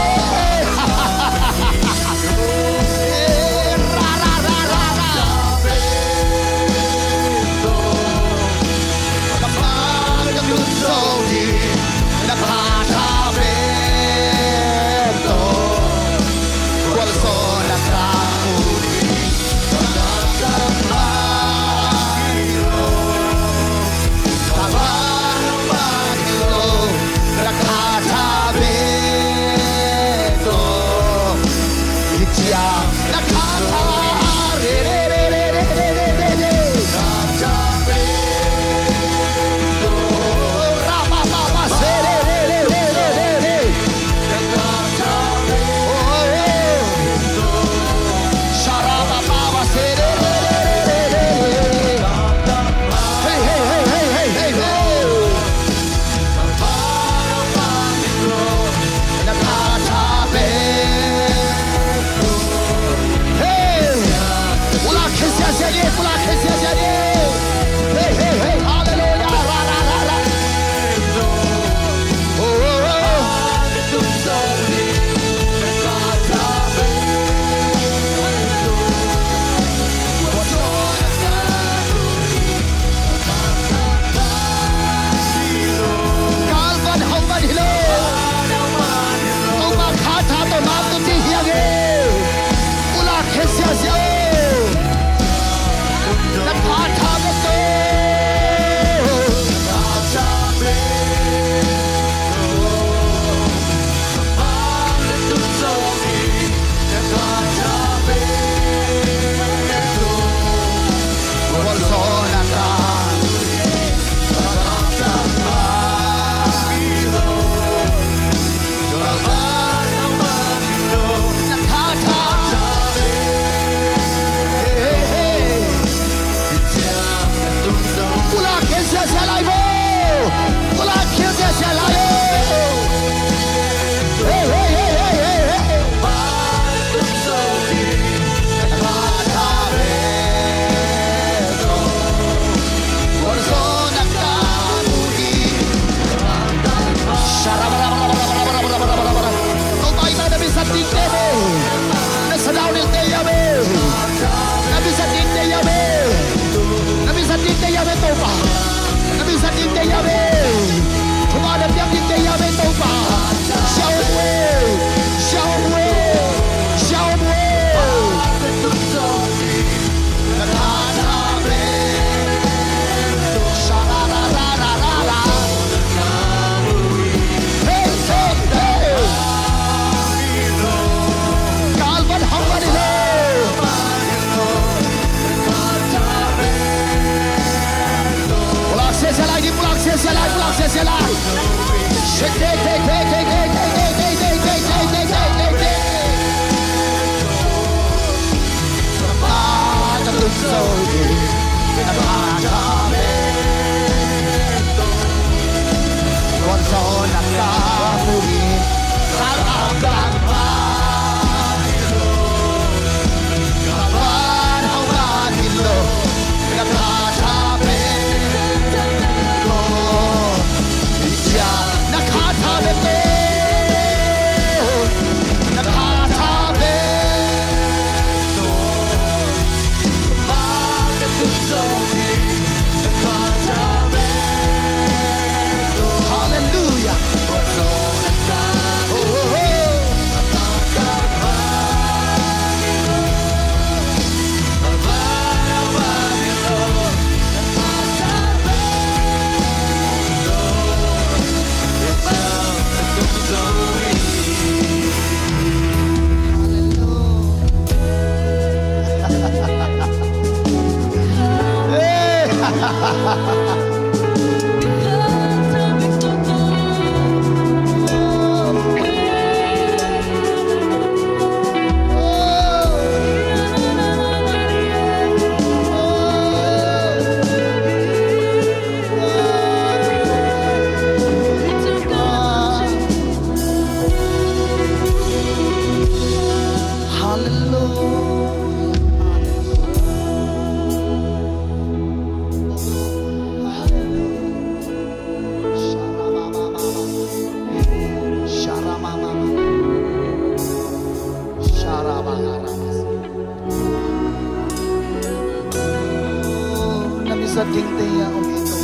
sa ting te ya om ito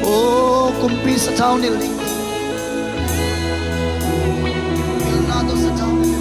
oh kumpi sa tao niling ilnado sa tao niling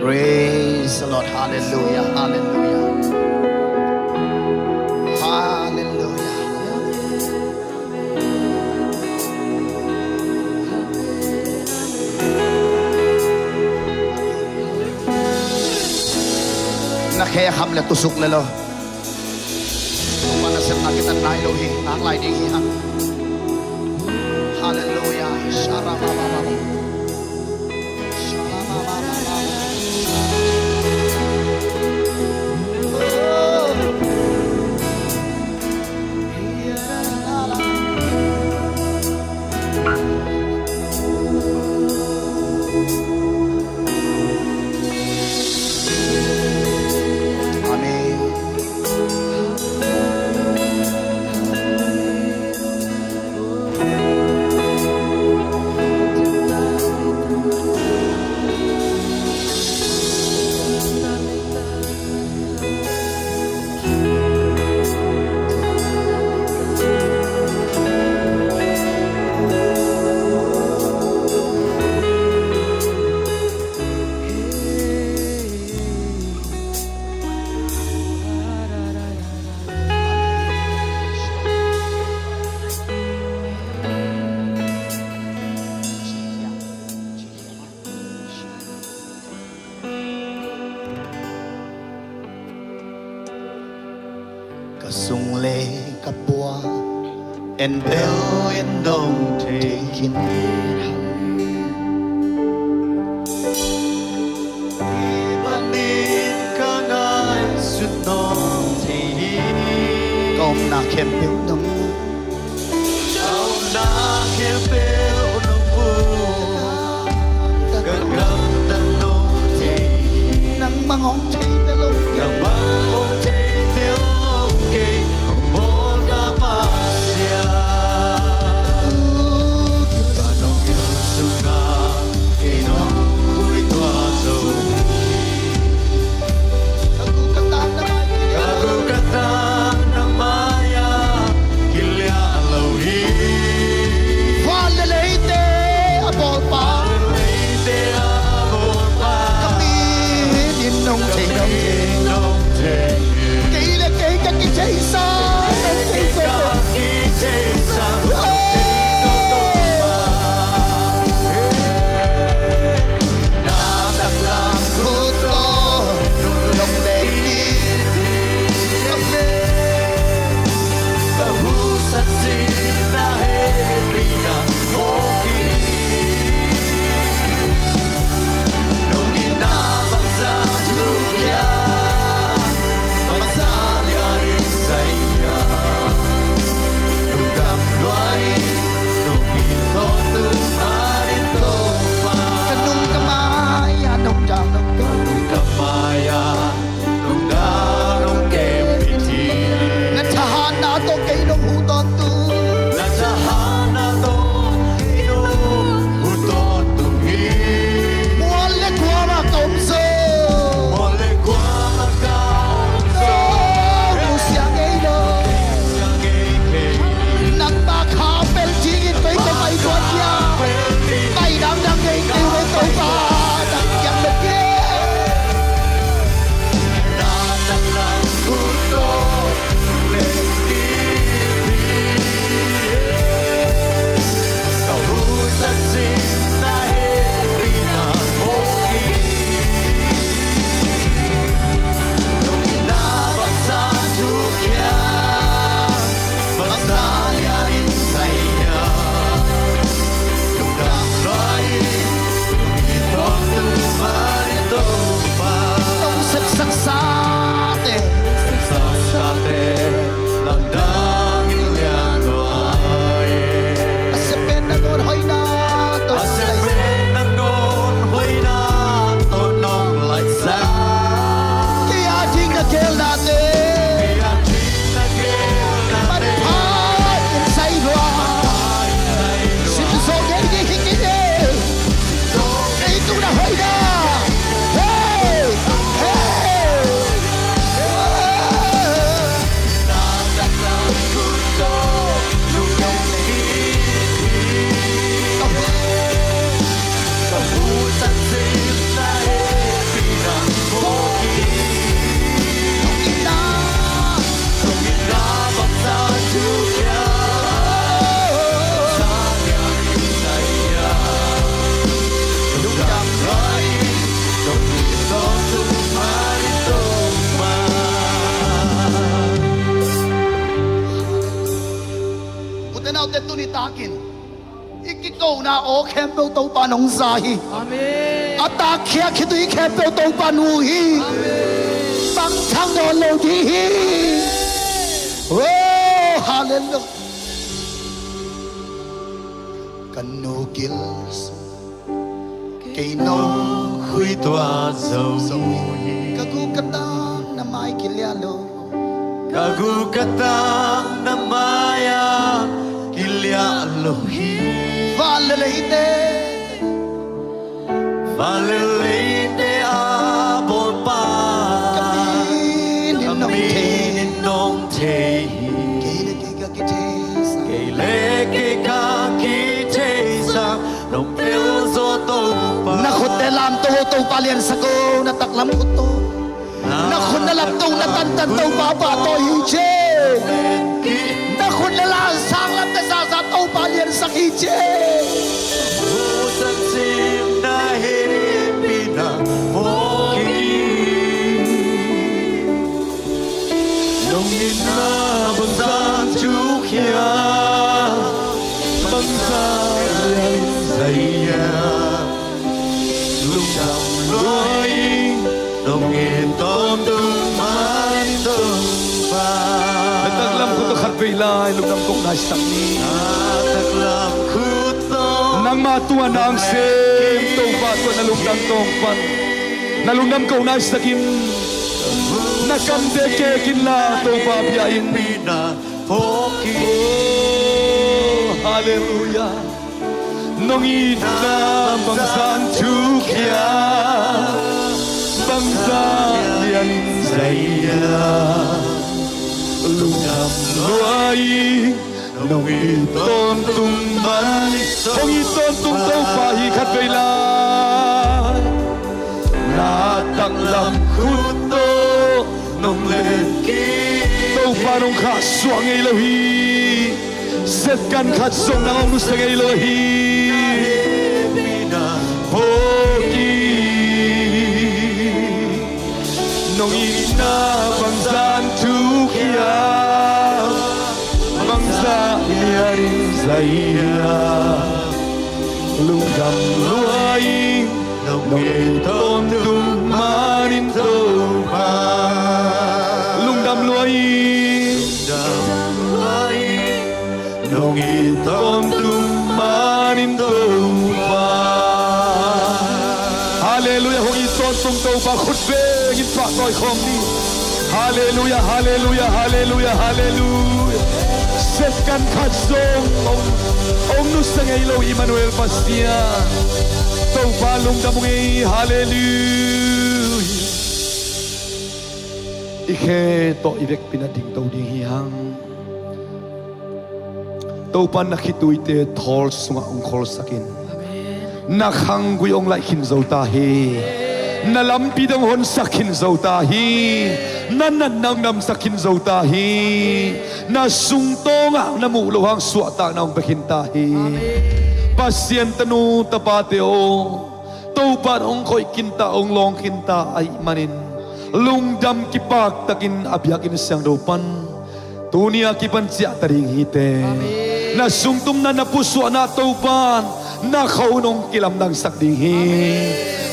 Praise the Lord. Hallelujah. Hallelujah. Hallelujah. ham le tusuk le lo mana sem na kita nai lo hi ang lai ding hi ha hallelujah shara ba ba ba sung lê cặp bùa en bèo en đông thế kín ban đi cả ngày suốt non thì công na khem bèo đông chào na khem bèo đông bu gần gần tân đông thì nắng mang hồng thì tê lông nắng mang hồng thì tê takin ikiko na o kempo to panong sahi Amen. atakia kitui kempo to panuhi bang thang do lo di oh hallelujah Khangno kills cây nô Khui tòa dầu kagu katang na mai kilyalo Kagu katang na maya Kilya lohi Valeleite abol pa Kami ninong tehi Keile kakitesa Nong pilzo to pa Nakot na lam to palian sa ko nataklam ko to Nakot na lam to natantan to baba to hije Nakot na lam sang lam na sa to palian sa hije Usan sim na hipina Poki Nong ina bangsan chukya Bangsan yang zaya Lung dam loi Nong iton tuman tumpa Nataglam ko to karpilay, lumdam kong naisang ni. Nataglam kuto Nang matuan na ang sim, taupa ko na lumdam tongpan. Nalumdam ko naisakin, nakamdekekin la taupa biyain. Pina Poki Oh, hallelujah. Nong ina bangsan chukya, bangsan yan Zaya lumdam luai. Nong iton tumban, nong iton tumtaw pahikat kailay. Natanglam kuto, nong leki, tau parong kaswang ilahi. Setkan katsong na ang gusto ng ilahi. Pogi, nong ina bangsan tukya. Bangsa niyaring zaya Lugam luai Nong iton tumanin topa Lugam luai Nong iton tumanin topa Hallelujah Hong iton tung topa khutbe Ngin pa ko'y khom ni Hallelujah Hallelujah Hallelujah Hallelujah Setkan katsong Om nusa ngay ilaw Emmanuel Pastia Tau palong damong ngay Hallelujah Ike to ibek pinading tau ding hiyang Tau pan nakituite Thol sunga ungkol sakin Nakhangguy ong laikin zau tahi Nalampi dang hon sakin zau tahi Nananang nam sakin zau tahi Nasungtong ang namuluhang suata na ang bakintahi Pasien tanu tapate o Taupan ong ko'y kinta ong long kinta ay manin Lungdam kipak takin abyakin siyang dopan Tunia kipan siya taring hite Nasungtum na napuswa na taupan Nakaunong kilam ng sakdinghi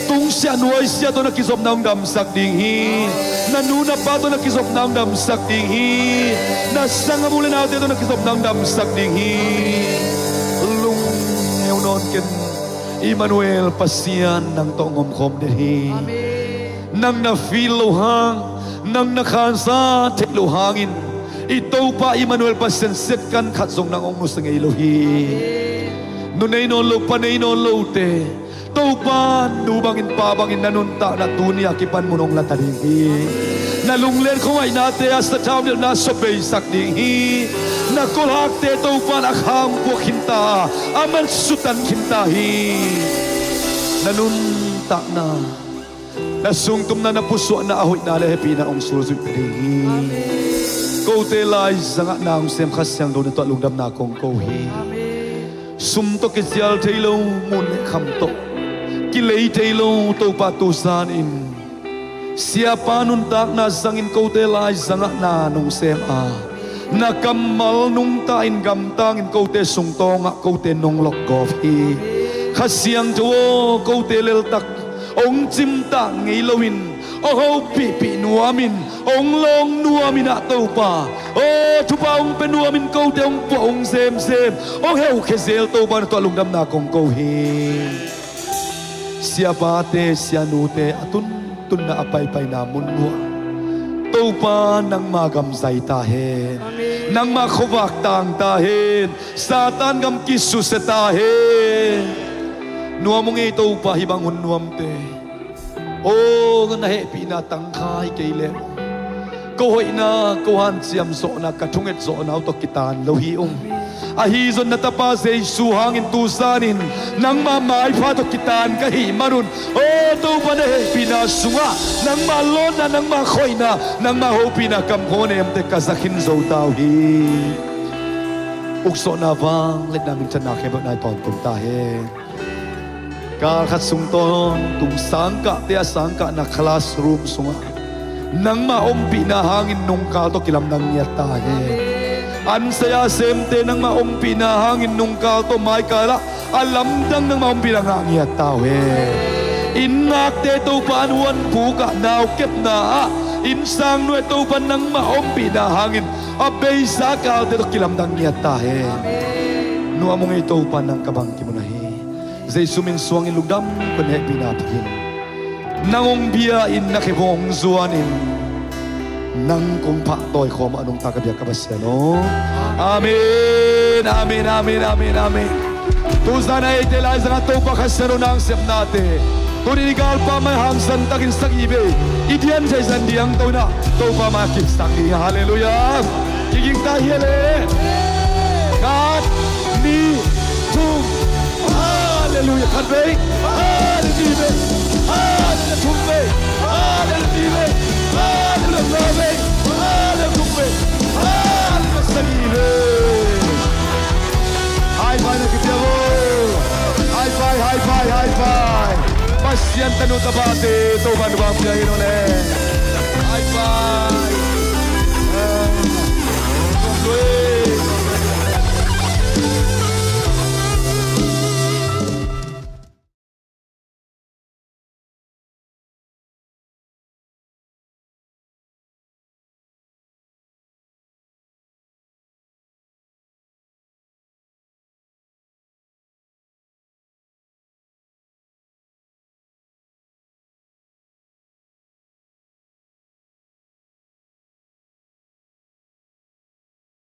Tung siya nuay siya to nakisop ng damsak dinghi Nanuna pa to nakisop ng damsak dinghi Nasanga mula natin to nakisop ng damsak dinghi Lung ngayon noon kin Emmanuel pasiyan ng tongom kom dinghi Nang nafiluhang Nang nakansa tiluhangin Ito pa Emmanuel pasiyan setkan katsong ng ongus ng ilohi Nunay no lo panay no lo te Taupan, nubangin pabangin nanunta na tunia kipan munong latarihi. Nalungler ko ay nate as the town na sobay sakdihi. Nakulhak te taupan akham po kinta, aman sutan kintahi. Nanunta na, nasungtum na napuso na ahoy na lehepi na ong susuy padihi. Kote lay zanga na ang sem kasyang doon ito alungdam na akong kohi. Sumto kisyal tayo mun kamto. Kilay tayo to patusanin Siapa nuntak na sangin ko telay sangak na nung sema na kamal nung ta in gam tang in câu te sung to nga câu te nong lok gov hi kha siang cho câu te lel tak ong chim ta ngei loin o ho pi pi nuamin ong long nuamin a to pa o chu pa ong pe nuamin câu te ong po ong sem ong heu khezel to pa to lungdam na kong câu hi siapa te sianu te atun tun na apay na munwa to pa nang magam zai ta hen nang makhowak tang ta hen satan gam kisu se ta hen nuamong ito pa hibangun nuam te o na he pina tang khai keile ko hoi na ko han siam so na kathunget so na to kitan lo hi ahi zon na tapa se su hangin tu sanin nang mamai pha to kitan ka hi marun o to pa na he pina sunga nang malon na nang ma khoi na nang ma ho pina kam khone am te kazakhin zo tau hi ukso na wang let na min chana khe ba nai ton tum ta he kal khat sung ton tum sang ka te sang ka na classroom sunga nang ma om pina hangin nung ka to kilam nang nya ta he an saya semte nang ma om pina hangin nung ka to mai kala alam dang nang ma om pina ngia tao he inak te to pan wan pu ka naw kep na in sang nuai to pan nang ma om pina hangin abei sa ka te to kilam dang ngia ta he nu among ei to pan nang kabang kimunahi jesu min suang in lugdam pan he pina phin nangong bia in nakibong zuanin nang kong pa toy khom anong takabyak kabasya no amen amen amen amen amen tu sana ite lai zanga to pa khasano nang sep nate tu rigal pa mai ham san takin sagibe idian sai san diang to na to pa ma kip sangi hallelujah kiging ta hele God ni tu hallelujah kadbe hallelujah hallelujah hallelujah hallelujah high five na kitiabo high five high five high five pasyan tanu tabate to ban bang piang inone high five